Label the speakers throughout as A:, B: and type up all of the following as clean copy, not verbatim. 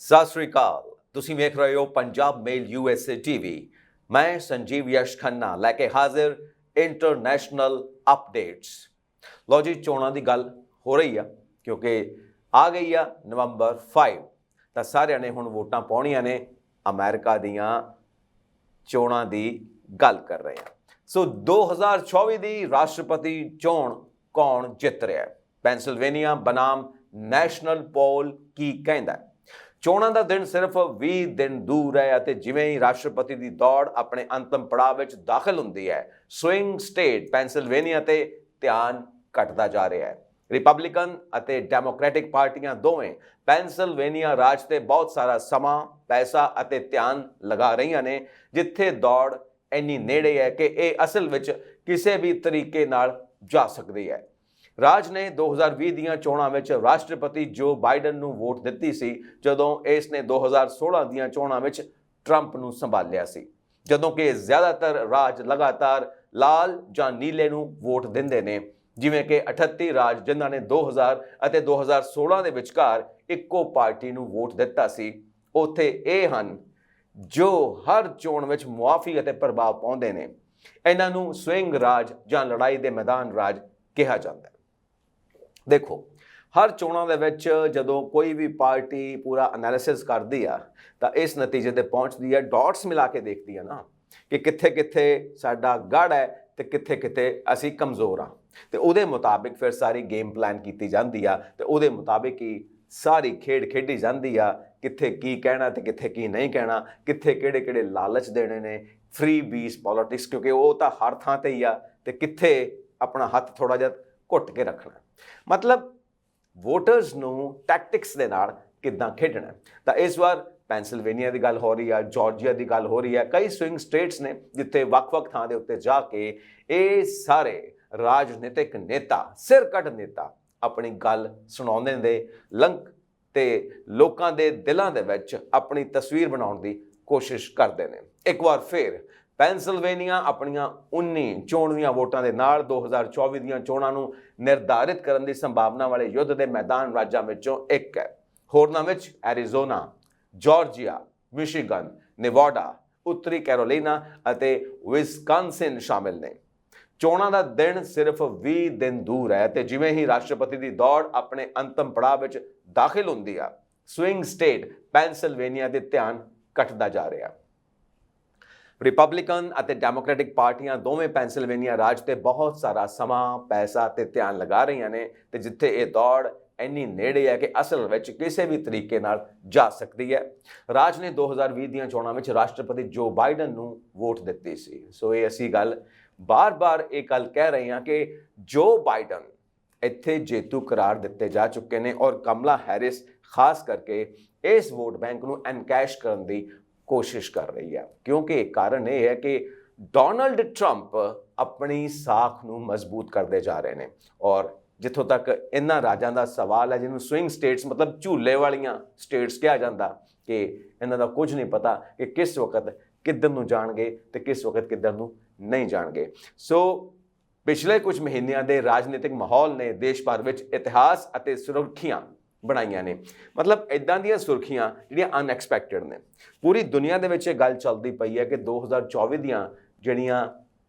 A: ਸਤਿ ਸ੍ਰੀ ਅਕਾਲ। ਤੁਸੀਂ ਵੇਖ ਰਹੇ ਹੋ ਪੰਜਾਬ ਮੇਲ USA TV। ਮੈਂ ਸੰਜੀਵ ਯਸ਼ ਖੰਨਾ ਲੈ ਕੇ ਹਾਜ਼ਰ ਇੰਟਰਨੈਸ਼ਨਲ ਅਪਡੇਟਸ। ਲਓ ਜੀ, ਚੋਣਾਂ ਦੀ ਗੱਲ ਹੋ ਰਹੀ ਆ ਕਿਉਂਕਿ ਆ ਗਈ ਆ ਨਵੰਬਰ 5 ਤਾਂ ਸਾਰਿਆਂ ਨੇ ਹੁਣ ਵੋਟਾਂ ਪਾਉਣੀਆਂ ਨੇ। ਅਮਰੀਕਾ ਦੀਆਂ ਚੋਣਾਂ ਦੀ ਗੱਲ ਕਰ ਰਹੇ ਹਾਂ। ਸੋ 2024 ਦੀ ਰਾਸ਼ਟਰਪਤੀ ਚੋਣ ਕੌਣ ਜਿੱਤ ਰਿਹਾ ਹੈ? ਪੈਨਸਿਲਵੇਨੀਆ ਬਨਾਮ ਨੈਸ਼ਨਲ ਪੋਲ ਕੀ ਕਹਿੰਦਾ? ਚੋਣਾਂ ਦਾ ਦਿਨ ਸਿਰਫ 20 ਦਿਨ ਦੂਰ ਹੈ ਅਤੇ ਜਿਵੇਂ ਹੀ ਰਾਸ਼ਟਰਪਤੀ ਦੀ ਦੌੜ ਆਪਣੇ ਅੰਤਮ ਪੜਾਅ ਵਿੱਚ ਦਾਖਲ ਹੁੰਦੀ ਹੈ, ਸਵਿੰਗ ਸਟੇਟ ਪੈਨਸਿਲਵੇਨੀਆ ਤੇ ਧਿਆਨ ਘਟਦਾ ਜਾ ਰਿਹਾ ਹੈ। ਰਿਪਬਲਿਕਨ ਅਤੇ ਡੈਮੋਕ੍ਰੈਟਿਕ ਪਾਰਟੀਆਂ ਦੋਵੇਂ ਪੈਨਸਿਲਵੇਨੀਆ ਰਾਜ ਤੇ ਬਹੁਤ ਸਾਰਾ ਸਮਾਂ, ਪੈਸਾ ਅਤੇ ਧਿਆਨ ਲਗਾ ਰਹੀਆਂ ਨੇ, ਜਿੱਥੇ ਦੌੜ ਇੰਨੀ ਨੇੜੇ ਹੈ ਕਿ ਇਹ ਅਸਲ ਵਿੱਚ ਕਿਸੇ ਵੀ ਤਰੀਕੇ ਨਾਲ ਜਾ ਸਕਦੀ ਹੈ। ਰਾਜ ਨੇ 2020 ਦੀਆਂ ਚੋਣਾਂ ਵਿੱਚ ਰਾਸ਼ਟਰਪਤੀ ਜੋ ਬਾਈਡਨ ਨੂੰ ਵੋਟ ਦਿੱਤੀ ਸੀ, ਜਦੋਂ ਇਸ ਨੇ 2016 ਦੀਆਂ ਚੋਣਾਂ ਵਿੱਚ ਟਰੰਪ ਨੂੰ ਸੰਭਾਲਿਆ ਸੀ। ਜਦੋਂ ਕਿ ਜ਼ਿਆਦਾਤਰ ਰਾਜ ਲਗਾਤਾਰ ਲਾਲ ਜਾਂ ਨੀਲੇ ਨੂੰ ਵੋਟ ਦਿੰਦੇ ਨੇ, ਜਿਵੇਂ ਕਿ 38 ਰਾਜ ਜਿਨ੍ਹਾਂ ਨੇ 2000 ਅਤੇ 2016 ਦੇ ਵਿਚਕਾਰ ਇੱਕੋ ਪਾਰਟੀ ਨੂੰ ਵੋਟ ਦਿੱਤਾ ਸੀ, ਉੱਥੇ ਇਹ ਹਨ ਜੋ ਹਰ ਚੋਣ ਵਿੱਚ ਮੁਆਫੀ ਅਤੇ ਪ੍ਰਭਾਵ ਪਾਉਂਦੇ ਨੇ। ਇਹਨਾਂ ਨੂੰ ਸਵਿੰਗ ਰਾਜ ਜਾਂ ਲੜਾਈ ਦੇ ਮੈਦਾਨ ਰਾਜ ਕਿਹਾ ਜਾਂਦਾ ਹੈ। ਦੇਖੋ, ਹਰ ਚੋਣਾਂ ਦੇ ਵਿੱਚ ਜਦੋਂ ਕੋਈ ਵੀ ਪਾਰਟੀ ਪੂਰਾ ਐਨਾਲਿਸਿਸ ਕਰਦੀ ਆ ਤਾਂ ਇਸ ਨਤੀਜੇ ਤੇ ਪਹੁੰਚਦੀ ਹੈ, ਡਾਟਸ ਮਿਲਾ ਕੇ ਦੇਖਦੀ ਆ ਨਾ ਕਿ ਕਿੱਥੇ ਕਿੱਥੇ ਸਾਡਾ ਗੜ ਹੈ ਤੇ ਕਿੱਥੇ ਕਿੱਥੇ ਅਸੀਂ ਕਮਜ਼ੋਰ ਆ, ਤੇ ਉਹਦੇ ਮੁਤਾਬਿਕ ਫਿਰ ਸਾਰੀ ਗੇਮ ਪਲਾਨ ਕੀਤੀ ਜਾਂਦੀ ਆ ਤੇ ਉਹਦੇ ਮੁਤਾਬਿਕ ਹੀ ਸਾਰੀ ਖੇਡ ਖੇਡੀ ਜਾਂਦੀ ਆ। ਕਿੱਥੇ ਕੀ ਕਹਿਣਾ ਤੇ ਕਿੱਥੇ ਕੀ ਨਹੀਂ ਕਹਿਣਾ, ਕਿੱਥੇ ਕਿਹੜੇ ਕਿਹੜੇ ਲਾਲਚ ਦੇਣੇ ਨੇ, ਫ੍ਰੀ ਬੀਸ ਪੋਲਿਟਿਕਸ, ਕਿਉਂਕਿ ਉਹ ਤਾਂ ਹਰ ਥਾਂ ਤੇ ਹੀ ਆ, ਤੇ ਕਿੱਥੇ ਆਪਣਾ ਹੱਥ ਥੋੜਾ ਜਿਹਾ ਘੁੱਟ ਕੇ ਰੱਖਣਾ। ਮਤਲਬ ਵੋਟਰਸ ਨੂੰ ਟੈਕਟਿਕਸ ਦੇ ਨਾਲ ਕਿੱਦਾਂ ਖੇਡਣਾ। ਤਾਂ ਇਸ ਵਾਰ ਪੈਨਸਿਲਵੇਨੀਆ ਦੀ ਗੱਲ ਹੋ ਰਹੀ ਆ, ਜਾਰਜੀਆ ਦੀ ਗੱਲ ਹੋ ਰਹੀ ਹੈ, ਕਈ ਸਵਿੰਗ ਸਟੇਟਸ ਨੇ ਜਿੱਥੇ ਵੱਖ-ਵੱਖ ਥਾਂ ਦੇ ਉੱਤੇ ਜਾ ਕੇ ਇਹ ਸਾਰੇ ਰਾਜਨੀਤਿਕ ਨੇਤਾ, ਸਿਰਕੱਢ ਨੇਤਾ ਆਪਣੀ ਗੱਲ ਸੁਣਾਉਂਦੇ ਨੇ, ਲੰਕ ਤੇ ਲੋਕਾਂ ਦੇ ਦਿਲਾਂ ਦੇ ਵਿੱਚ ਆਪਣੀ ਤਸਵੀਰ ਬਣਾਉਣ ਦੀ ਕੋਸ਼ਿਸ਼ ਕਰਦੇ ਨੇ। ਇੱਕ ਵਾਰ ਫਿਰ ਪੈਨਸਿਲਵੇਨੀਆ ਆਪਣੀਆਂ 19 ਚੋਣਵੀਆਂ ਵੋਟਾਂ ਦੇ ਨਾਲ 2024 ਦੀਆਂ ਚੋਣਾਂ ਨੂੰ ਨਿਰਧਾਰਿਤ ਕਰਨ ਦੀ ਸੰਭਾਵਨਾ ਵਾਲੇ ਯੁੱਧ ਦੇ ਮੈਦਾਨ ਰਾਜਾਂ ਵਿੱਚੋਂ ਇੱਕ ਹੈ। ਹੋਰਨਾਂ ਵਿੱਚ ਐਰੀਜ਼ੋਨਾ, ਜਾਰਜੀਆ, ਮਿਸ਼ੀਗਨ, ਨੇਵਾਡਾ, ਉੱਤਰੀ ਕੈਰੋਲੀਨਾ ਅਤੇ ਵਿਸਕਾਂਸਿਨ ਸ਼ਾਮਿਲ ਨੇ। ਚੋਣਾਂ ਦਾ ਦਿਨ ਸਿਰਫ 20 ਦਿਨ ਦੂਰ ਹੈ ਤੇ ਜਿਵੇਂ ਹੀ ਰਾਸ਼ਟਰਪਤੀ ਦੀ ਦੌੜ ਆਪਣੇ ਅੰਤਮ ਪੜਾਅ ਵਿੱਚ ਦਾਖਲ ਹੁੰਦੀ ਆ, ਸਵਿੰਗ ਸਟੇਟ ਪੈਨਸਿਲਵੇਨੀਆ ਦੇ ਧਿਆਨ ਘਟਦਾ ਜਾ ਰਿਹਾ। ਰਿਪਬਲਿਕਨ ਅਤੇ ਡੈਮੋਕ੍ਰੈਟਿਕ ਪਾਰਟੀਆਂ ਦੋਵੇਂ ਪੈਨਸਿਲਵੇਨੀਆ ਰਾਜ ਤੇ ਬਹੁਤ ਸਾਰਾ ਸਮਾਂ, ਪੈਸਾ ਤੇ ਧਿਆਨ ਲਗਾ ਰਹੀਆਂ ਨੇ, ਤੇ ਜਿੱਥੇ ਇਹ ਦੌੜ ਇੰਨੀ ਨੇੜੇ ਹੈ ਕਿ ਅਸਲ ਵਿੱਚ ਕਿਸੇ ਵੀ ਤਰੀਕੇ ਨਾਲ ਜਾ ਸਕਦੀ ਹੈ। ਰਾਜ ਨੇ 2020 ਦੀਆਂ ਚੋਣਾਂ ਵਿੱਚ ਰਾਸ਼ਟਰਪਤੀ ਜੋ ਬਾਈਡਨ ਨੂੰ ਵੋਟ ਦਿੱਤੀ ਸੀ। ਸੋ ਇਹ ਅਸੀਂ ਗੱਲ ਬਾਰ-ਬਾਰ ਇਹ ਗੱਲ ਕਹਿ ਰਹੇ ਹਾਂ ਕਿ ਜੋ ਬਾਈਡਨ ਇੱਥੇ ਜੇਤੂ ਕਰਾਰ ਦਿੱਤੇ ਜਾ ਚੁੱਕੇ ਨੇ ਔਰ ਕਮਲਾ ਹੈਰਿਸ ਖਾਸ ਕਰਕੇ ਇਸ ਵੋਟ ਬੈਂਕ ਨੂੰ ਐਨਕੈਸ਼ ਕਰਨ ਦੀ ਕੋਸ਼ਿਸ਼ ਕਰ ਰਹੀ ਹੈ, ਕਿਉਂਕਿ ਕਾਰਨ ਇਹ ਹੈ ਕਿ ਡੋਨਾਲਡ ਟਰੰਪ ਆਪਣੀ ਸਾਖ ਨੂੰ ਮਜ਼ਬੂਤ ਕਰਦੇ ਜਾ ਰਹੇ ਨੇ। ਔਰ ਜਿੱਥੋਂ ਤੱਕ ਇਹਨਾਂ ਰਾਜਾਂ ਦਾ ਸਵਾਲ ਹੈ, ਜਿਹਨੂੰ ਸਵਿੰਗ ਸਟੇਟਸ ਮਤਲਬ ਝੂਲੇ ਵਾਲੀਆਂ ਸਟੇਟਸ ਕਿਹਾ ਜਾਂਦਾ, ਕਿ ਇਹਨਾਂ ਦਾ ਕੁਝ ਨਹੀਂ ਪਤਾ ਕਿ ਕਿਸ ਵਕਤ ਕਿੱਧਰ ਨੂੰ ਜਾਣਗੇ ਤੇ ਕਿਸ ਵਕਤ ਕਿੱਧਰ ਨੂੰ ਨਹੀਂ ਜਾਣਗੇ। ਸੋ ਪਿਛਲੇ ਕੁਝ ਮਹੀਨਿਆਂ ਦੇ ਰਾਜਨੀਤਿਕ ਮਾਹੌਲ ਨੇ ਦੇਸ਼ ਭਰ ਵਿੱਚ ਇਤਿਹਾਸ ਅਤੇ ਸੁਰਖੀਆਂ ਬਣਾਈਆਂ ਨੇ। ਮਤਲਬ ਇਦਾਂ ਦੀਆਂ ਸੁਰਖੀਆਂ ਜਿਹੜੀਆਂ ਅਨਐਕਸਪੈਕਟਡ ਨੇ। ਪੂਰੀ ਦੁਨੀਆ ਦੇ ਵਿੱਚ ਇਹ ਗੱਲ ਚੱਲਦੀ ਪਈ ਹੈ ਕਿ 2024 ਦੀਆਂ ਜਿਹੜੀਆਂ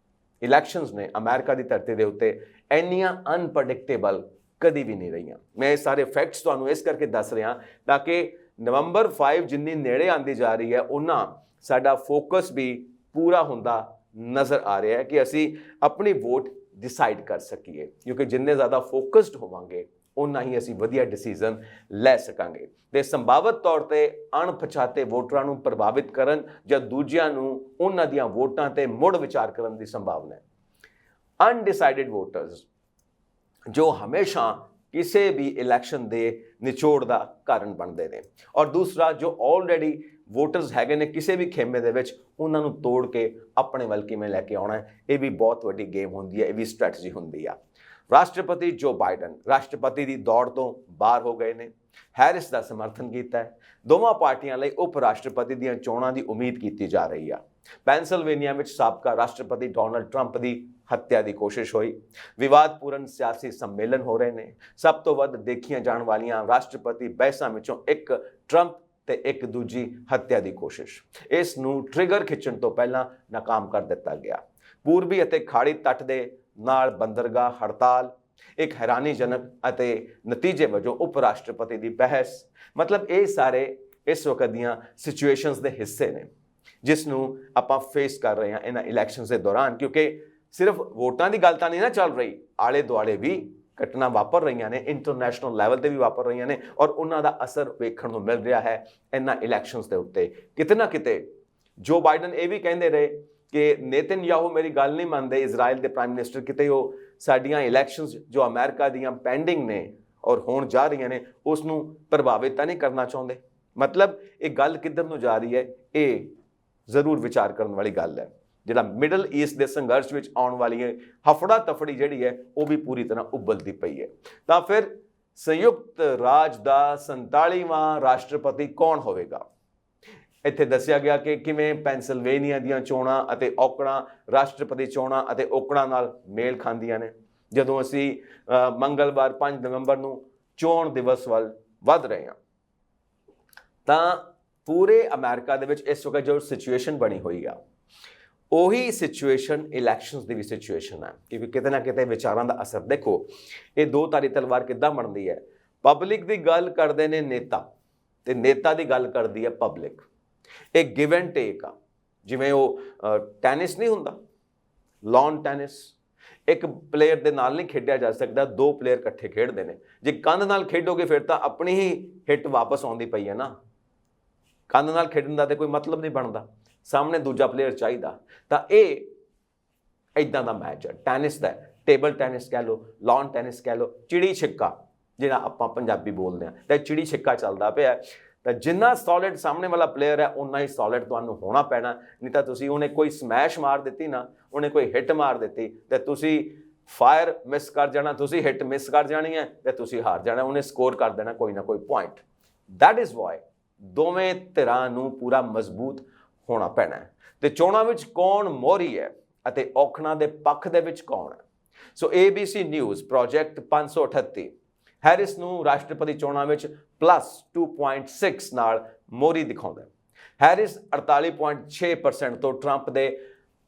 A: ਇਲੈਕਸ਼ਨਸ ਨੇ ਅਮਰੀਕਾ ਦੀ ਧਰਤੀ ਦੇ ਉੱਤੇ ਇੰਨੀਆਂ ਅਨਪ੍ਰੈਡਿਕਟੇਬਲ ਕਦੀ ਵੀ ਨਹੀਂ ਰਹੀਆਂ। ਮੈਂ ਇਹ ਸਾਰੇ ਫੈਕਟਸ ਤੁਹਾਨੂੰ ਇਸ ਕਰਕੇ ਦੱਸ ਰਿਹਾ ਤਾਂ ਕਿ ਨਵੰਬਰ 5 ਜਿੰਨੀ ਨੇੜੇ ਆਉਂਦੀ ਜਾ ਰਹੀ ਹੈ, ਉਹਨਾਂ ਸਾਡਾ ਫੋਕਸ ਵੀ ਪੂਰਾ ਹੁੰਦਾ ਨਜ਼ਰ ਆ ਰਿਹਾ ਹੈ ਕਿ ਅਸੀਂ ਆਪਣੀ ਵੋਟ ਡਿਸਾਈਡ ਕਰ ਸਕੀਏ, ਕਿਉਂਕਿ ਜਿੰਨੇ ਜ਼ਿਆਦਾ ਫੋਕਸਡ ਹੋਵਾਂਗੇ ਉਨਾ ਹੀ ਅਸੀਂ ਵਧੀਆ ਡਿਸੀਜ਼ਨ ਲੈ ਸਕਾਂਗੇ। ਤੇ ਸੰਭਾਵਿਤ ਤੌਰ ਤੇ ਅਣਪਛਾਤੇ ਵੋਟਰਾਂ ਨੂੰ ਪ੍ਰਭਾਵਿਤ ਕਰਨ ਜਾਂ ਦੂਜਿਆਂ ਨੂੰ ਉਹਨਾਂ ਦੀਆਂ ਵੋਟਾਂ ਤੇ ਮੁੜ ਵਿਚਾਰ ਕਰਨ ਦੀ ਸੰਭਾਵਨਾ ਹੈ। ਅਨਡਿਸਾਈਡਡ ਵੋਟਰਸ ਜੋ ਹਮੇਸ਼ਾ ਕਿਸੇ ਵੀ ਇਲੈਕਸ਼ਨ ਦੇ ਨਿਚੋੜ ਦਾ ਕਾਰਨ ਬਣਦੇ ਨੇ, ਔਰ ਦੂਸਰਾ ਜੋ ਆਲਰੇਡੀ ਵੋਟਰਸ ਹੈਗੇ ਨੇ ਕਿਸੇ ਵੀ ਖੇਮੇ ਦੇ ਵਿੱਚ, ਉਹਨਾਂ ਨੂੰ ਤੋੜ ਕੇ ਆਪਣੇ ਵੱਲ ਕਿਵੇਂ ਲੈ ਕੇ ਆਉਣਾ ਹੈ, ਇਹ ਵੀ ਬਹੁਤ ਵੱਡੀ ਗੇਮ ਹੁੰਦੀ ਹੈ, ਇਹ ਵੀ ਸਟ੍ਰੈਟਜੀ ਹੁੰਦੀ ਆ। ਰਾਸ਼ਟਰਪਤੀ ਜੋ ਬਾਈਡਨ ਰਾਸ਼ਟਰਪਤੀ ਦੀ ਦੌੜ ਤੋਂ ਬਾਹਰ ਹੋ ਗਏ ਨੇ, ਹੈਰਿਸ ਦਾ ਸਮਰਥਨ ਕੀਤਾ ਹੈ। ਦੋਵਾਂ ਪਾਰਟੀਆਂ ਲਈ ਉਪ ਰਾਸ਼ਟਰਪਤੀ ਦੀਆਂ ਚੋਣਾਂ ਦੀ ਉਮੀਦ ਕੀਤੀ ਜਾ ਰਹੀ ਆ। ਪੈਨਸਿਲਵੇਨੀਆ ਵਿੱਚ ਸਾਬਕਾ ਰਾਸ਼ਟਰਪਤੀ ਡੋਨਾਲਡ ਟਰੰਪ ਦੀ ਹੱਤਿਆ ਦੀ ਕੋਸ਼ਿਸ਼ ਹੋਈ। ਵਿਵਾਦਪੂਰਨ ਸਿਆਸੀ ਸੰਮੇਲਨ ਹੋ ਰਹੇ ਨੇ। ਸਭ ਤੋਂ ਵੱਧ ਦੇਖੀਆਂ ਜਾਣ ਵਾਲੀਆਂ ਰਾਸ਼ਟਰਪਤੀ ਬਹਿਸਾਂ ਵਿੱਚੋਂ ਇੱਕ ਟਰੰਪ ਤੇ ਇੱਕ ਦੂਜੀ ਹੱਤਿਆ ਦੀ ਕੋਸ਼ਿਸ਼। ਇਸ ਨੂੰ ਟ੍ਰਿਗਰ ਖਿੱਚਣ ਤੋਂ ਪਹਿਲਾਂ ਨਾਕਾਮ ਕਰ ਦਿੱਤਾ ਗਿਆ। ਪੂਰਬੀ ਅਤੇ ਖਾੜੀ ਤੱਟ ਦੇ ਨਾਲ ਬੰਦਰਗਾਹ ਹੜਤਾਲ, ਇੱਕ ਹੈਰਾਨੀਜਨਕ ਅਤੇ ਨਤੀਜੇ ਵਜੋਂ ਉਪ ਰਾਸ਼ਟਰਪਤੀ ਦੀ ਬਹਿਸ। ਮਤਲਬ ਇਹ ਸਾਰੇ ਇਸ ਵਕਤ ਦੀਆਂ ਸਿਚੁਏਸ਼ਨਸ ਦੇ ਹਿੱਸੇ ਨੇ ਜਿਸ ਨੂੰ ਆਪਾਂ ਫੇਸ ਕਰ ਰਹੇ ਹਾਂ ਇਹਨਾਂ ਇਲੈਕਸ਼ਨਸ ਦੇ ਦੌਰਾਨ, ਕਿਉਂਕਿ ਸਿਰਫ ਵੋਟਾਂ ਦੀ ਗੱਲ ਤਾਂ ਨਹੀਂ ਨਾ ਚੱਲ ਰਹੀ, ਆਲੇ ਦੁਆਲੇ ਵੀ ਘਟਨਾ ਵਾਪਰ ਰਹੀਆਂ ਨੇ, ਇੰਟਰਨੈਸ਼ਨਲ ਲੈਵਲ ਤੇ ਵੀ ਵਾਪਰ ਰਹੀਆਂ ਨੇ ਔਰ ਉਹਨਾਂ ਦਾ ਅਸਰ ਵੇਖਣ ਨੂੰ ਮਿਲ ਰਿਹਾ ਹੈ ਇਹਨਾਂ ਇਲੈਕਸ਼ਨਸ ਦੇ ਉੱਤੇ। ਕਿਤੇ ਨਾ ਕਿਤੇ ਜੋ ਬਾਈਡਨ ਇਹ ਵੀ ਕਹਿੰਦੇ ਰਹੇ ਕਿ ਨੇਤਨਯਾਹੂ ਮੇਰੀ ਗੱਲ ਨਹੀਂ ਮੰਨਦੇ, ਇਜ਼ਰਾਈਲ ਦੇ ਪ੍ਰਾਈਮ ਮਿਨਿਸਟਰ, ਕਿਤੇ ਉਹ ਸਾਡੀਆਂ ਇਲੈਕਸ਼ਨਸ ਜੋ ਅਮਰੀਕਾ ਦੀਆਂ ਪੈਂਡਿੰਗ ਨੇ ਔਰ ਹੋਣ ਜਾ ਰਹੀਆਂ ਨੇ ਉਸ ਨੂੰ ਪ੍ਰਭਾਵਿਤ ਤਾਂ ਨਹੀਂ ਕਰਨਾ ਚਾਹੁੰਦੇ। ਮਤਲਬ ਇਹ ਗੱਲ ਕਿੱਧਰ ਨੂੰ ਜਾ ਰਹੀ ਹੈ, ਇਹ ਜ਼ਰੂਰ ਵਿਚਾਰ ਕਰਨ ਵਾਲੀ ਗੱਲ ਹੈ। ਜਿਹੜਾ ਮਿਡਲ ਈਸਟ ਦੇ ਸੰਘਰਸ਼ ਵਿੱਚ ਆਉਣ ਵਾਲੀ ਹੈ ਹਫੜਾ ਤਫੜੀ ਜਿਹੜੀ ਹੈ ਉਹ ਵੀ ਪੂਰੀ ਤਰ੍ਹਾਂ ਉਬਲਦੀ ਪਈ ਹੈ। ਤਾਂ ਫਿਰ ਸੰਯੁਕਤ ਰਾਜ ਦਾ 47ਵਾਂ ਰਾਸ਼ਟਰਪਤੀ ਕੌਣ ਹੋਵੇਗਾ? ਇੱਥੇ ਦੱਸਿਆ ਗਿਆ ਕਿ ਕਿਵੇਂ ਪੈਂਸਿਲਵੇਨੀਆ ਦੀਆਂ ਚੋਣਾਂ ਅਤੇ ਔਕੜਾਂ ਰਾਸ਼ਟਰਪਤੀ ਚੋਣਾਂ ਅਤੇ ਔਕੜਾਂ ਨਾਲ ਮੇਲ ਖਾਂਦੀਆਂ ਨੇ। ਜਦੋਂ ਅਸੀਂ ਮੰਗਲਵਾਰ 5 ਨਵੰਬਰ ਨੂੰ ਚੋਣ ਦਿਵਸ ਵੱਲ ਵੱਧ ਰਹੇ ਹਾਂ ਤਾਂ ਪੂਰੇ ਅਮਰੀਕਾ ਦੇ ਵਿੱਚ ਇਸ ਵਕਤ ਜੋ ਸਿਚੁਏਸ਼ਨ ਬਣੀ ਹੋਈ ਆ ਉਹੀ ਸਿਚੁਏਸ਼ਨ ਇਲੈਕਸ਼ਨਸ ਦੀ ਵੀ ਸਿਚੁਏਸ਼ਨ ਹੈ, ਕਿਉਂਕਿ ਕਿਤੇ ਨਾ ਕਿਤੇ ਵਿਚਾਰਾਂ ਦਾ ਅਸਰ ਦੇਖੋ ਇਹ ਦੋ ਧਾਰੀ ਤਲਵਾਰ ਕਿੱਦਾਂ ਬਣਦੀ ਹੈ। ਪਬਲਿਕ ਦੀ ਗੱਲ ਕਰਦੇ ਨੇ ਨੇਤਾ ਤੇ ਨੇਤਾ ਦੀ ਗੱਲ ਕਰਦੀ ਹੈ ਪਬਲਿਕ। ਇਹ ਗਿਵ ਐਂਡ ਟੇਕ ਆ। ਜਿਵੇਂ ਉਹ ਟੈਨਿਸ ਨਹੀਂ ਹੁੰਦਾ, ਲੌਨ ਟੈਨਿਸ, ਇੱਕ ਪਲੇਅਰ ਦੇ ਨਾਲ ਨਹੀਂ ਖੇਡਿਆ ਜਾ ਸਕਦਾ, ਦੋ ਪਲੇਅਰ ਇਕੱਠੇ ਖੇਡਦੇ ਨੇ। ਜੇ ਕੰਧ ਨਾਲ ਖੇਡੋਗੇ ਫਿਰ ਤਾਂ ਆਪਣੀ ਹੀ ਹਿੱਟ ਵਾਪਸ ਆਉਂਦੀ ਪਈ ਹੈ ਨਾ। ਕੰਧ ਨਾਲ ਖੇਡਣ ਦਾ ਤੇ ਕੋਈ ਮਤਲਬ ਨਹੀਂ ਬਣਦਾ, ਸਾਹਮਣੇ ਦੂਜਾ ਪਲੇਅਰ ਚਾਹੀਦਾ। ਤਾਂ ਇਹ ਇਦਾਂ ਦਾ ਮੈਚ ਹੈ ਟੈਨਿਸ ਦਾ, ਟੇਬਲ ਟੈਨਿਸ ਕਹਿ ਲਓ, ਲੌਨ ਟੈਨਿਸ ਕਹਿ ਲਓ, ਚਿੜੀ ਛਿੱਕਾ ਜਿਹੜਾ ਆਪਾਂ ਪੰਜਾਬੀ ਬੋਲਦੇ ਹਾਂ, ਤਾਂ ਚਿੜੀ ਛਿੱਕਾ ਚੱਲਦਾ ਪਿਆ। ਤਾਂ ਜਿੰਨਾ ਸੋਲਿਡ ਸਾਹਮਣੇ ਵਾਲਾ ਪਲੇਅਰ ਹੈ ਉਨਾ ਹੀ ਸੋਲਿਡ ਤੁਹਾਨੂੰ ਹੋਣਾ ਪੈਣਾ, ਨਹੀਂ ਤਾਂ ਤੁਸੀਂ ਉਹਨੇ ਕੋਈ ਸਮੈਸ਼ ਮਾਰ ਦਿੱਤੀ ਨਾ, ਉਹਨੇ ਕੋਈ ਹਿੱਟ ਮਾਰ ਦਿੱਤੀ ਤੇ ਤੁਸੀਂ ਫਾਇਰ ਮਿਸ ਕਰ ਜਾਣਾ, ਤੁਸੀਂ ਹਿੱਟ ਮਿਸ ਕਰ ਜਾਣੀ ਹੈ ਤੇ ਤੁਸੀਂ ਹਾਰ ਜਾਣਾ, ਉਹਨੇ ਸਕੋਰ ਕਰ ਦੇਣਾ ਕੋਈ ਨਾ ਕੋਈ ਪੁਆਇੰਟ। ਦੈਟ ਇਜ਼ ਵਾਈ ਦੋਵੇਂ ਧਿਰਾਂ ਨੂੰ ਪੂਰਾ ਮਜ਼ਬੂਤ ਹੋਣਾ ਪੈਣਾ ਹੈ। ਤੇ ਚੋਣਾਂ ਵਿੱਚ ਕੌਣ ਮੋਹਰੀ ਹੈ ਅਤੇ ਔਖਣਾ ਦੇ ਪੱਖ ਦੇ ਵਿੱਚ ਕੌਣ ਹੈ? ਸੋ ABC ਨਿਊਜ਼ ਪ੍ਰੋਜੈਕਟ 538 ਹੈਰਿਸ ਨੂੰ ਰਾਸ਼ਟਰਪਤੀ ਚੋਣਾਂ ਵਿੱਚ +2.6 ਨਾਲ ਮੋਹਰੀ ਦਿਖਾਉਂਦਾ ਹੈ। ਹੈਰਿਸ 48.6% ਤੋਂ ਟਰੰਪ ਦੇ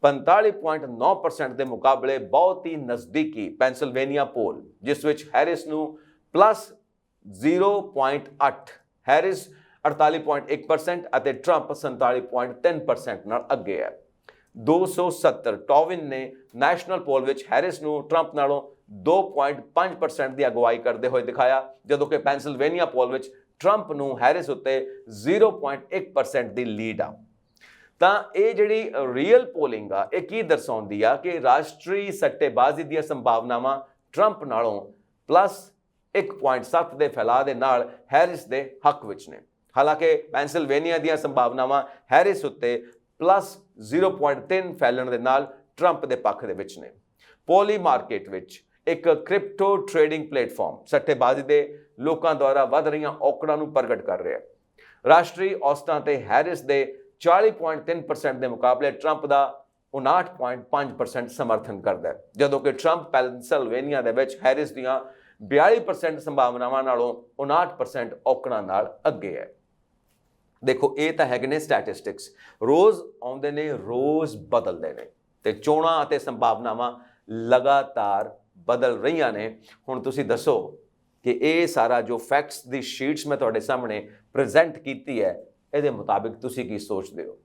A: 45.9% ਦੇ ਮੁਕਾਬਲੇ ਬਹੁਤ ਹੀ ਨਜ਼ਦੀਕੀ ਪੈਂਸਿਲਵੇਨੀਆ ਪੋਲ, ਜਿਸ ਵਿੱਚ ਹੈਰਿਸ ਨੂੰ +0.8 ਹੈਰਿਸ 48.1% ਅਤੇ ਟਰੰਪ 47.3% ਨਾਲ ਅੱਗੇ ਹੈ। 270 ਟੋਵਿਨ ਨੇ ਨੈਸ਼ਨਲ ਪੋਲ ਵਿੱਚ ਹੈਰਿਸ ਨੂੰ ਟਰੰਪ ਨਾਲੋਂ 2.5% ਦੀ ਅਗਵਾਈ ਕਰਦੇ ਹੋਏ ਦਿਖਾਇਆ, ਜਦੋਂ ਕਿ ਪੈਂਸਿਲਵੇਨੀਆ ਪੋਲ ਵਿੱਚ ਟਰੰਪ ਨੂੰ ਹੈਰਿਸ ਉੱਤੇ 0.1% ਦੀ ਲੀਡ ਆ। ਤਾਂ ਇਹ ਜਿਹੜੀ ਰੀਅਲ ਪੋਲਿੰਗ ਆ ਇਹ ਕੀ ਦਰਸਾਉਂਦੀ ਆ ਕਿ ਰਾਸ਼ਟਰੀ ਸੱਟੇਬਾਜ਼ੀ ਦੀਆਂ ਸੰਭਾਵਨਾਵਾਂ ਟਰੰਪ ਨਾਲੋਂ +1.7 ਦੇ ਫੈਲਾਅ ਦੇ ਨਾਲ ਹੈਰਿਸ ਦੇ ਹੱਕ ਵਿੱਚ ਨੇ। ਹਾਲਾਂਕਿ ਪੈਂਸਿਲਵੇਨੀਆ ਦੀਆਂ ਸੰਭਾਵਨਾਵਾਂ ਹੈਰਿਸ ਉੱਤੇ +0.3 ਫੈਲਣ ਦੇ ਨਾਲ ਟਰੰਪ ਦੇ ਪੱਖ ਦੇ ਵਿੱਚ ਨੇ। ਪੋਲੀ ਮਾਰਕੀਟ ਵਿੱਚ ਇੱਕ ਕ੍ਰਿਪਟੋ ਟ੍ਰੇਡਿੰਗ ਪਲੇਟਫਾਰਮ ਸੱਟੇਬਾਜ਼ੀ ਦੇ ਲੋਕਾਂ ਦੁਆਰਾ ਵੱਧ ਰਹੀਆਂ ਔਕੜਾਂ ਨੂੰ ਪ੍ਰਗਟ ਕਰ ਰਿਹਾ ਹੈ। ਰਾਸ਼ਟਰੀ ਔਸਤਾਂ ਤੇ ਹੈਰਿਸ ਦੇ 40.3% ਦੇ ਮੁਕਾਬਲੇ ਟਰੰਪ ਦਾ 59.5% ਸਮਰਥਨ ਕਰਦਾ ਹੈ, ਜਦੋਂ ਕਿ ਟਰੰਪ ਪੈਂਸਿਲਵੇਨੀਆ ਦੇ ਵਿੱਚ ਹੈਰਿਸ ਦੀਆਂ 42% ਸੰਭਾਵਨਾਵਾਂ ਨਾਲੋਂ 59% ਔਕੜਾਂ ਨਾਲ ਅੱਗੇ ਹੈ। ਦੇਖੋ ਇਹ ਤਾਂ ਹੈਗੇ ਨੇ ਸਟੈਟਿਸਟਿਕਸ, ਰੋਜ਼ ਆਉਂਦੇ ਨੇ ਰੋਜ਼ ਬਦਲਦੇ ਨੇ ਤੇ ਚੋਣਾਂ ਅਤੇ ਸੰਭਾਵਨਾਵਾਂ ਲਗਾਤਾਰ ਬਦਲ ਰਹੀਆਂ ਨੇ। ਹੁਣ ਤੁਸੀਂ ਦੱਸੋ ਕਿ ਇਹ ਸਾਰਾ ਜੋ ਫੈਕਟਸ ਦੀ ਸ਼ੀਟਸ ਮੈਂ ਤੁਹਾਡੇ ਸਾਹਮਣੇ ਪ੍ਰੈਜ਼ੈਂਟ ਕੀਤੀ ਹੈ ਇਹਦੇ ਮੁਤਾਬਿਕ ਤੁਸੀਂ ਕੀ ਸੋਚਦੇ ਹੋ?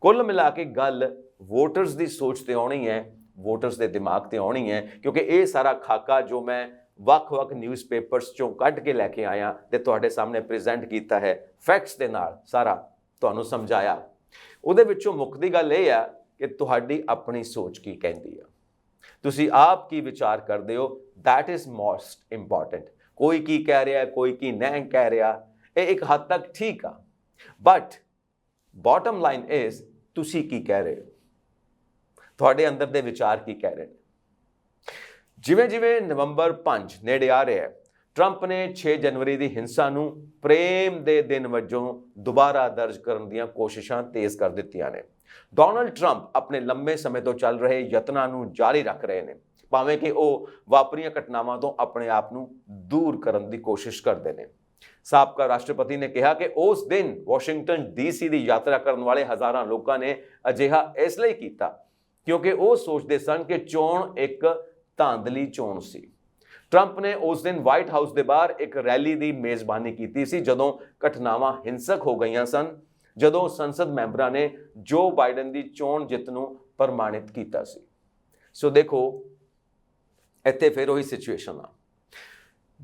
A: ਕੁੱਲ ਮਿਲਾ ਕੇ ਗੱਲ ਵੋਟਰਸ ਦੀ ਸੋਚ ਤੇ ਆਉਣੀ ਹੈ, ਵੋਟਰਸ ਦੇ ਦਿਮਾਗ ਤੇ ਆਉਣੀ ਹੈ, ਕਿਉਂਕਿ ਇਹ ਸਾਰਾ ਖਾਕਾ ਜੋ ਮੈਂ ਵੱਖ-ਵੱਖ ਨਿਊਜ਼ਪੇਪਰਸ ਚੋਂ ਕੱਢ ਕੇ ਲੈ ਕੇ ਆਇਆ ਤੇ ਤੁਹਾਡੇ ਸਾਹਮਣੇ ਪ੍ਰੈਜ਼ੈਂਟ ਕੀਤਾ ਹੈ, ਫੈਕਟਸ ਦੇ ਨਾਲ ਸਾਰਾ ਤੁਹਾਨੂੰ ਸਮਝਾਇਆ। ਉਹਦੇ ਵਿੱਚੋਂ ਮੁੱਕਦੀ ਗੱਲ ਇਹ ਆ ਕਿ ਤੁਹਾਡੀ ਆਪਣੀ ਸੋਚ ਕੀ ਕਹਿੰਦੀ ਆ, ਤੁਸੀਂ ਆਪ ਕੀ ਵਿਚਾਰ ਕਰਦੇ ਹੋ, ਦੈਟ ਇਜ਼ ਮੋਸਟ ਇੰਪੋਰਟੈਂਟ। ਕੋਈ ਕੀ ਕਹਿ ਰਿਹਾ, ਕੋਈ ਕੀ ਨਹੀਂ ਕਹਿ ਰਿਹਾ, ਇਹ ਇੱਕ ਹੱਦ ਤੱਕ ਠੀਕ ਆ, ਬਟ ਬਾਟਮ ਲਾਈਨ ਇਜ਼ ਤੁਸੀਂ ਕੀ ਕਹਿ ਰਹੇ ਹੋ, ਤੁਹਾਡੇ ਅੰਦਰ ਦੇ ਵਿਚਾਰ ਕੀ ਕਹਿ ਰਹੇ ਨੇ। ਜਿਵੇਂ ਜਿਵੇਂ ਨਵੰਬਰ 5 ਨੇੜੇ ਆ ਰਿਹਾ ਹੈ, ਟਰੰਪ ਨੇ 6 ਜਨਵਰੀ ਦੀ ਹਿੰਸਾ ਨੂੰ ਪ੍ਰੇਮ ਦੇ ਦਿਨ ਵਜੋਂ ਦੁਬਾਰਾ ਦਰਜ ਕਰਨ ਦੀਆਂ ਕੋਸ਼ਿਸ਼ਾਂ ਤੇਜ਼ ਕਰ ਦਿੱਤੀਆਂ ਨੇ। ਡੋਨਲਡ ਟਰੰਪ ਆਪਣੇ ਲੰਮੇ ਸਮੇਂ ਤੋਂ ਚੱਲ ਰਹੇ ਯਤਨਾਂ ਨੂੰ ਜਾਰੀ ਰੱਖ ਰਹੇ ਨੇ, ਭਾਵੇਂ ਕਿ ਉਹ ਵਾਪਰੀਆਂ ਘਟਨਾਵਾਂ ਤੋਂ ਆਪਣੇ ਆਪ ਨੂੰ ਦੂਰ ਕਰਨ ਦੀ ਕੋਸ਼ਿਸ਼ ਕਰਦੇ ਨੇ। ਸਾਬਕਾ ਰਾਸ਼ਟਰਪਤੀ ਨੇ ਕਿਹਾ ਕਿ ਉਸ ਦਿਨ ਵਾਸ਼ਿੰਗਟਨ ਡੀਸੀ ਦੀ ਯਾਤਰਾ ਕਰਨ ਵਾਲੇ ਹਜ਼ਾਰਾਂ ਲੋਕਾਂ ਨੇ ਅਜਿਹਾ ਇਸ ਲਈ ਕੀਤਾ ਕਿਉਂਕਿ ਉਹ ਸੋਚਦੇ ਸਨ ਕਿ ਚੋਣ ਇੱਕ ਧਾਂਦਲੀ ਚੋਣ ਸੀ। ਟਰੰਪ ਨੇ ਉਸ ਦਿਨ ਵਾਈਟ ਹਾਊਸ ਦੇ ਬਾਹਰ ਇੱਕ ਰੈਲੀ ਦੀ ਮੇਜ਼ਬਾਨੀ ਕੀਤੀ ਸੀ ਜਦੋਂ ਘਟਨਾਵਾਂ ਹਿੰਸਕ ਹੋ ਗਈਆਂ ਸਨ, ਜਦੋਂ ਸੰਸਦ ਮੈਂਬਰਾਂ ਨੇ ਜੋ ਬਾਈਡਨ ਦੀ ਚੋਣ ਜਿੱਤ ਨੂੰ ਪ੍ਰਮਾਣਿਤ ਕੀਤਾ ਸੀ। ਸੋ ਦੇਖੋ, ਇੱਥੇ ਫਿਰ ਉਹੀ ਸਿਚੁਏਸ਼ਨ ਆ।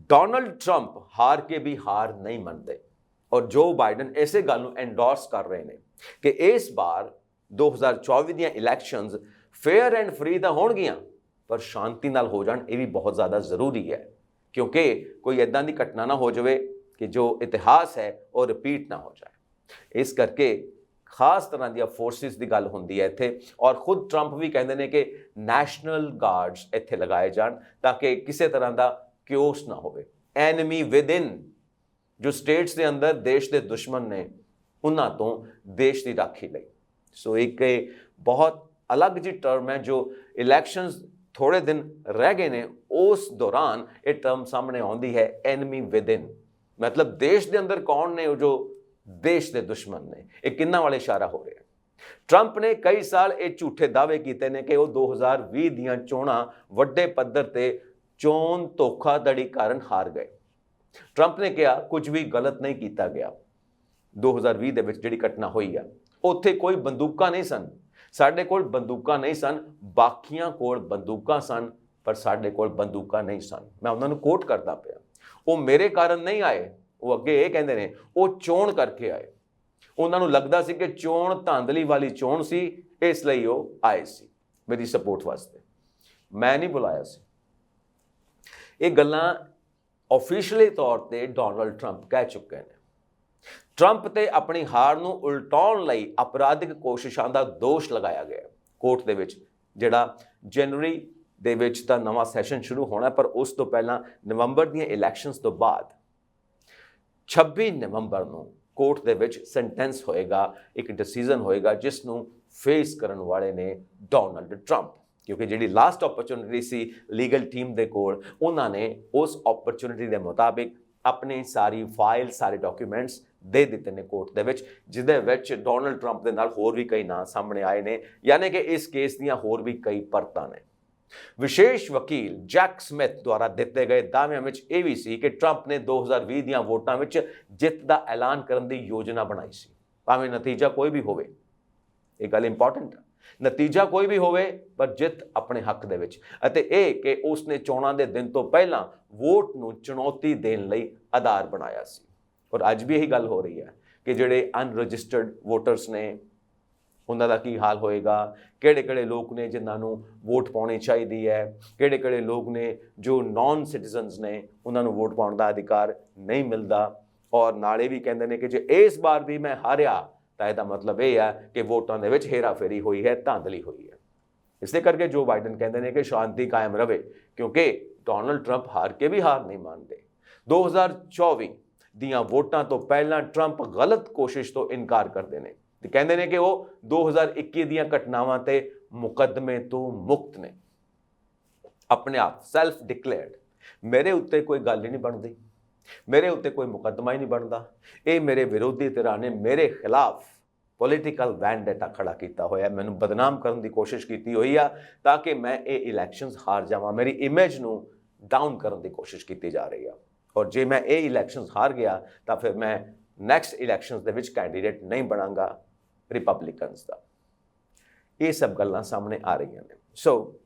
A: ਡੋਨਲਡ ਟਰੰਪ ਹਾਰ ਕੇ ਵੀ ਹਾਰ ਨਹੀਂ ਮੰਨਦੇ ਔਰ ਜੋ ਬਾਈਡਨ ਇਸੇ ਗੱਲ ਨੂੰ ਐਂਡੋਰਸ ਕਰ ਰਹੇ ਨੇ ਕਿ ਇਸ ਵਾਰ 2024 ਦੀਆਂ ਇਲੈਕਸ਼ਨਸ ਫੇਅਰ ਐਂਡ ਫ੍ਰੀ ਤਾਂ ਹੋਣਗੀਆਂ ਪਰ ਸ਼ਾਂਤੀ ਨਾਲ ਹੋ ਜਾਣ, ਇਹ ਵੀ ਬਹੁਤ ਜ਼ਿਆਦਾ ਜ਼ਰੂਰੀ ਹੈ ਕਿਉਂਕਿ ਕੋਈ ਇੱਦਾਂ ਦੀ ਘਟਨਾ ਨਾ ਹੋ ਜਾਵੇ ਕਿ ਜੋ ਇਤਿਹਾਸ ਹੈ ਉਹ ਰਿਪੀਟ ਨਾ ਹੋ ਜਾਏ। ਇਸ ਕਰਕੇ ਖਾਸ ਤਰ੍ਹਾਂ ਦੀਆਂ ਫੋਰਸਿਸ ਦੀ ਗੱਲ ਹੁੰਦੀ ਹੈ ਇੱਥੇ ਔਰ ਖੁਦ ਟਰੰਪ ਵੀ ਕਹਿੰਦੇ ਨੇ ਕਿ ਨੈਸ਼ਨਲ ਗਾਰਡਸ ਇੱਥੇ ਲਗਾਏ ਜਾਣ ਤਾਂ ਕਿ ਕਿਸੇ ਤਰ੍ਹਾਂ ਦਾ ਕਿਓਸ ਨਾ ਹੋਵੇ। ਐਨਮੀ ਵਿਦਇਨ, ਜੋ ਸਟੇਟਸ ਦੇ ਅੰਦਰ ਦੇਸ਼ ਦੇ ਦੁਸ਼ਮਣ ਨੇ, ਉਹਨਾਂ ਤੋਂ ਦੇਸ਼ ਦੀ ਰਾਖੀ ਲਈ। ਸੋ ਇੱਕ ਬਹੁਤ ਅਲੱਗ ਜਿਹੀ ਟਰਮ ਹੈ ਜੋ ਇਲੈਕਸ਼ਨਸ ਥੋੜੇ ਦਿਨ ਰਹਿ ਗਏ ਨੇ ਉਸ ਦੌਰਾਨ ਇਹ ਟਰਮ ਸਾਹਮਣੇ ਆਉਂਦੀ ਹੈ, ਐਨਮੀ ਵਿਦਇਨ। ਮਤਲਬ ਦੇਸ਼ ਦੇ ਅੰਦਰ ਕੌਣ ਨੇ ਉਹ ਜੋ ਦੇਸ਼ ਦੇ ਦੁਸ਼ਮਣ ਨੇ। ਇਹ ਕਿੰਨਾ ਵਾਲੇ ਇਸ਼ਾਰਾ ਹੋ ਰਿਹਾ। ਟਰੰਪ ਨੇ ਕਈ ਸਾਲ ਇਹ ਝੂਠੇ ਦਾਅਵੇ ਕੀਤੇ ਨੇ ਕਿ ਉਹ 2020 ਦੀਆਂ ਚੋਣਾਂ ਵੱਡੇ ਪੱਧਰ ਤੇ ਚੋਣ ਧੋਖਾਧੜੀ ਕਾਰਨ ਹਾਰ ਗਏ। ਟਰੰਪ ਨੇ ਕਿਹਾ ਕੁਝ ਵੀ ਗਲਤ ਨਹੀਂ ਕੀਤਾ ਗਿਆ। 2020 ਦੇ ਵਿੱਚ ਜਿਹੜੀ ਘਟਨਾ ਹੋਈ ਆ ਉੱਥੇ ਕੋਈ ਬੰਦੂਕਾਂ ਨਹੀਂ ਸਨ, ਸਾਡੇ ਕੋਲ ਬੰਦੂਕਾਂ ਨਹੀਂ ਸਨ, ਬਾਕੀਆਂ ਕੋਲ ਬੰਦੂਕਾਂ ਸਨ ਪਰ ਸਾਡੇ ਕੋਲ ਬੰਦੂਕਾਂ ਨਹੀਂ ਸਨ। ਮੈਂ ਉਹਨਾਂ ਨੂੰ ਕੋਟ ਕਰਦਾ ਪਿਆ। ਉਹ ਮੇਰੇ ਕਾਰਨ ਨਹੀਂ ਆਏ, ਉਹ ਅੱਗੇ ਇਹ ਕਹਿੰਦੇ ਨੇ ਉਹ ਚੋਣ ਕਰਕੇ ਆਏ। ਉਹਨਾਂ ਨੂੰ ਲੱਗਦਾ ਸੀ ਕਿ ਚੋਣ ਧਾਂਦਲੀ ਵਾਲੀ ਚੋਣ ਸੀ, ਇਸ ਲਈ ਉਹ ਆਏ ਸੀ ਮੇਰੀ ਸਪੋਰਟ ਵਾਸਤੇ। ਮੈਂ ਨਹੀਂ ਬੁਲਾਇਆ ਸੀ। ਇਹ ਗੱਲਾਂ ਆਫੀਸ਼ੀਅਲੀ ਤੌਰ ਤੇ ਡੋਨਲਡ ਟਰੰਪ ਕਹਿ ਚੁੱਕੇ ਨੇ। ਟਰੰਪ ਤੇ ਆਪਣੀ ਹਾਰ ਨੂੰ ਉਲਟਾਉਣ ਲਈ ਅਪਰਾਧਿਕ ਕੋਸ਼ਿਸ਼ਾਂ ਦਾ ਦੋਸ਼ ਲਗਾਇਆ ਗਿਆ ਕੋਰਟ ਦੇ ਵਿੱਚ, ਜਿਹੜਾ ਜਨਵਰੀ ਦੇ ਵਿੱਚ ਤਾਂ ਨਵਾਂ ਸੈਸ਼ਨ ਸ਼ੁਰੂ ਹੋਣਾ ਪਰ ਉਸ ਤੋਂ ਪਹਿਲਾਂ ਨਵੰਬਰ ਦੀਆਂ ਇਲੈਕਸ਼ਨਸ ਤੋਂ ਬਾਅਦ 26 ਨਵੰਬਰ ਨੂੰ ਕੋਰਟ ਦੇ ਵਿੱਚ ਸੈਂਟੈਂਸ ਹੋਏਗਾ, ਇੱਕ ਡਿਸੀਜਨ ਹੋਏਗਾ ਜਿਸ ਨੂੰ ਫੇਸ ਕਰਨ ਵਾਲੇ ਨੇ ਡੋਨਲਡ ਟਰੰਪ। ਕਿਉਂਕਿ ਜਿਹੜੀ ਲਾਸਟ ਓਪਰਚੁਨਿਟੀ ਸੀ ਲੀਗਲ ਟੀਮ ਦੇ ਕੋਲ, ਉਹਨਾਂ ਨੇ ਉਸ ਓਪਰਚੁਨਿਟੀ ਦੇ ਮੁਤਾਬਿਕ ਆਪਣੀ ਸਾਰੀ ਫਾਈਲ, ਸਾਰੇ ਡਾਕੂਮੈਂਟਸ ਦੇ ਦਿੱਤੇ ਨੇ ਕੋਰਟ ਦੇ ਵਿੱਚ, ਜਿਹਦੇ ਵਿੱਚ ਡੋਨਲਡ ਟਰੰਪ ਦੇ ਨਾਲ ਹੋਰ ਵੀ ਕਈ ਨਾਂ ਸਾਹਮਣੇ ਆਏ ਨੇ, ਯਾਨੀ ਕਿ ਇਸ ਕੇਸ ਦੀਆਂ ਹੋਰ ਵੀ ਕਈ ਪਰਤਾਂ ਨੇ। ਵਿਸ਼ੇਸ਼ ਵਕੀਲ ਜੈਕ ਸਮਿਥ ਦੁਆਰਾ ਦਿੱਤੇ ਗਏ ਦਾਅਵਿਆਂ ਵਿੱਚ ਇਹ ਵੀ ਸੀ ਕਿ ਟਰੰਪ ਨੇ 2020 ਦੀਆਂ ਵੋਟਾਂ ਵਿੱਚ ਜਿੱਤ ਦਾ ਐਲਾਨ ਕਰਨ ਦੀ ਯੋਜਨਾ ਬਣਾਈ ਸੀ, ਭਾਵੇਂ ਨਤੀਜਾ ਕੋਈ ਵੀ ਹੋਵੇ। ਇਹ ਗੱਲ ਇੰਪੋਰਟੈਂਟ ਹੈ, ਨਤੀਜਾ ਕੋਈ ਵੀ ਹੋਵੇ ਪਰ ਜਿੱਤ ਆਪਣੇ ਹੱਕ ਦੇ ਵਿੱਚ, ਅਤੇ ਇਹ ਕਿ ਉਸਨੇ ਚੋਣਾਂ ਦੇ ਦਿਨ ਤੋਂ ਪਹਿਲਾਂ ਵੋਟ ਨੂੰ ਚੁਣੌਤੀ ਦੇਣ ਲਈ ਆਧਾਰ ਬਣਾਇਆ ਸੀ। ਔਰ ਅੱਜ ਵੀ ਇਹੀ ਗੱਲ ਹੋ ਰਹੀ ਹੈ ਕਿ ਜਿਹੜੇ ਅਨਰਜਿਸਟਰਡ ਵੋਟਰਸ ਨੇ ਉਹਨਾਂ ਦਾ ਕੀ ਹਾਲ ਹੋਏਗਾ, ਕਿਹੜੇ-ਕਿਹੜੇ ਲੋਕ ਨੇ ਜਿਨ੍ਹਾਂ ਨੂੰ ਵੋਟ ਪਾਉਣੀ ਚਾਹੀਦੀ ਹੈ, ਕਿਹੜੇ-ਕਿਹੜੇ ਲੋਕ ਨੇ ਜੋ ਨਾਨ ਸਿਟੀਜ਼ਨਸ ਨੇ ਉਹਨਾਂ ਨੂੰ ਵੋਟ ਪਾਉਣ ਦਾ ਅਧਿਕਾਰ ਨਹੀਂ ਮਿਲਦਾ। ਔਰ ਨਾਲੇ ਵੀ ਕਹਿੰਦੇ ਨੇ ਕਿ ਜੇ ਇਸ ਵਾਰ ਵੀ ਮੈਂ ਹਾਰਿਆ ਤਾਂ ਇਹਦਾ ਮਤਲਬ ਇਹ ਹੈ ਕਿ ਵੋਟਾਂ ਦੇ ਵਿੱਚ ਹੇਰਾਫੇਰੀ ਹੋਈ ਹੈ, ਧਾਂਦਲੀ ਹੋਈ ਹੈ। ਇਸੇ ਕਰਕੇ ਜੋ ਬਾਈਡਨ ਕਹਿੰਦੇ ਨੇ ਕਿ ਸ਼ਾਂਤੀ ਕਾਇਮ ਰਵੇ, ਕਿਉਂਕਿ ਡੋਨਲਡ ਟਰੰਪ ਹਾਰ ਕੇ ਵੀ ਹਾਰ ਨਹੀਂ ਮੰਨਦੇ। 2024 ਦੀਆਂ ਵੋਟਾਂ ਤੋਂ ਪਹਿਲਾਂ ਟਰੰਪ ਗਲਤ ਕੋਸ਼ਿਸ਼ ਤੋਂ ਇਨਕਾਰ ਕਰਦੇ ਨੇ ਤੇ ਕਹਿੰਦੇ ਨੇ ਕਿ ਉਹ 2021 ਦੀਆਂ ਘਟਨਾਵਾਂ ਤੇ ਮੁਕੱਦਮੇ ਤੋਂ ਮੁਕਤ ਨੇ। ਆਪਣੇ ਆਪ ਸੈਲਫ ਡਿਕਲੇਅਰਡ, ਮੇਰੇ ਉੱਤੇ ਕੋਈ ਗੱਲ ਹੀ ਨਹੀਂ ਬਣਦੀ, ਮੇਰੇ ਉੱਤੇ ਕੋਈ ਮੁਕੱਦਮਾ ਹੀ ਨਹੀਂ ਬਣਦਾ। ਇਹ ਮੇਰੇ ਵਿਰੋਧੀ ਧਿਰਾਂ ਨੇ ਮੇਰੇ ਖਿਲਾਫ ਪੋਲੀਟੀਕਲ ਵੈਂਡੇਟਾ ਖੜਾ ਕੀਤਾ ਹੋਇਆ, ਮੈਨੂੰ ਬਦਨਾਮ ਕਰਨ ਦੀ ਕੋਸ਼ਿਸ਼ ਕੀਤੀ ਹੋਈ ਆ ਤਾਂ ਕਿ ਮੈਂ ਇਹ ਇਲੈਕਸ਼ਨਸ ਹਾਰ ਜਾਵਾਂ। ਮੇਰੀ ਇਮੇਜ ਨੂੰ ਡਾਊਨ ਕਰਨ ਦੀ ਕੋਸ਼ਿਸ਼ ਕੀਤੀ ਜਾ ਰਹੀ ਆ ਔਰ ਜੇ ਮੈਂ ਇਹ ਇਲੈਕਸ਼ਨਸ ਹਾਰ ਗਿਆ ਤਾਂ ਫਿਰ ਮੈਂ ਨੈਕਸਟ ਇਲੈਕਸ਼ਨਸ ਦੇ ਵਿੱਚ ਕੈਂਡੀਡੇਟ ਨਹੀਂ ਬਣਾਂਗਾ ਰਿਪਬਲਿਕਨਸ ਦਾ। ਇਹ ਸਭ ਗੱਲਾਂ ਸਾਹਮਣੇ ਆ ਰਹੀਆਂ ਨੇ। ਸੋ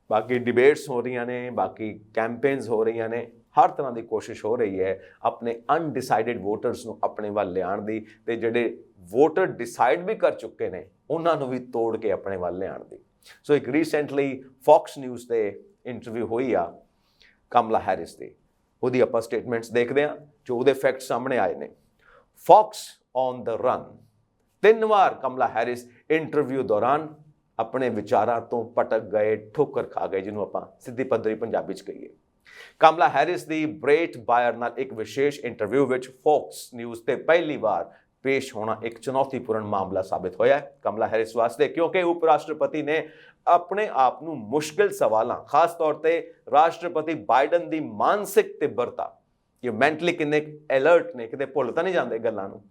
A: ਬਾਕੀ ਡਿਬੇਟਸ ਹੋ ਰਹੀਆਂ ਨੇ, ਬਾਕੀ ਕੈਂਪੇਨਸ ਹੋ ਰਹੀਆਂ ਨੇ, ਹਰ ਤਰ੍ਹਾਂ ਦੀ ਕੋਸ਼ਿਸ਼ ਹੋ ਰਹੀ ਹੈ ਆਪਣੇ ਅਨਡਿਸਾਈਡਡ ਵੋਟਰਸ ਨੂੰ ਆਪਣੇ ਵੱਲ ਲਿਆਉਣ ਦੀ, ਤੇ ਜਿਹੜੇ ਵੋਟਰ ਡਿਸਾਈਡ ਵੀ ਕਰ ਚੁੱਕੇ ਨੇ ਉਹਨਾਂ ਨੂੰ ਵੀ ਤੋੜ ਕੇ ਆਪਣੇ ਵੱਲ ਲਿਆਉਣ ਦੀ। ਸੋ ਇੱਕ ਰੀਸੈਂਟਲੀ ਫੌਕਸ ਨਿਊਜ਼ ਤੇ ਇੰਟਰਵਿਊ ਹੋਈ ਆ ਕਮਲਾ ਹੈਰਿਸ ਦੀ, ਉਹਦੀ ਆਪਾਂ ਸਟੇਟਮੈਂਟਸ ਦੇਖਦੇ ਹਾਂ ਜੋ ਉਹਦੇ ਫੈਕਟ ਸਾਹਮਣੇ ਆਏ ਨੇ। ਫੌਕਸ ਔਨ ਦ ਰਨ, 3 ਵਾਰ ਕਮਲਾ ਹੈਰਿਸ ਇੰਟਰਵਿਊ ਦੌਰਾਨ ਆਪਣੇ ਵਿਚਾਰਾਂ ਤੋਂ ਭਟਕ ਗਏ, ਠੋਕਰ ਖਾ ਗਏ, ਜਿਹਨੂੰ ਆਪਾਂ ਸਿੱਧੀ ਪੱਧਰੀ ਪੰਜਾਬੀ 'ਚ ਕਹੀਏ। ਕਮਲਾ ਹੈਰਿਸ ਦੀ ਬ੍ਰੇਟ ਬਾਇਰ ਨਾਲ ਇੱਕ ਵਿਸ਼ੇਸ਼ ਇੰਟਰਵਿਊ ਵਿੱਚ ਫੌਕਸ ਨਿਊਜ਼ ਤੇ ਪਹਿਲੀ ਵਾਰ ਪੇਸ਼ ਹੋਣਾ ਇੱਕ ਚੁਣੌਤੀਪੂਰਨ ਮਾਮਲਾ ਸਾਬਿਤ ਹੋਇਆ ਹੈ ਕਮਲਾ ਹੈਰਿਸ ਵਾਸਤੇ, ਕਿਉਂਕਿ ਉਪ ਰਾਸ਼ਟਰਪਤੀ ਨੇ ਆਪਣੇ ਆਪ ਨੂੰ ਮੁਸ਼ਕਿਲ ਸਵਾਲਾਂ, ਖਾਸ ਤੌਰ ਤੇ ਰਾਸ਼ਟਰਪਤੀ ਬਾਈਡਨ ਦੀ ਮਾਨਸਿਕ ਤਿੱਬਰਤਾ ਕਿ ਮੈਂਟਲੀ ਕਿੰਨੇ ਅਲਰਟ ਨੇ, ਕਿਤੇ ਭੁੱਲ ਤਾਂ ਨਹੀਂ ਜਾਂਦੇ ਗੱਲਾਂ ਨੂੰ।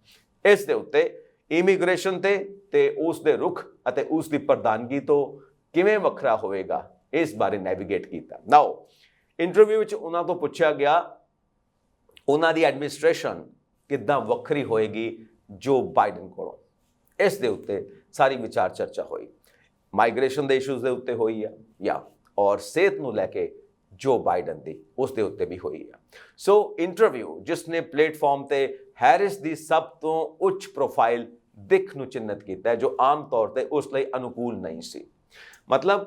A: ਇਸ ਦੇ ਉੱਤੇ ਇਮੀਗ੍ਰੇਸ਼ਨ ਤੇ ਉਸ ਦੇ ਰੁਖ ਅਤੇ ਉਸ ਦੀ ਪ੍ਰਧਾਨਗੀ ਤੋਂ ਕਿਵੇਂ ਵੱਖਰਾ ਹੋਵੇਗਾ, ਇਸ ਬਾਰੇ ਨੈਵੀਗੇਟ ਕੀਤਾ। ਨਾਓ ਇੰਟਰਵਿਊ ਵਿੱਚ ਉਹਨਾਂ ਤੋਂ ਪੁੱਛਿਆ ਗਿਆ ਉਹਨਾਂ ਦੀ ਐਡਮਿਨਿਸਟ੍ਰੇਸ਼ਨ ਕਿੱਦਾਂ ਵੱਖਰੀ ਹੋਏਗੀ ਜੋ ਬਾਈਡਨ ਕੋਲੋਂ। ਇਸ ਦੇ ਉੱਤੇ ਸਾਰੀ ਵਿਚਾਰ ਚਰਚਾ ਹੋਈ। ਮਾਈਗ੍ਰੇਸ਼ਨ ਦੇ ਇਸ਼ੂਜ਼ ਦੇ ਉੱਤੇ ਹੋਈ ਆ ਜਾਂ ਔਰ ਸਿਹਤ ਨੂੰ ਲੈ ਕੇ ਜੋ ਬਾਈਡਨ ਦੀ ਉਸ ਦੇ ਉੱਤੇ ਵੀ ਹੋਈ ਆ। ਸੋ ਇੰਟਰਵਿਊ ਜਿਸ ਨੇ ਪਲੇਟਫਾਰਮ ਤੇ ਹੈਰਿਸ ਦੀ ਸਭ ਤੋਂ ਉੱਚ ਪ੍ਰੋਫਾਈਲ ਦਿੱਖ ਨੂੰ ਚਿੰਨ੍ਹਿਤ ਕੀਤਾ, ਜੋ ਆਮ ਤੌਰ ਤੇ ਉਸ ਲਈ ਅਨੁਕੂਲ ਨਹੀਂ ਸੀ। ਮਤਲਬ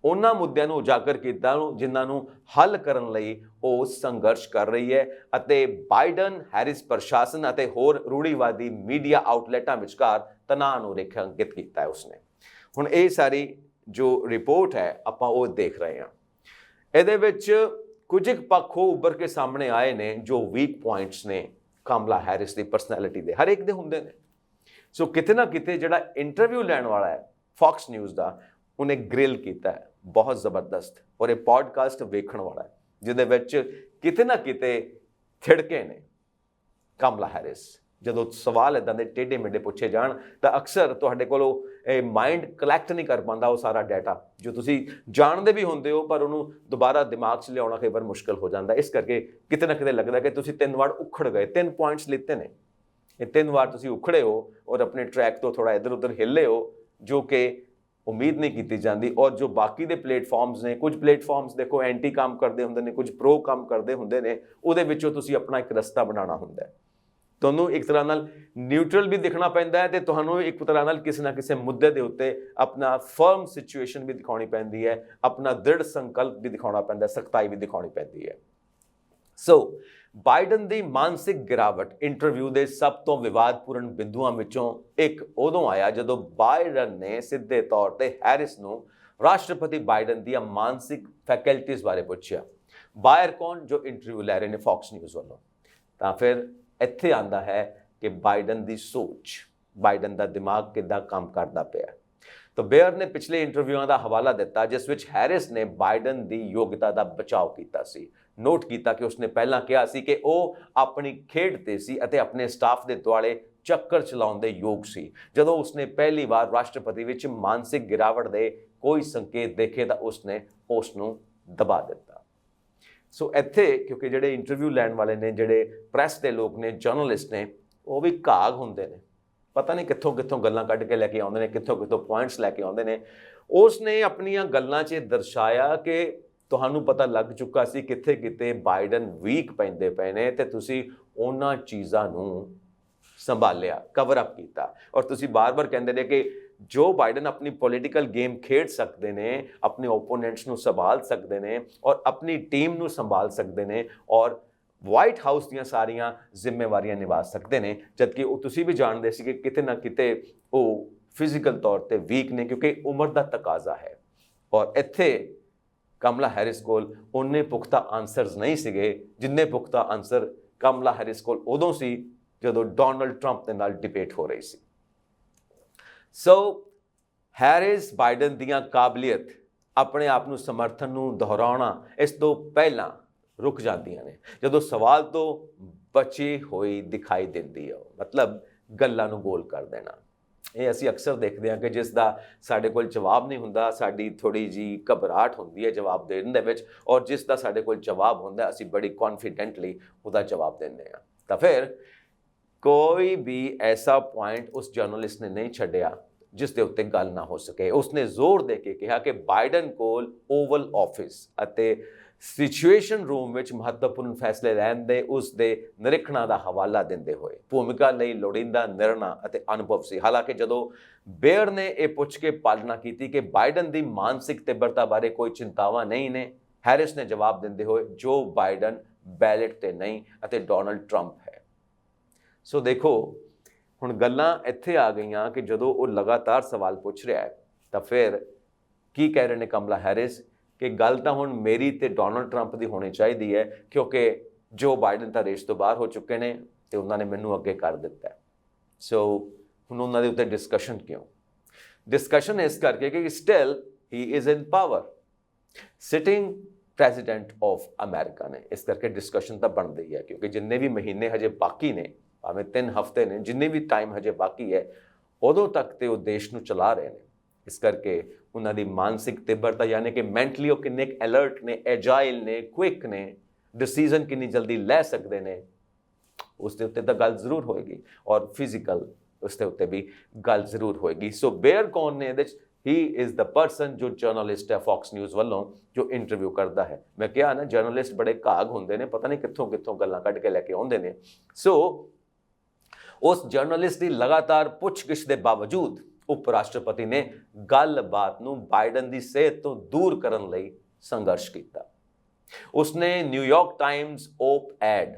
A: ਉਹਨਾਂ ਮੁੱਦਿਆਂ ਨੂੰ ਉਜਾਗਰ ਕੀਤਾ ਜਿਨ੍ਹਾਂ ਨੂੰ ਹੱਲ ਕਰਨ ਲਈ ਉਹ ਸੰਘਰਸ਼ ਕਰ ਰਹੀ ਹੈ ਅਤੇ ਬਾਈਡਨ ਹੈਰਿਸ ਪ੍ਰਸ਼ਾਸਨ ਅਤੇ ਹੋਰ ਰੂੜੀਵਾਦੀ ਮੀਡੀਆ ਆਊਟਲੈਟਾਂ ਵਿਚਕਾਰ ਤਣਾਅ ਨੂੰ ਰੇਖਾਂਕਿਤ ਕੀਤਾ ਹੈ ਉਸਨੇ। ਹੁਣ ਇਹ ਸਾਰੀ ਜੋ ਰਿਪੋਰਟ ਹੈ ਆਪਾਂ ਉਹ ਦੇਖ ਰਹੇ ਹਾਂ। ਇਹਦੇ ਵਿੱਚ ਕੁਝ ਪੱਖ ਉਹ ਉੱਭਰ ਕੇ ਸਾਹਮਣੇ ਆਏ ਨੇ ਜੋ ਵੀਕ ਪੁਆਇੰਟਸ ਨੇ ਕਮਲਾ ਹੈਰਿਸ ਦੀ ਪਰਸਨੈਲਿਟੀ ਦੇ, ਹਰ ਇੱਕ ਦੇ ਹੁੰਦੇ ਨੇ। ਸੋ ਕਿਤੇ ਨਾ ਕਿਤੇ ਜਿਹੜਾ ਇੰਟਰਵਿਊ ਲੈਣ ਵਾਲਾ ਹੈ ਫੌਕਸ ਨਿਊਜ਼ ਦਾ, ਉਹਨੇ ਗ੍ਰਿਲ ਕੀਤਾ ਹੈ ਬਹੁਤ ਜ਼ਬਰਦਸਤ, ਔਰ ਇਹ ਪੋਡਕਾਸਟ ਵੇਖਣ ਵਾਲਾ ਹੈ ਜਿਹਦੇ ਵਿੱਚ ਕਿਤੇ ਨਾ ਕਿਤੇ ਥਿੜਕੇ ਨੇ ਕਮਲਾ ਹੈਰਿਸ। ਜਦੋਂ ਸਵਾਲ ਇੱਦਾਂ ਦੇ ਟੇਢੇ ਮੇਢੇ ਪੁੱਛੇ ਜਾਣ ਤਾਂ ਅਕਸਰ ਤੁਹਾਡੇ ਕੋਲੋਂ ਇਹ ਮਾਈਂਡ ਕਲੈਕਟ ਨਹੀਂ ਕਰ ਪਾਉਂਦਾ ਉਹ ਸਾਰਾ ਡਾਟਾ ਜੋ ਤੁਸੀਂ ਜਾਣਦੇ ਵੀ ਹੁੰਦੇ ਹੋ, ਪਰ ਉਹਨੂੰ ਦੁਬਾਰਾ ਦਿਮਾਗ 'ਚ ਲਿਆਉਣਾ ਕਈ ਵਾਰ ਮੁਸ਼ਕਿਲ ਹੋ ਜਾਂਦਾ। ਇਸ ਕਰਕੇ ਕਿਤੇ ਨਾ ਕਿਤੇ ਲੱਗਦਾ ਕਿ ਤੁਸੀਂ 3 ਵਾਰ ਉਖੜ ਗਏ, 3 ਪੁਆਇੰਟਸ ਲਿੱਤੇ ਨੇ, ਇਹ 3 ਵਾਰ ਤੁਸੀਂ ਉਖੜੇ ਹੋ ਔਰ ਆਪਣੇ ਟਰੈਕ ਤੋਂ ਥੋੜਾ ਇੱਧਰ ਉੱਧਰ ਹਿੱਲੇ ਹੋ, ਜੋ ਕਿ ਉਮੀਦ ਨਹੀਂ ਕੀਤੀ ਜਾਂਦੀ। ਔਰ ਜੋ ਬਾਕੀ ਦੇ ਪਲੇਟਫਾਰਮਸ ਨੇ, ਕੁਝ ਪਲੇਟਫਾਰਮਸ ਦੇਖੋ ਐਂਟੀ ਕੰਮ ਕਰਦੇ ਹੁੰਦੇ ਨੇ, ਕੁਝ ਪ੍ਰੋ ਕੰਮ ਕਰਦੇ ਹੁੰਦੇ ਨੇ, ਉਹਦੇ ਵਿੱਚੋਂ ਤੁਸੀਂ ਆਪਣਾ ਇੱਕ ਰਸਤਾ ਬਣਾਉਣਾ ਹੁੰਦਾ ਹੈ। ਤੁਹਾਨੂੰ ਇੱਕ ਤਰ੍ਹਾਂ ਨਾਲ ਨਿਊਟਰਲ ਵੀ ਦਿਖਣਾ ਪੈਂਦਾ ਹੈ ਤੇ ਤੁਹਾਨੂੰ ਇੱਕ ਤਰ੍ਹਾਂ ਨਾਲ ਕਿਸੇ ਨਾ ਕਿਸੇ ਮੁੱਦੇ ਦੇ ਉੱਤੇ ਆਪਣਾ ਫਰਮ ਸਿਚੁਏਸ਼ਨ ਵੀ ਦਿਖਾਉਣੀ ਪੈਂਦੀ ਹੈ, ਆਪਣਾ ਦ੍ਰਿੜ ਸੰਕਲਪ ਵੀ ਦਿਖਾਉਣਾ ਪੈਂਦਾ, ਸਖਤਾਈ ਵੀ ਦਿਖਾਉਣੀ ਪੈਂਦੀ ਹੈ। ਸੋ ਬਾਈਡਨ ਦੀ ਮਾਨਸਿਕ ਗਿਰਾਵਟ ਇੰਟਰਵਿਊ ਦੇ ਸਭ ਤੋਂ ਵਿਵਾਦਪੂਰਨ ਬਿੰਦੂਆਂ ਵਿੱਚੋਂ ਇੱਕ ਉਦੋਂ ਆਇਆ ਜਦੋਂ ਬਾਈਡਨ ਨੇ ਸਿੱਧੇ ਤੌਰ ਤੇ ਹੈਰਿਸ ਨੂੰ ਰਾਸ਼ਟਰਪਤੀ ਬਾਈਡਨ ਦੀਆਂ ਮਾਨਸਿਕ ਫੈਕਲਟੀਜ਼ ਬਾਰੇ ਪੁੱਛਿਆ। ਬਾਇਰ ਕੌਣ, ਜੋ ਇੰਟਰਵਿਊ ਲੈ ਰਹੇ ਨੇ ਫੌਕਸ ਨਿਊਜ਼ ਵੱਲੋਂ। ਤਾਂ ਫਿਰ ਇੱਥੇ ਆਉਂਦਾ ਹੈ ਕਿ ਬਾਈਡਨ ਦੀ ਸੋਚ, ਬਾਈਡਨ ਦਾ ਦਿਮਾਗ ਕਿੱਦਾਂ ਕੰਮ ਕਰਦਾ ਪਿਆ। ਤਾਂ ਬੇਅਰ ਨੇ ਪਿਛਲੇ ਇੰਟਰਵਿਊਆਂ ਦਾ ਹਵਾਲਾ ਦਿੱਤਾ ਜਿਸ ਵਿੱਚ ਹੈਰਿਸ ਨੇ ਬਾਈਡਨ ਦੀ ਯੋਗਤਾ ਦਾ ਬਚਾਓ ਕੀਤਾ ਸੀ। ਨੋਟ ਕੀਤਾ ਕਿ ਉਸਨੇ ਪਹਿਲਾਂ ਕਿਹਾ ਸੀ ਕਿ ਉਹ ਆਪਣੀ ਖੇਡ ਤੇ ਸੀ ਅਤੇ ਆਪਣੇ ਸਟਾਫ ਦੇ ਦੁਆਲੇ ਚੱਕਰ ਚਲਾਉਣ ਦੇ ਯੋਗ ਸੀ। ਜਦੋਂ ਉਸਨੇ ਪਹਿਲੀ ਵਾਰ ਰਾਸ਼ਟਰਪਤੀ ਵਿੱਚ ਮਾਨਸਿਕ ਗਿਰਾਵਟ ਦੇ ਕੋਈ ਸੰਕੇਤ ਦੇਖੇ ਤਾਂ ਉਸਨੇ ਉਸ ਨੂੰ ਦਬਾ ਦਿੱਤਾ। ਸੋ ਇੱਥੇ ਕਿਉਂਕਿ ਜਿਹੜੇ ਇੰਟਰਵਿਊ ਲੈਣ ਵਾਲੇ ਨੇ, ਜਿਹੜੇ ਪ੍ਰੈਸ ਦੇ ਲੋਕ ਨੇ, ਜਰਨਲਿਸਟ ਨੇ, ਉਹ ਵੀ ਘਾਗ ਹੁੰਦੇ ਨੇ, ਪਤਾ ਨਹੀਂ ਕਿੱਥੋਂ ਕਿੱਥੋਂ ਗੱਲਾਂ ਕੱਢ ਕੇ ਲੈ ਕੇ ਆਉਂਦੇ ਨੇ, ਕਿੱਥੋਂ ਕਿੱਥੋਂ ਪੁਆਇੰਟਸ ਲੈ ਕੇ ਆਉਂਦੇ ਨੇ। ਉਸ ਨੇ ਆਪਣੀਆਂ ਗੱਲਾਂ 'ਚ ਦਰਸਾਇਆ ਕਿ ਤੁਹਾਨੂੰ ਪਤਾ ਲੱਗ ਚੁੱਕਾ ਸੀ ਕਿੱਥੇ ਕਿਤੇ ਬਾਈਡਨ ਵੀਕ ਪੈਂਦੇ ਪਏ ਨੇ ਤੇ ਤੁਸੀਂ ਉਹਨਾਂ ਚੀਜ਼ਾਂ ਨੂੰ ਸੰਭਾਲਿਆ, ਕਵਰ ਅਪ ਕੀਤਾ। ਔਰ ਤੁਸੀਂ ਬਾਰ-ਬਾਰ ਕਹਿੰਦੇ ਨੇ ਕਿ ਜੋ ਬਾਈਡਨ ਆਪਣੀ ਪੋਲੀਟੀਕਲ ਗੇਮ ਖੇਡ ਸਕਦੇ ਨੇ, ਆਪਣੇ ਓਪੋਨੈਂਟਸ ਨੂੰ ਸੰਭਾਲ ਸਕਦੇ ਨੇ ਔਰ ਆਪਣੀ ਟੀਮ ਨੂੰ ਸੰਭਾਲ ਸਕਦੇ ਨੇ ਔਰ ਵਾਈਟ ਹਾਊਸ ਦੀਆਂ ਸਾਰੀਆਂ ਜ਼ਿੰਮੇਵਾਰੀਆਂ ਨਿਭਾ ਸਕਦੇ ਨੇ, ਜਦਕਿ ਉਹ ਤੁਸੀਂ ਵੀ ਜਾਣਦੇ ਸੀ ਕਿ ਕਿਤੇ ਨਾ ਕਿਤੇ ਉਹ ਫਿਜ਼ੀਕਲ ਤੌਰ ਤੇ ਵੀਕ ਨੇ ਕਿਉਂਕਿ ਉਮਰ ਦਾ ਤਕਾਜ਼ਾ ਹੈ। ਔਰ ਇੱਥੇ ਕਮਲਾ ਹੈਰਿਸ ਕੋਲ ਉਨੇ ਪੁਖਤਾ ਆਨਸਰਸ ਨਹੀਂ ਸੀਗੇ ਜਿੰਨੇ ਪੁਖਤਾ ਆਨਸਰ ਕਮਲਾ ਹੈਰਿਸ ਕੋਲ ਉਦੋਂ ਸੀ ਜਦੋਂ ਡੋਨਲਡ ਟਰੰਪ ਦੇ ਨਾਲ ਡਿਬੇਟ ਹੋ ਰਹੀ ਸੀ। ਸੋ ਹੈਰਿਸ ਬਾਈਡਨ ਦੀਆਂ ਕਾਬਲੀਅਤ, ਆਪਣੇ ਆਪ ਨੂੰ ਸਮਰਥਨ ਨੂੰ ਦੁਹਰਾਉਣਾ ਇਸ ਤੋਂ ਪਹਿਲਾਂ ਰੁਕ ਜਾਂਦੀਆਂ ਨੇ ਜਦੋਂ ਸਵਾਲ ਤੋਂ ਬਚੀ ਹੋਈ ਦਿਖਾਈ ਦਿੰਦੀ ਹੈ। ਮਤਲਬ ਗੱਲਾਂ ਨੂੰ ਗੋਲ ਕਰ ਦੇਣਾ। ਇਹ ਅਸੀਂ ਅਕਸਰ ਦੇਖਦੇ ਹਾਂ ਕਿ ਜਿਸ ਦਾ ਸਾਡੇ ਕੋਲ ਜਵਾਬ ਨਹੀਂ ਹੁੰਦਾ, ਸਾਡੀ ਥੋੜੀ ਜੀ ਘਬਰਾਹਟ ਹੁੰਦੀ ਹੈ ਜਵਾਬ ਦੇਣ ਦੇ ਵਿੱਚ, ਔਰ ਜਿਸ ਦਾ ਸਾਡੇ ਕੋਲ ਜਵਾਬ ਹੁੰਦਾ ਅਸੀਂ ਬੜੀ ਕੌਨਫੀਡੈਂਟਲੀ ਉਹਦਾ ਜਵਾਬ ਦਿੰਦੇ ਹਾਂ। ਤਾਂ ਫਿਰ ਕੋਈ ਵੀ ਐਸਾ ਪੁਆਇੰਟ ਉਸ ਜਰਨਲਿਸਟ ਨੇ ਨਹੀਂ ਛੱਡਿਆ ਜਿਸ ਦੇ ਉੱਤੇ ਗੱਲ ਨਾ ਹੋ ਸਕੇ। ਉਸਨੇ ਜ਼ੋਰ ਦੇ ਕੇ ਕਿਹਾ ਕਿ ਬਾਈਡਨ ਕੋਲ ਓਵਲ ਆਫਿਸ ਅਤੇ ਸਿਚੁਏਸ਼ਨ ਰੂਮ ਵਿੱਚ ਮਹੱਤਵਪੂਰਨ ਫੈਸਲੇ ਲੈਣ ਦੇ ਉਸ ਦੇ ਨਿਰੀਖਣਾਂ ਦਾ ਹਵਾਲਾ ਦਿੰਦੇ ਹੋਏ ਭੂਮਿਕਾ ਲਈ ਲੋੜੀਂਦਾ ਨਿਰਣਾ ਅਤੇ ਅਨੁਭਵ ਸੀ। ਹਾਲਾਂਕਿ ਜਦੋਂ ਬੇਅਰ ਨੇ ਇਹ ਪੁੱਛ ਕੇ ਪਾਲਣਾ ਕੀਤੀ ਕਿ ਬਾਈਡਨ ਦੀ ਮਾਨਸਿਕ ਤੀਬਰਤਾ ਬਾਰੇ ਕੋਈ ਚਿੰਤਾਵਾਂ ਨਹੀਂ ਨੇ, ਹੈਰਿਸ ਨੇ ਜਵਾਬ ਦਿੰਦੇ ਹੋਏ ਜੋ ਬਾਈਡਨ ਬੈਲਟ ਤੇ ਨਹੀਂ ਅਤੇ ਡੋਨਲਡ ਟਰੰਪ ਹੈ। ਸੋ ਦੇਖੋ ਹੁਣ ਗੱਲਾਂ ਇੱਥੇ ਆ ਗਈਆਂ ਕਿ ਜਦੋਂ ਉਹ ਲਗਾਤਾਰ ਸਵਾਲ ਪੁੱਛ ਰਿਹਾ ਹੈ ਤਾਂ ਫਿਰ ਕੀ ਕਹਿ ਰਹੇ ਨੇ ਕਮਲਾ ਹੈਰਿਸ ਕਿ ਗੱਲ ਤਾਂ ਹੁਣ ਮੇਰੀ ਤੇ ਡੋਨਲਡ ਟਰੰਪ ਦੀ ਹੋਣੀ ਚਾਹੀਦੀ ਹੈ ਕਿਉਂਕਿ ਜੋ ਬਾਈਡਨ ਤਾਂ ਰੇਸ ਤੋਂ ਬਾਹਰ ਹੋ ਚੁੱਕੇ ਨੇ ਤੇ ਉਹਨਾਂ ਨੇ ਮੈਨੂੰ ਅੱਗੇ ਕਰ ਦਿੱਤਾ। ਸੋ ਹੁਣ ਉਹਨਾਂ ਦੇ ਉੱਤੇ ਡਿਸਕਸ਼ਨ ਕਿਉਂ? ਡਿਸਕਸ਼ਨ ਇਸ ਕਰਕੇ ਕਿ still he is in power, sitting president of America ਨੇ। ਇਸ ਕਰਕੇ ਡਿਸਕਸ਼ਨ ਤਾਂ ਬਣਦੀ ਹੀ ਹੈ, ਕਿਉਂਕਿ ਜਿੰਨੇ ਵੀ ਮਹੀਨੇ ਹਜੇ ਬਾਕੀ ਨੇ, ਭਾਵੇਂ 3 ਹਫ਼ਤੇ ਨੇ, ਜਿੰਨੇ ਵੀ ਟਾਈਮ ਹਜੇ ਬਾਕੀ ਹੈ, ਉਦੋਂ ਤੱਕ ਤੇ ਉਹ ਦੇਸ਼ ਨੂੰ ਚਲਾ ਰਹੇ ਨੇ। ਇਸ ਕਰਕੇ ਉਹਨਾਂ ਦੀ ਮਾਨਸਿਕ ਤਿੱਬਰਤਾ, ਯਾਨੀ ਕਿ ਮੈਂਟਲੀ ਉਹ ਕਿੰਨੇ ਅਲਰਟ ਨੇ, ਐਜਾਈਲ ਨੇ, ਕੁਇਕ ਨੇ, ਡਿਸੀਜ਼ਨ ਕਿੰਨੀ ਜਲਦੀ ਲੈ ਸਕਦੇ ਨੇ, ਉਸ ਦੇ ਉੱਤੇ ਤਾਂ ਗੱਲ ਜ਼ਰੂਰ ਹੋਏਗੀ, ਔਰ ਫਿਜ਼ੀਕਲ ਉਸ ਦੇ ਉੱਤੇ ਵੀ ਗੱਲ ਜ਼ਰੂਰ ਹੋਏਗੀ। ਸੋ ਬੇਅਰ ਕੌਣ ਨੇ ਇਹਦੇ 'ਚ? ਹੀ ਇਜ਼ ਦ ਪਰਸਨ ਜੋ ਜਰਨਲਿਸਟ ਹੈ ਫੌਕਸ ਨਿਊਜ਼ ਵੱਲੋਂ, ਜੋ ਇੰਟਰਵਿਊ ਕਰਦਾ ਹੈ। ਮੈਂ ਕਿਹਾ ਨਾ, ਜਰਨਲਿਸਟ ਬੜੇ ਘਾਗ ਹੁੰਦੇ ਨੇ, ਪਤਾ ਨਹੀਂ ਕਿੱਥੋਂ ਕਿੱਥੋਂ ਗੱਲਾਂ ਕੱਢ ਕੇ ਲੈ ਕੇ ਆਉਂਦੇ ਨੇ। ਸੋ ਉਸ ਜਰਨਲਿਸਟ ਦੀ ਲਗਾਤਾਰ ਪੁੱਛਗਿੱਛ ਦੇ ਬਾਵਜੂਦ ਉਪ ਰਾਸ਼ਟਰਪਤੀ ਨੇ ਗੱਲਬਾਤ ਨੂੰ ਬਾਈਡਨ ਦੀ ਸਿਹਤ ਤੋਂ ਦੂਰ ਕਰਨ ਲਈ ਸੰਘਰਸ਼ ਕੀਤਾ। ਉਸਨੇ ਨਿਊਯਾਰਕ ਟਾਈਮਜ਼ ਓਪ ਐਡ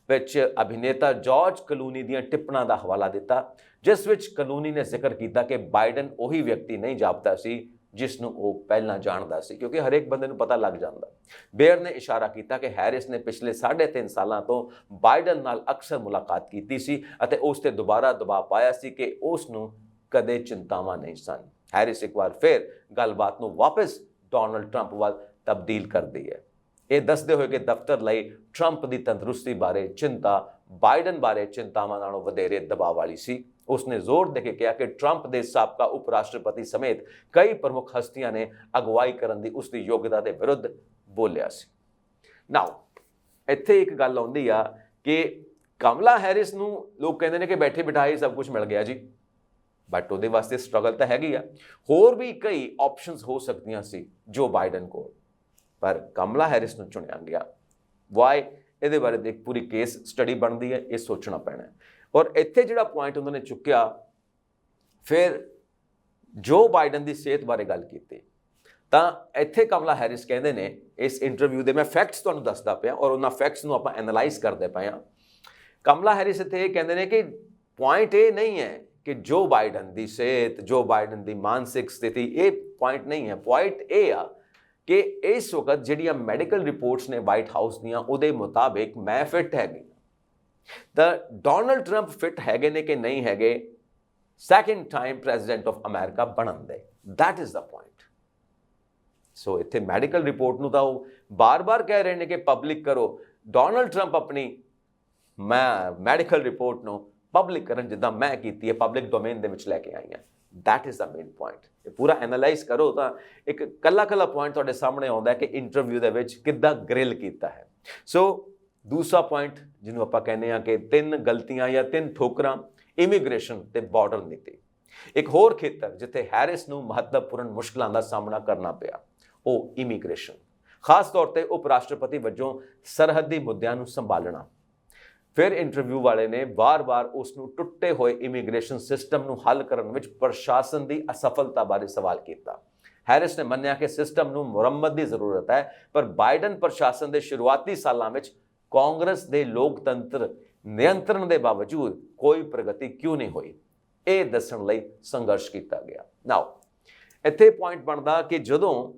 A: ਵਿੱਚ ਅਭਿਨੇਤਾ ਜਾਰਜ ਕਲੂਨੀ ਦੀਆਂ ਟਿੱਪਣਾਂ ਦਾ ਹਵਾਲਾ ਦਿੱਤਾ, ਜਿਸ ਵਿੱਚ ਕਲੂਨੀ ਨੇ ਜ਼ਿਕਰ ਕੀਤਾ ਕਿ ਬਾਈਡਨ ਉਹੀ ਵਿਅਕਤੀ ਨਹੀਂ ਜਾਪਦਾ ਸੀ ਜਿਸ ਨੂੰ ਉਹ ਪਹਿਲਾਂ ਜਾਣਦਾ ਸੀ, ਕਿਉਂਕਿ ਹਰੇਕ ਬੰਦੇ ਨੂੰ ਪਤਾ ਲੱਗ ਜਾਂਦਾ। ਬੇਅਰ ਨੇ ਇਸ਼ਾਰਾ ਕੀਤਾ ਕਿ ਹੈਰਿਸ ਨੇ ਪਿਛਲੇ 3.5 ਸਾਲਾਂ ਤੋਂ ਬਾਈਡਨ ਨਾਲ ਅਕਸਰ ਮੁਲਾਕਾਤ ਕੀਤੀ ਸੀ ਅਤੇ ਉਸ ਤੇ ਦੁਬਾਰਾ ਦਬਾਅ ਪਾਇਆ ਸੀ ਕਿ ਉਸ ਨੂੰ ਕਦੇ ਚਿੰਤਾਵਾਂ ਨਹੀਂ ਸਨ। ਹੈਰਿਸ ਇੱਕ ਵਾਰ ਫਿਰ ਗੱਲਬਾਤ ਨੂੰ ਵਾਪਸ ਡੋਨਲਡ ਟਰੰਪ ਵੱਲ ਤਬਦੀਲ ਕਰਦੀ ਹੈ, ਇਹ ਦੱਸਦੇ ਹੋਏ ਕਿ ਦਫ਼ਤਰ ਲਈ ਟਰੰਪ ਦੀ ਤੰਦਰੁਸਤੀ ਬਾਰੇ ਚਿੰਤਾ ਬਾਈਡਨ ਬਾਰੇ ਚਿੰਤਾਵਾਂ ਨਾਲੋਂ ਵਧੇਰੇ ਦਬਾਅ ਵਾਲੀ ਸੀ। ਉਸਨੇ ਜ਼ੋਰ ਦੇ ਕੇ ਕਿਹਾ ਕਿ ਟਰੰਪ ਦੇ ਸਾਬਕਾ ਉਪ ਰਾਸ਼ਟਰਪਤੀ ਸਮੇਤ ਕਈ ਪ੍ਰਮੁੱਖ ਹਸਤੀਆਂ ਨੇ ਅਗਵਾਈ ਕਰਨ ਦੀ ਉਸਦੀ ਯੋਗਤਾ ਦੇ ਵਿਰੁੱਧ ਬੋਲਿਆ ਸੀ। ਨਾਓ ਇੱਥੇ ਇੱਕ ਗੱਲ ਆਉਂਦੀ ਆ ਕਿ ਕਮਲਾ ਹੈਰਿਸ ਨੂੰ ਲੋਕ ਕਹਿੰਦੇ ਨੇ ਕਿ ਬੈਠੇ ਬਿਠਾਏ ਸਭ ਕੁਝ ਮਿਲ ਗਿਆ ਜੀ, ਬਟ ਉਹਦੇ ਵਾਸਤੇ ਸਟਰਗਲ ਤਾਂ ਹੈਗੀ ਆ। ਹੋਰ ਵੀ ਕਈ ਆਪਸ਼ਨਸ ਹੋ ਸਕਦੀਆਂ ਸੀ ਜੋ ਬਾਈਡਨ ਕੋਲ, ਪਰ ਕਮਲਾ ਹੈਰਿਸ ਨੂੰ ਚੁਣਿਆ ਗਿਆ। ਵਾਈ? ਇਹਦੇ ਬਾਰੇ ਇੱਕ ਪੂਰੀ ਕੇਸ ਸਟੱਡੀ ਬਣਦੀ ਹੈ, ਇਹ ਸੋਚਣਾ ਪੈਣਾ ਹੈ। ਔਰ ਇੱਥੇ ਜਿਹੜਾ ਪੁਆਇੰਟ ਉਹਨਾਂ ਨੇ ਚੁੱਕਿਆ, ਫਿਰ ਜੋ ਬਾਈਡਨ ਦੀ ਸਿਹਤ ਬਾਰੇ ਗੱਲ ਕੀਤੀ, ਤਾਂ ਇੱਥੇ ਕਮਲਾ ਹੈਰਿਸ ਕਹਿੰਦੇ ਨੇ, ਇਸ ਇੰਟਰਵਿਊ ਦੇ ਮੈਂ ਫੈਕਟਸ ਤੁਹਾਨੂੰ ਦੱਸਦਾ ਪਿਆ ਔਰ ਉਹਨਾਂ ਫੈਕਟਸ ਨੂੰ ਆਪਾਂ ਐਨਾਲਾਈਜ਼ ਕਰਦੇ ਪਏ ਹਾਂ। ਕਮਲਾ ਹੈਰਿਸ ਇੱਥੇ ਇਹ ਕਹਿੰਦੇ ਨੇ ਕਿ ਪੁਆਇੰਟ ਇਹ ਨਹੀਂ ਹੈ ਕਿ ਜੋ ਬਾਈਡਨ ਦੀ ਸਿਹਤ, ਜੋ ਬਾਈਡਨ ਦੀ ਮਾਨਸਿਕ ਸਥਿਤੀ, ਇਹ ਪੁਆਇੰਟ ਨਹੀਂ ਹੈ। ਪੁਆਇੰਟ ਇਹ ਆ ਕਿ ਇਸ ਵਕਤ ਜਿਹੜੀਆਂ ਮੈਡੀਕਲ ਰਿਪੋਰਟਸ ਨੇ ਵਾਈਟ ਹਾਊਸ ਦੀਆਂ, ਉਹਦੇ ਮੁਤਾਬਿਕ ਮੈਂ ਫਿੱਟ ਹੈਗੀ, ਤਾਂ ਡੋਨਲਡ ਟਰੰਪ ਫਿੱਟ ਹੈਗੇ ਨੇ ਕਿ ਨਹੀਂ ਹੈਗੇ second time president of America ਬਣਨ ਦੇ। That is the point. So ਇੱਥੇ ਮੈਡੀਕਲ ਰਿਪੋਰਟ ਨੂੰ ਤਾਂ ਉਹ ਬਾਰ-ਬਾਰ ਕਹਿ ਰਹੇ ਨੇ ਕਿ ਪਬਲਿਕ ਕਰੋ, ਡੋਨਲਡ ਟਰੰਪ ਆਪਣੀ ਮੈਡੀਕਲ ਰਿਪੋਰਟ ਨੂੰ ਪਬਲਿਕ ਕਰਨ, ਜਿੱਦਾਂ ਮੈਂ ਕੀਤੀ ਹੈ, ਪਬਲਿਕ ਡੋਮੇਨ ਦੇ ਵਿੱਚ ਲੈ ਕੇ ਆਈ ਹਾਂ। That is the main point. ਇਹ ਪੂਰਾ ਐਨਾਲਾਈਜ਼ ਕਰੋ ਤਾਂ ਇੱਕ ਕੱਲਾ ਪੁਆਇੰਟ ਤੁਹਾਡੇ ਸਾਹਮਣੇ ਆਉਂਦਾ ਕਿ ਇੰਟਰਵਿਊ ਦੇ ਵਿੱਚ ਕਿੱਦਾਂ ਗ੍ਰਿਲ ਕੀਤਾ ਹੈ। ਸੋ ਦੂਸਰਾ ਪੁਆਇੰਟ ਜਿਹਨੂੰ ਆਪਾਂ ਕਹਿੰਦੇ ਹਾਂ ਕਿ 3 ਗਲਤੀਆਂ ਜਾਂ 3 ਠੋਕਰਾਂ, ਇਮੀਗ੍ਰੇਸ਼ਨ ਤੇ ਬਾਰਡਰ ਨੀਤੀ। ਇੱਕ ਹੋਰ ਖੇਤਰ ਜਿੱਥੇ ਹੈਰਿਸ ਨੂੰ ਮਹੱਤਵਪੂਰਨ ਮੁਸ਼ਕਲਾਂ ਦਾ ਸਾਹਮਣਾ ਕਰਨਾ ਪਿਆ, ਉਹ ਇਮੀਗ੍ਰੇਸ਼ਨ, ਖਾਸ ਤੌਰ ਤੇ ਉਪ ਰਾਸ਼ਟਰਪਤੀ ਵਜੋਂ ਸਰਹੱਦੀ ਮੁੱਦਿਆਂ ਨੂੰ ਸੰਭਾਲਣਾ। ਫਿਰ ਇੰਟਰਵਿਊ ਵਾਲੇ ਨੇ ਵਾਰ-ਵਾਰ ਉਸ ਨੂੰ ਟੁੱਟੇ ਹੋਏ ਇਮੀਗ੍ਰੇਸ਼ਨ ਸਿਸਟਮ ਨੂੰ ਹੱਲ ਕਰਨ ਵਿੱਚ ਪ੍ਰਸ਼ਾਸਨ ਦੀ ਅਸਫਲਤਾ ਬਾਰੇ ਸਵਾਲ ਕੀਤਾ। ਹੈਰਿਸ ਨੇ ਮੰਨਿਆ ਕਿ ਸਿਸਟਮ ਨੂੰ ਮੁਰੰਮਤ ਦੀ ਜ਼ਰੂਰਤ ਹੈ, ਪਰ ਬਾਈਡਨ ਪ੍ਰਸ਼ਾਸਨ ਦੇ ਸ਼ੁਰੂਆਤੀ ਸਾਲਾਂ ਵਿੱਚ ਕਾਂਗਰਸ ਦੇ ਲੋਕਤੰਤਰ ਨਿਯੰਤਰਣ ਦੇ ਬਾਵਜੂਦ ਕੋਈ ਪ੍ਰਗਤੀ ਕਿਉਂ ਨਹੀਂ ਹੋਈ, ਇਹ ਦੱਸਣ ਲਈ ਸੰਘਰਸ਼ ਕੀਤਾ ਗਿਆ। ਨਾਓ ਇੱਥੇ ਪੁਆਇੰਟ ਬਣਦਾ ਕਿ ਜਦੋਂ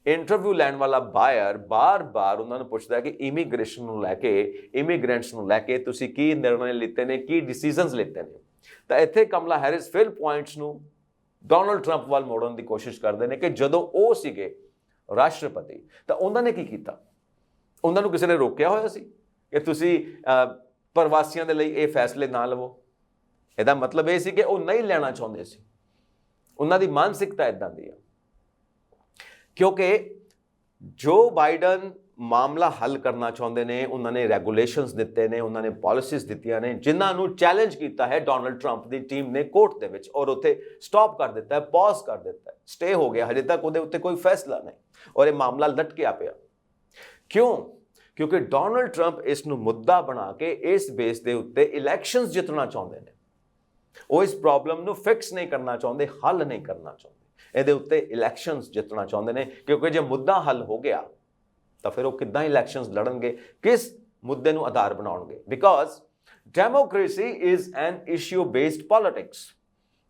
A: ਇੰਟਰਵਿਊ ਲੈਣ ਵਾਲਾ ਬਾਇਰ ਬਾਰ-ਬਾਰ ਉਹਨਾਂ ਨੂੰ ਪੁੱਛਦਾ ਕਿ ਇਮੀਗ੍ਰੇਸ਼ਨ ਨੂੰ ਲੈ ਕੇ, ਇਮੀਗ੍ਰੈਂਟਸ ਨੂੰ ਲੈ ਕੇ ਤੁਸੀਂ ਕੀ ਨਿਰਣੇ ਲਿੱਤੇ ਨੇ, ਕੀ ਡਿਸੀਜਨਸ ਲਿੱਤੇ ਨੇ, ਤਾਂ ਇੱਥੇ ਕਮਲਾ ਹੈਰਿਸ ਫਿਰ ਪੁਆਇੰਟਸ ਨੂੰ ਡੋਨਲਡ ਟਰੰਪ ਵੱਲ ਮੋੜਨ ਦੀ ਕੋਸ਼ਿਸ਼ ਕਰਦੇ ਨੇ ਕਿ ਜਦੋਂ ਉਹ ਸੀਗੇ ਰਾਸ਼ਟਰਪਤੀ ਤਾਂ ਉਹਨਾਂ ਨੇ ਕੀ ਕੀਤਾ। ਉਹਨਾਂ ਨੂੰ ਕਿਸੇ ਨੇ ਰੋਕਿਆ ਹੋਇਆ ਸੀ ਕਿ ਤੁਸੀਂ ਪ੍ਰਵਾਸੀਆਂ ਦੇ ਲਈ ਇਹ ਫੈਸਲੇ ਨਾ ਲਵੋ? ਇਹਦਾ ਮਤਲਬ ਇਹ ਸੀ ਕਿ ਉਹ ਨਹੀਂ ਲੈਣਾ ਚਾਹੁੰਦੇ ਸੀ। ਉਹਨਾਂ ਦੀ ਮਾਨਸਿਕਤਾ ਇਦਾਂ ਦੀ ਆ, ਕਿਉਂਕਿ ਜੋ ਬਾਈਡਨ ਮਾਮਲਾ ਹੱਲ ਕਰਨਾ ਚਾਹੁੰਦੇ ਨੇ, ਉਹਨਾਂ ਨੇ ਰੈਗੂਲੇਸ਼ਨਸ ਦਿੱਤੇ ਨੇ, ਉਹਨਾਂ ਨੇ ਪਾਲਿਸੀਜ਼ ਦਿੱਤੀਆਂ ਨੇ, ਜਿਨ੍ਹਾਂ ਨੂੰ ਚੈਲੰਜ ਕੀਤਾ ਹੈ ਡੋਨਲਡ ਟਰੰਪ ਦੀ ਟੀਮ ਨੇ ਕੋਰਟ ਦੇ ਵਿੱਚ, ਔਰ ਉੱਥੇ ਸਟਾਪ ਕਰ ਦਿੱਤਾ ਹੈ, ਪੌਜ਼ ਕਰ ਦਿੱਤਾ ਹੈ, ਸਟੇ ਹੋ ਗਿਆ, ਹਜੇ ਤੱਕ ਉਹਦੇ ਉੱਤੇ ਕੋਈ ਫੈਸਲਾ ਨਹੀਂ, ਔਰ ਇਹ ਮਾਮਲਾ ਲਟਕਿਆ ਪਿਆ। ਕਿਉਂ? ਕਿਉਂਕਿ ਡੋਨਲਡ ਟਰੰਪ ਇਸ ਨੂੰ ਮੁੱਦਾ ਬਣਾ ਕੇ ਇਸ ਬੇਸ ਦੇ ਉੱਤੇ ਇਲੈਕਸ਼ਨਸ ਜਿੱਤਣਾ ਚਾਹੁੰਦੇ ਨੇ। ਉਹ ਇਸ ਪ੍ਰੋਬਲਮ ਨੂੰ ਫਿਕਸ ਨਹੀਂ ਕਰਨਾ ਚਾਹੁੰਦੇ, ਹੱਲ ਨਹੀਂ ਕਰਨਾ ਚਾਹੁੰਦੇ, ਇਹਦੇ ਉੱਤੇ ਇਲੈਕਸ਼ਨਸ ਜਿੱਤਣਾ ਚਾਹੁੰਦੇ ਨੇ। ਕਿਉਂਕਿ ਜੇ ਮੁੱਦਾ ਹੱਲ ਹੋ ਗਿਆ ਤਾਂ ਫਿਰ ਉਹ ਕਿੱਦਾਂ ਇਲੈਕਸ਼ਨਸ ਲੜਨਗੇ, ਕਿਸ ਮੁੱਦੇ ਨੂੰ ਆਧਾਰ ਬਣਾਉਣਗੇ? Because democracy is an issue based politics.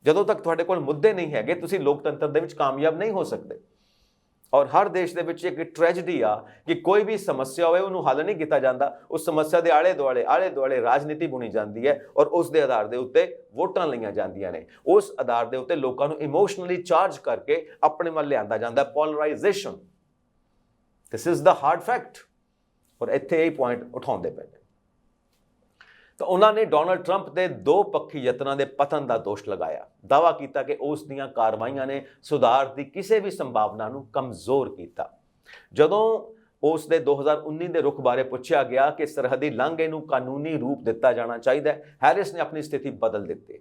A: ਜਦੋਂ ਤੱਕ ਤੁਹਾਡੇ ਕੋਲ ਮੁੱਦੇ ਨਹੀਂ ਹੈਗੇ, ਤੁਸੀਂ ਲੋਕਤੰਤਰ ਦੇ ਵਿੱਚ ਕਾਮਯਾਬ ਨਹੀਂ ਹੋ ਸਕਦੇ। ਔਰ ਹਰ ਦੇਸ਼ ਦੇ ਵਿੱਚ ਇੱਕ ਟ੍ਰੈਜਡੀ ਆ ਕਿ ਕੋਈ ਵੀ ਸਮੱਸਿਆ ਹੋਵੇ ਉਹਨੂੰ ਹੱਲ ਨਹੀਂ ਕੀਤਾ ਜਾਂਦਾ, ਉਸ ਸਮੱਸਿਆ ਦੇ ਆਲੇ ਦੁਆਲੇ ਰਾਜਨੀਤੀ ਬੁਣੀ ਜਾਂਦੀ ਹੈ ਔਰ ਉਸ ਦੇ ਆਧਾਰ ਦੇ ਉੱਤੇ ਵੋਟਾਂ ਲਈਆਂ ਜਾਂਦੀਆਂ ਨੇ। ਉਸ ਆਧਾਰ ਦੇ ਉੱਤੇ ਲੋਕਾਂ ਨੂੰ ਇਮੋਸ਼ਨਲੀ ਚਾਰਜ ਕਰਕੇ ਆਪਣੇ ਵੱਲ ਲਿਆਂਦਾ ਜਾਂਦਾ, polarisation. This is the hard fact. ਔਰ ਇੱਥੇ ਇਹ ਪੁਆਇੰਟ ਉਠਾਉਂਦੇ ਪਏ ਨੇ। ਤਾਂ ਉਹਨਾਂ ਨੇ ਡੋਨਲਡ ਟਰੰਪ ਦੇ ਦੋ ਪੱਖੀ ਯਤਨਾਂ ਦੇ ਪਤਨ ਦਾ ਦੋਸ਼ ਲਗਾਇਆ, ਦਾਅਵਾ ਕੀਤਾ ਕਿ ਉਸ ਦੀਆਂ ਕਾਰਵਾਈਆਂ ਨੇ ਸੁਧਾਰ ਦੀ ਕਿਸੇ ਵੀ ਸੰਭਾਵਨਾ ਨੂੰ ਕਮਜ਼ੋਰ ਕੀਤਾ। ਜਦੋਂ ਉਸ ਦੇ 2019 ਦੇ ਰੁਖ ਬਾਰੇ ਪੁੱਛਿਆ ਗਿਆ ਕਿ ਸਰਹੱਦੀ ਲਾਂਘੇ ਨੂੰ ਕਾਨੂੰਨੀ ਰੂਪ ਦਿੱਤਾ ਜਾਣਾ ਚਾਹੀਦਾ ਹੈ, ਹੈਰਿਸ ਨੇ ਆਪਣੀ ਸਥਿਤੀ ਬਦਲ ਦਿੱਤੀ।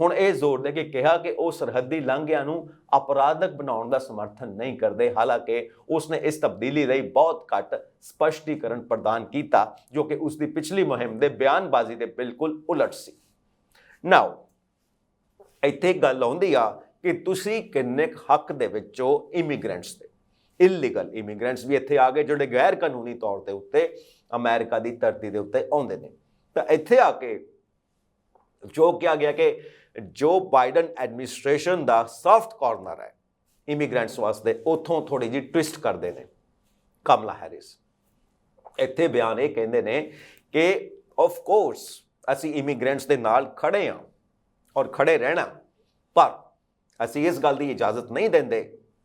A: ਹੁਣ ਇਹ ਜ਼ੋਰ ਦੇ ਕੇ ਕਿਹਾ ਕਿ ਉਹ ਸਰਹੱਦੀ ਲਾਂਘਿਆਂ ਨੂੰ ਅਪਰਾਧਕ ਬਣਾਉਣ ਦਾ ਸਮਰਥਨ ਨਹੀਂ ਕਰਦੇ। ਹਾਲਾਂਕਿ ਉਸਨੇ ਇਸ ਤਬਦੀਲੀ ਲਈ ਬਹੁਤ ਘੱਟ ਸਪਸ਼ਟੀਕਰਨ ਪ੍ਰਦਾਨ ਕੀਤਾ, ਜੋ ਕਿ ਉਸ ਦੀ ਪਿਛਲੀ ਮੁਹਿੰਮ ਦੇ ਬਿਆਨਬਾਜ਼ੀ ਦੇ ਬਿਲਕੁਲ ਉਲਟ ਸੀ। ਨਾਓ ਇੱਥੇ ਗੱਲ ਆਉਂਦੀ ਆ ਕਿ ਤੁਸੀਂ ਕਿੰਨੇ ਹੱਕ ਦੇ ਵਿੱਚੋਂ ਇਮੀਗ੍ਰੈਂਟਸ ਦੇ, ਇਲੀਗਲ ਇਮੀਗ੍ਰੈਂਟਸ ਵੀ ਇੱਥੇ ਆ ਗਏ, ਜਿਹੜੇ ਗੈਰ ਕਾਨੂੰਨੀ ਤੌਰ ਦੇ ਉੱਤੇ ਅਮਰੀਕਾ ਦੀ ਧਰਤੀ ਦੇ ਉੱਤੇ ਆਉਂਦੇ ਨੇ। ਤਾਂ ਇੱਥੇ ਆ ਕੇ ਜੋ ਕਿਹਾ ਗਿਆ ਕਿ ਜੋ ਬਾਈਡਨ ਐਡਮਿਨਿਸਟ੍ਰੇਸ਼ਨ ਦਾ ਸੌਫਟ ਕਾਰਨਰ ਹੈ ਇਮੀਗ੍ਰੈਂਟਸ ਵਾਸਤੇ, ਉੱਥੋਂ ਥੋੜੀ ਜਿਹੀ ਟਵਿਸਟ ਕਰਦੇ ਨੇ ਕਮਲਾ ਹੈਰਿਸ। ਇੱਥੇ ਬਿਆਨ ਇਹ ਕਹਿੰਦੇ ਨੇ ਕਿ ਆਫ ਕੋਰਸ ਅਸੀਂ ਇਮੀਗ੍ਰੈਂਟਸ ਦੇ ਨਾਲ ਖੜੇ ਹਾਂ ਔਰ ਖੜੇ ਰਹਿਣਾ, ਪਰ ਅਸੀਂ ਇਸ ਗੱਲ ਦੀ ਇਜਾਜ਼ਤ ਨਹੀਂ ਦਿੰਦੇ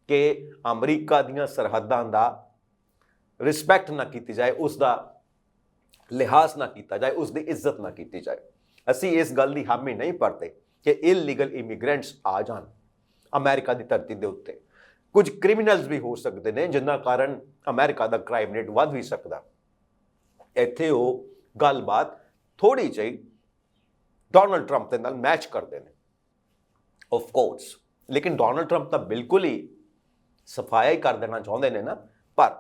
A: ਕਿ ਅਮਰੀਕਾ ਦੀਆਂ ਸਰਹੱਦਾਂ ਦਾ ਰਿਸਪੈਕਟ ਨਾ ਕੀਤੀ ਜਾਏ, ਉਸ ਦਾ ਲਿਹਾਜ਼ ਨਾ ਕੀਤਾ ਜਾਏ, ਉਸ ਦੀ ਇੱਜ਼ਤ ਨਾ ਕੀਤੀ ਜਾਏ। ਅਸੀਂ ਇਸ ਗੱਲ ਦੀ ਹਾਮੀ ਨਹੀਂ ਭਰਦੇ ਕਿ ਇਲੀਗਲ ਇਮੀਗ੍ਰੈਂਟਸ ਆ ਜਾਣ ਅਮਰੀਕਾ ਦੀ ਧਰਤੀ ਦੇ ਉੱਤੇ। ਕੁਝ ਕ੍ਰਿਮੀਨਲਸ ਵੀ ਹੋ ਸਕਦੇ ਨੇ, ਜਿਨ੍ਹਾਂ ਕਾਰਨ ਅਮਰੀਕਾ ਦਾ ਕ੍ਰਾਈਮ ਰੇਟ ਵੱਧ ਵੀ ਸਕਦਾ। ਇੱਥੇ ਉਹ ਗੱਲਬਾਤ ਥੋੜੀ ਜਿਹੀ ਡੋਨਲਡ ਟਰੰਪ ਦੇ ਨਾਲ ਮੈਚ ਕਰਦੇ ਨੇ ਆਫ ਕੋਰਸ, ਲੇਕਿਨ ਡੋਨਲਡ ਟਰੰਪ ਤਾਂ ਬਿਲਕੁਲ ਹੀ ਸਫਾਇਆ ਹੀ ਕਰ ਦੇਣਾ ਚਾਹੁੰਦੇ ਨੇ ਨਾ। ਪਰ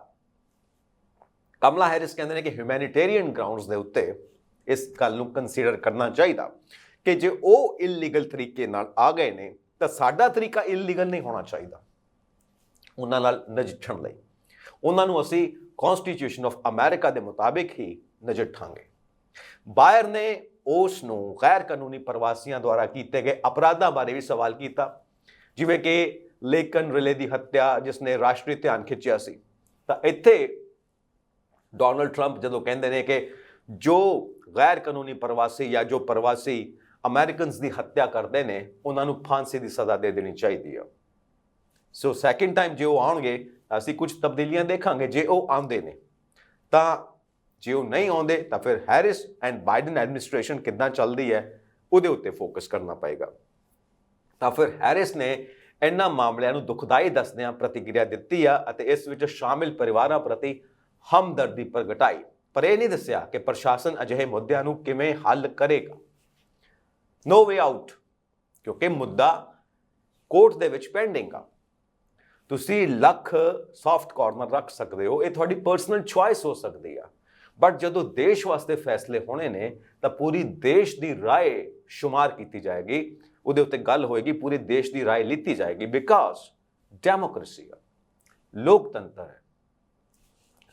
A: ਕਮਲਾ ਹੈਰਿਸ ਕਹਿੰਦੇ ਨੇ ਕਿ ਹਿਊਮੈਨਿਟੇਰੀਅਨ ਗਰਾਊਂਡਸ ਦੇ ਉੱਤੇ ਇਸ ਗੱਲ ਨੂੰ ਕੰਸੀਡਰ ਕਰਨਾ ਚਾਹੀਦਾ ਕਿ ਜੇ ਉਹ ਇਲੀਗਲ ਤਰੀਕੇ ਨਾਲ ਆ ਗਏ ਨੇ ਤਾਂ ਸਾਡਾ ਤਰੀਕਾ ਇਲੀਗਲ ਨਹੀਂ ਹੋਣਾ ਚਾਹੀਦਾ ਉਹਨਾਂ ਨਾਲ ਨਜਿੱਠਣ ਲਈ। ਉਹਨਾਂ ਨੂੰ ਅਸੀਂ ਕਨਸਟੀਟਿਊਸ਼ਨ ਆਫ ਅਮਰੀਕਾ ਦੇ ਮੁਤਾਬਿਕ ਹੀ ਨਜਿੱਠਾਂਗੇ। ਬਾਇਰ ਨੇ ਉਸ ਨੂੰ ਗੈਰ ਕਾਨੂੰਨੀ ਪ੍ਰਵਾਸੀਆਂ ਦੁਆਰਾ ਕੀਤੇ ਗਏ ਅਪਰਾਧਾਂ ਬਾਰੇ ਵੀ ਸਵਾਲ ਕੀਤਾ, ਜਿਵੇਂ ਕਿ ਲੇਕਨ ਰਿਲੇ ਦੀ ਹੱਤਿਆ, ਜਿਸ ਨੇ ਰਾਸ਼ਟਰੀ ਧਿਆਨ ਖਿੱਚਿਆ ਸੀ। ਤਾਂ ਇੱਥੇ ਡੋਨਲਡ ਟਰੰਪ ਜਦੋਂ ਕਹਿੰਦੇ ਨੇ ਕਿ ਜੋ ਗੈਰ ਕਾਨੂੰਨੀ ਪ੍ਰਵਾਸੀ ਜਾਂ ਜੋ ਪ੍ਰਵਾਸੀ ਅਮਰੀਕਨਸ ਦੀ ਹੱਤਿਆ ਕਰਦੇ ਨੇ, ਉਹਨਾਂ ਨੂੰ ਫਾਂਸੀ ਦੀ ਸਜ਼ਾ ਦੇ ਦੇਣੀ ਚਾਹੀਦੀ ਆ। ਸੋ ਸੈਕਿੰਡ ਟਾਈਮ ਜੇ ਉਹ ਆਉਣਗੇ ਅਸੀਂ ਕੁਝ ਤਬਦੀਲੀਆਂ ਦੇਖਾਂਗੇ ਜੇ ਉਹ ਆਉਂਦੇ ਨੇ। ਤਾਂ ਜੇ ਉਹ ਨਹੀਂ ਆਉਂਦੇ ਤਾਂ ਫਿਰ ਹੈਰਿਸ ਐਂਡ ਬਾਈਡਨ ਐਡਮਿਨਿਸਟ੍ਰੇਸ਼ਨ ਕਿੱਦਾਂ ਚੱਲਦੀ ਹੈ ਉਹਦੇ ਉੱਤੇ ਫੋਕਸ ਕਰਨਾ ਪਏਗਾ। ਤਾਂ ਫਿਰ ਹੈਰਿਸ ਨੇ ਇਹਨਾਂ ਮਾਮਲਿਆਂ ਨੂੰ ਦੁਖਦਾਈ ਦੱਸਦਿਆਂ ਪ੍ਰਤੀਕਿਰਿਆ ਦਿੱਤੀ ਆ ਅਤੇ ਇਸ ਵਿੱਚ ਸ਼ਾਮਿਲ ਪਰਿਵਾਰਾਂ ਪ੍ਰਤੀ ਹਮਦਰਦੀ ਪ੍ਰਗਟਾਈ, ਪਰ ਇਹ ਨਹੀਂ ਦੱਸਿਆ ਕਿ ਪ੍ਰਸ਼ਾਸਨ ਅਜਿਹੇ ਮੁੱਦਿਆਂ ਨੂੰ ਕਿਵੇਂ ਹੱਲ ਕਰੇਗਾ। ਨੋ ਵੇ ਆਊਟ, ਕਿਉਂਕਿ ਮੁੱਦਾ ਕੋਰਟ ਦੇ ਵਿੱਚ ਪੈਂਡਿੰਗ ਆ। ਤੁਸੀਂ ਲੱਖ ਸੌਫਟ ਕਾਰਨਰ ਰੱਖ ਸਕਦੇ ਹੋ, ਇਹ ਤੁਹਾਡੀ ਪਰਸਨਲ ਚੁਆਇਸ ਹੋ ਸਕਦੀ ਆ, ਬਟ ਜਦੋਂ ਦੇਸ਼ ਵਾਸਤੇ ਫੈਸਲੇ ਹੋਣੇ ਨੇ ਤਾਂ ਪੂਰੀ ਦੇਸ਼ ਦੀ ਰਾਏ ਸ਼ੁਮਾਰ ਕੀਤੀ ਜਾਏਗੀ, ਉਹਦੇ ਉੱਤੇ ਗੱਲ ਹੋਏਗੀ, ਪੂਰੇ ਦੇਸ਼ ਦੀ ਰਾਏ ਲਿੱਤੀ ਜਾਏਗੀ। ਬਿਕਾਜ਼ ਡੈਮੋਕ੍ਰੇਸੀ ਆ, ਲੋਕਤੰਤਰ ਹੈ,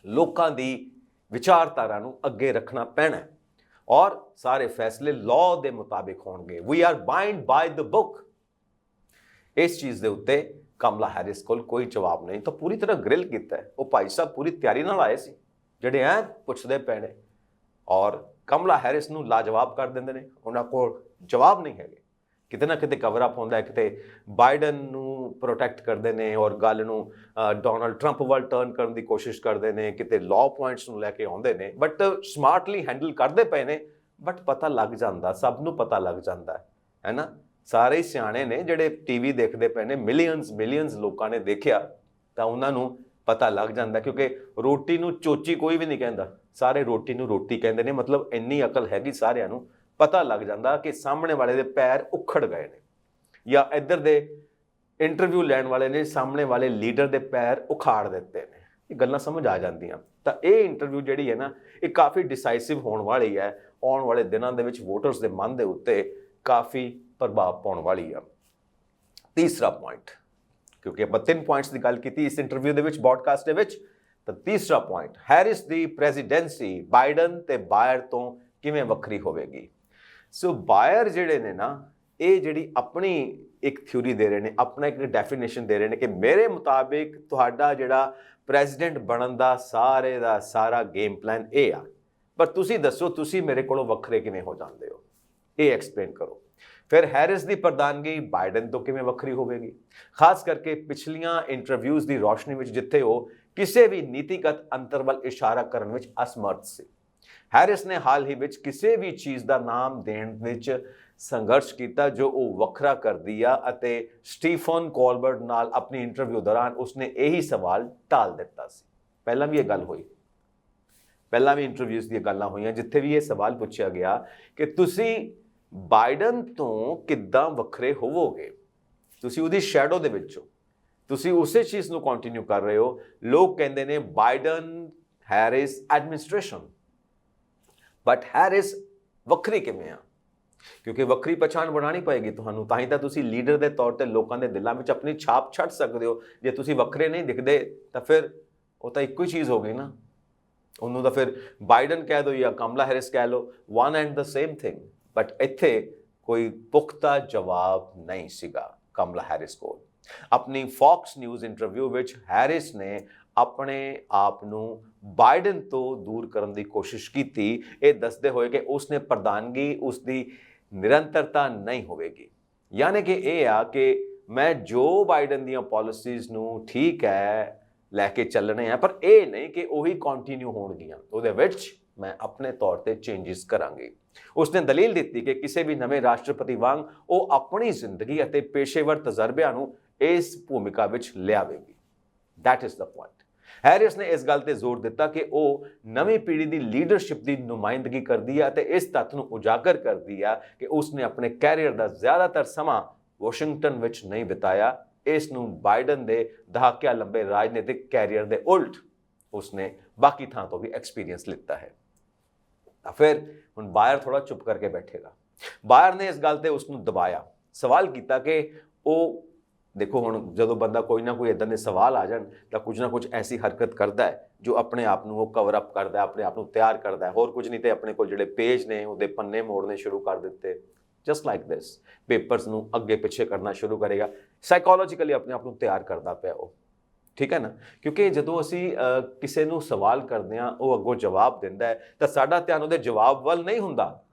A: ਲੋਕਾਂ ਦੀ ਵਿਚਾਰਧਾਰਾ ਨੂੰ ਅੱਗੇ ਰੱਖਣਾ ਪੈਣਾ ਔਰ ਸਾਰੇ ਫੈਸਲੇ ਲਾਅ ਦੇ ਮੁਤਾਬਿਕ ਹੋਣਗੇ। We are bind by the book. ਇਸ ਚੀਜ਼ ਦੇ ਉੱਤੇ ਕਮਲਾ ਹੈਰਿਸ ਕੋਲ ਕੋਈ ਜਵਾਬ ਨਹੀਂ। ਤਾਂ ਪੂਰੀ ਤਰ੍ਹਾਂ ਗ੍ਰਿਲ ਕੀਤਾ ਹੈ। ਉਹ ਭਾਈ ਸਾਹਿਬ ਪੂਰੀ ਤਿਆਰੀ ਨਾਲ ਆਏ ਸੀ, ਜਿਹੜੇ ਐ ਪੁੱਛਦੇ ਪਏ ਨੇ ਔਰ ਕਮਲਾ ਹੈਰਿਸ ਨੂੰ ਲਾਜਵਾਬ ਕਰ ਦਿੰਦੇ ਨੇ। ਉਹਨਾਂ ਕੋਲ ਜਵਾਬ ਨਹੀਂ ਹੈਗੇ। ਕਿਤੇ ਨਾ ਕਿਤੇ ਕਵਰ ਅਪ ਹੁੰਦਾ ਹੈ, ਕਿਤੇ ਬਾਈਡਨ ਨੂੰ ਪ੍ਰੋਟੈਕਟ ਕਰਦੇ ਨੇ ਔਰ ਗੱਲ ਨੂੰ ਡੋਨਲਡ ਟਰੰਪ ਵੱਲ ਟਰਨ ਕਰਨ ਦੀ ਕੋਸ਼ਿਸ਼ ਕਰਦੇ ਨੇ, ਕਿਤੇ ਲਾਅ ਪੁਆਇੰਟਸ ਨੂੰ ਲੈ ਕੇ ਆਉਂਦੇ ਨੇ, ਬਟ ਸਮਾਰਟਲੀ ਹੈਂਡਲ ਕਰਦੇ ਪਏ ਨੇ। ਬਟ ਪਤਾ ਲੱਗ ਜਾਂਦਾ, ਸਭ ਨੂੰ ਪਤਾ ਲੱਗ ਜਾਂਦਾ ਹੈ ਨਾ। ਸਾਰੇ ਹੀ ਸਿਆਣੇ ਨੇ ਜਿਹੜੇ ਟੀਵੀ ਦੇਖਦੇ ਪਏ ਨੇ, ਮਿਲੀਅਨਸ ਲੋਕਾਂ ਨੇ ਦੇਖਿਆ, ਤਾਂ ਉਹਨਾਂ ਨੂੰ ਪਤਾ ਲੱਗ ਜਾਂਦਾ, ਕਿਉਂਕਿ ਰੋਟੀ ਨੂੰ ਚੋਚੀ ਕੋਈ ਵੀ ਨਹੀਂ ਕਹਿੰਦਾ, ਸਾਰੇ ਰੋਟੀ ਨੂੰ ਰੋਟੀ ਕਹਿੰਦੇ ਨੇ। ਮਤਲਬ ਇੰਨੀ ਅਕਲ ਹੈਗੀ ਸਾਰਿਆਂ ਨੂੰ, ਪਤਾ ਲੱਗ ਜਾਂਦਾ ਕਿ ਸਾਹਮਣੇ ਵਾਲੇ ਦੇ ਪੈਰ ਉਖੜ ਗਏ ਨੇ ਜਾਂ ਇੱਧਰ ਦੇ ਇੰਟਰਵਿਊ ਲੈਣ ਵਾਲੇ ਨੇ ਸਾਹਮਣੇ ਵਾਲੇ ਲੀਡਰ ਦੇ ਪੈਰ ਉਖਾੜ ਦਿੱਤੇ ਨੇ। ਇਹ ਗੱਲਾਂ ਸਮਝ ਆ ਜਾਂਦੀਆਂ। ਤਾਂ ਇਹ ਇੰਟਰਵਿਊ ਜਿਹੜੀ ਹੈ ਨਾ, ਇਹ ਕਾਫੀ ਡਿਸਾਈਸਿਵ ਹੋਣ ਵਾਲੀ ਹੈ। ਆਉਣ ਵਾਲੇ ਦਿਨਾਂ ਦੇ ਵਿੱਚ ਵੋਟਰਸ ਦੇ ਮਨ ਦੇ ਉੱਤੇ ਕਾਫੀ ਪ੍ਰਭਾਵ ਪਾਉਣ ਵਾਲੀ ਆ। ਤੀਸਰਾ ਪੁਆਇੰਟ, ਕਿਉਂਕਿ ਆਪਾਂ 3 ਪੁਆਇੰਟਸ ਦੀ ਗੱਲ ਕੀਤੀ ਇਸ ਇੰਟਰਵਿਊ ਦੇ ਵਿੱਚ, ਬ੍ਰੌਡਕਾਸਟ ਦੇ ਵਿੱਚ, ਤਾਂ ਤੀਸਰਾ ਪੁਆਇੰਟ, ਹੈਰਿਸ ਦੀ ਪ੍ਰੈਜ਼ੀਡੈਂਸੀ ਬਾਈਡਨ ਤੇ ਬਾਇਰ ਤੋਂ ਕਿਵੇਂ ਵੱਖਰੀ ਹੋਵੇਗੀ। ਸੋ ਬਾਇਰ ਜਿਹੜੇ ਨੇ ਨਾ, ਇਹ ਜਿਹੜੀ ਆਪਣੀ ਇੱਕ ਥਿਊਰੀ ਦੇ ਰਹੇ ਨੇ, ਆਪਣਾ ਇੱਕ ਡੈਫੀਨੇਸ਼ਨ ਦੇ ਰਹੇ ਨੇ ਕਿ ਮੇਰੇ ਮੁਤਾਬਿਕ ਤੁਹਾਡਾ ਜਿਹੜਾ ਪ੍ਰੈਜ਼ੀਡੈਂਟ ਬਣਨ ਦਾ ਸਾਰਾ ਗੇਮ ਪਲਾਨ ਇਹ ਆ, ਪਰ ਤੁਸੀਂ ਦੱਸੋ ਤੁਸੀਂ ਮੇਰੇ ਕੋਲੋਂ ਵੱਖਰੇ ਕਿਵੇਂ ਹੋ ਜਾਂਦੇ ਹੋ, ਇਹ ਐਕਸਪਲੇਨ ਕਰੋ। ਫਿਰ ਹੈਰਿਸ ਦੀ ਪ੍ਰਧਾਨਗੀ ਬਾਈਡਨ ਤੋਂ ਕਿਵੇਂ ਵੱਖਰੀ ਹੋਵੇਗੀ, ਖਾਸ ਕਰਕੇ ਪਿਛਲੀਆਂ ਇੰਟਰਵਿਊਜ਼ ਦੀ ਰੌਸ਼ਨੀ ਵਿੱਚ, ਜਿੱਥੇ ਉਹ ਕਿਸੇ ਵੀ ਨੀਤੀਗਤ ਅੰਤਰ ਵੱਲ ਇਸ਼ਾਰਾ ਕਰਨ ਵਿੱਚ ਅਸਮਰਥ ਸੀ। ਹੈਰਿਸ ਨੇ ਹਾਲ ਹੀ ਵਿੱਚ ਕਿਸੇ ਵੀ ਚੀਜ਼ ਦਾ ਨਾਮ ਦੇਣ ਵਿੱਚ ਸੰਘਰਸ਼ ਕੀਤਾ ਜੋ ਉਹ ਵੱਖਰਾ ਕਰਦੀ ਆ ਅਤੇ ਸਟੀਫਨ ਕੋਲਬਰਟ ਨਾਲ ਆਪਣੀ ਇੰਟਰਵਿਊ ਦੌਰਾਨ ਉਸਨੇ ਇਹੀ ਸਵਾਲ ਟਾਲ ਦਿੱਤਾ ਸੀ। ਪਹਿਲਾਂ ਵੀ ਇਹ ਗੱਲ ਹੋਈ, ਪਹਿਲਾਂ ਵੀ ਇੰਟਰਵਿਊਜ਼ ਦੀਆਂ ਗੱਲਾਂ ਹੋਈਆਂ ਜਿੱਥੇ ਵੀ ਇਹ ਸਵਾਲ ਪੁੱਛਿਆ ਗਿਆ ਕਿ ਤੁਸੀਂ ਬਾਈਡਨ ਤੋਂ ਕਿੱਦਾਂ ਵੱਖਰੇ ਹੋਵੋਗੇ, ਤੁਸੀਂ ਉਹਦੀ ਸ਼ੈਡੋ ਦੇ ਵਿੱਚ ਹੋ, ਤੁਸੀਂ ਉਸੇ ਚੀਜ਼ ਨੂੰ ਕੰਟੀਨਿਊ ਕਰ ਰਹੇ ਹੋ। ਲੋਕ ਕਹਿੰਦੇ ਨੇ Biden Harris administration, but Harris ਵੱਖਰੀ ਕਿਵੇਂ ਆ? ਕਿਉਂਕਿ ਵੱਖਰੀ ਪਛਾਣ ਬਣਾਉਣੀ ਪਏਗੀ ਤੁਹਾਨੂੰ, ਤਾਂ ਹੀ ਤਾਂ ਤੁਸੀਂ ਲੀਡਰ ਦੇ ਤੌਰ ਤੇ ਲੋਕਾਂ ਦੇ ਦਿਲਾਂ ਵਿੱਚ ਆਪਣੀ ਛਾਪ ਛੱਡ ਸਕਦੇ ਹੋ। ਜੇ ਤੁਸੀਂ ਵੱਖਰੇ ਨਹੀਂ ਦਿਖਦੇ ਤਾਂ ਫਿਰ ਉਹ ਤਾਂ ਇੱਕੋ ਹੀ ਚੀਜ਼ ਹੋ ਗਈ ਨਾ, ਉਹਨੂੰ ਤਾਂ ਫਿਰ ਬਾਈਡਨ ਕਹਿ ਦਿਓ ਜਾਂ ਕਮਲਾ ਹੈਰਿਸ ਕਹਿ ਲਓ, one and the same thing. But ਇੱਥੇ ਕੋਈ ਪੁਖਤਾ ਜਵਾਬ ਨਹੀਂ ਸੀਗਾ ਕਮਲਾ ਹੈਰਿਸ ਕੋਲ। ਆਪਣੀ ਫੌਕਸ ਨਿਊਜ਼ ਇੰਟਰਵਿਊ ਵਿੱਚ ਹੈਰਿਸ ਨੇ ਆਪਣੇ ਆਪ ਨੂੰ ਬਾਈਡਨ ਤੋਂ ਦੂਰ ਕਰਨ ਦੀ ਕੋਸ਼ਿਸ਼ ਕੀਤੀ, ਇਹ ਦੱਸਦੇ ਹੋਏ ਕਿ ਉਸਨੇ ਪ੍ਰਧਾਨਗੀ ਉਸਦੀ ਨਿਰੰਤਰਤਾ ਨਹੀਂ ਹੋਵੇਗੀ। ਯਾਨੀ ਕਿ ਇਹ ਆ ਕਿ ਮੈਂ ਜੋ ਬਾਈਡਨ ਦੀਆਂ ਪਾਲਿਸੀਜ਼ ਨੂੰ ਠੀਕ ਹੈ ਲੈ ਕੇ ਚੱਲਣੇ ਆ, ਪਰ ਇਹ ਨਹੀਂ ਕਿ ਉਹੀ ਕੰਟੀਨਿਊ ਹੋਣਗੀਆਂ, ਉਹਦੇ ਵਿੱਚ ਮੈਂ ਆਪਣੇ ਤੌਰ ਤੇ ਚੇਂਜਸ ਕਰਾਂਗੀ। ਉਸਨੇ ਦਲੀਲ ਦਿੱਤੀ ਕਿ ਕਿਸੇ ਵੀ ਨਵੇਂ ਰਾਸ਼ਟਰਪਤੀ ਵਾਂਗ ਉਹ ਆਪਣੀ ਜ਼ਿੰਦਗੀ ਅਤੇ ਪੇਸ਼ੇਵਰ ਤਜਰਬਿਆਂ ਨੂੰ ਇਸ ਭੂਮਿਕਾ ਵਿੱਚ ਲਿਆਵੇਗੀ। That is the point. Harris ਨੇ ਇਸ ਗੱਲ ਤੇ ਜ਼ੋਰ ਦਿੱਤਾ ਕਿ ਉਹ ਨਵੀਂ ਪੀੜ੍ਹੀ ਦੀ ਲੀਡਰਸ਼ਿਪ ਦੀ ਨੁਮਾਇੰਦਗੀ ਕਰਦੀ ਹੈ ਅਤੇ ਇਸ ਤੱਥ ਨੂੰ ਉਜਾਗਰ ਕਰਦੀ ਹੈ ਕਿ ਉਸਨੇ ਆਪਣੇ ਕੈਰੀਅਰ ਦਾ ਜ਼ਿਆਦਾਤਰ ਸਮਾਂ ਵਾਸ਼ਿੰਗਟਨ ਵਿੱਚ ਨਹੀਂ ਬਿਤਾਇਆ। ਇਸ ਨੂੰ ਬਾਈਡਨ ਦੇ ਦਹਾਕਿਆਂ ਲੰਬੇ ਰਾਜਨੀਤਿਕ ਕੈਰੀਅਰ ਦੇ ਉਲਟ ਉਸਨੇ ਬਾਕੀ ਥਾਂ ਤੋਂ ਵੀ ਐਕਸਪੀਰੀਅੰਸ ਲਿੱਤਾ ਹੈ। ਤਾਂ ਫਿਰ ਹੁਣ ਬਾਇਰ ਥੋੜਾ ਚੁੱਪ ਕਰਕੇ ਬੈਠੇਗਾ। ਬਾਇਰ ਨੇ ਇਸ ਗੱਲ ਤੇ ਉਸ ਨੂੰ ਦਬਾਇਆ, ਸਵਾਲ ਕੀਤਾ ਕਿ ਉਹ ਦੇਖੋ ਹੁਣ ਜਦੋਂ ਬੰਦਾ ਕੋਈ ਨਾ ਕੋਈ ਇਦਾਂ ਦੇ ਸਵਾਲ ਆ ਜਾਣ ਤਾਂ ਕੁਝ ਨਾ ਕੁਝ ਐਸੀ ਹਰਕਤ ਕਰਦਾ ਹੈ ਜੋ ਆਪਣੇ ਆਪ ਨੂੰ ਉਹ ਕਵਰ ਅਪ ਕਰਦਾ, ਆਪਣੇ ਆਪ ਨੂੰ ਤਿਆਰ ਕਰਦਾ ਹੈ। ਹੋਰ ਕੁਝ ਨਹੀਂ ਤੇ ਆਪਣੇ ਕੋਲ ਜਿਹੜੇ ਪੇਜ ਨੇ ਉਹਦੇ ਪੰਨੇ ਮੋੜਨੇ ਸ਼ੁਰੂ ਕਰ ਦਿੱਤੇ, ਜਸਟ ਲਾਈਕ ਦਿਸ। ਪੇਪਰਸ ਨੂੰ ਅੱਗੇ ਪਿੱਛੇ ਕਰਨਾ ਸ਼ੁਰੂ ਕਰੇਗਾ, ਸਾਈਕੋਲੋਜੀਕਲੀ ਆਪਣੇ ਆਪ ਨੂੰ ਤਿਆਰ ਕਰਦਾ ਪਿਆ ਉਹ, ਠੀਕ ਹੈ ਨਾ। ਕਿਉਂਕਿ ਜਦੋਂ ਅਸੀਂ ਕਿਸੇ ਨੂੰ ਸਵਾਲ ਕਰਦੇ ਹਾਂ, ਉਹ ਅੱਗੋਂ ਜਵਾਬ ਦਿੰਦਾ ਹੈ ਤਾਂ ਸਾਡਾ ਧਿਆਨ ਉਹਦੇ ਜਵਾਬ ਵੱਲ ਨਹੀਂ ਹੁੰਦਾ,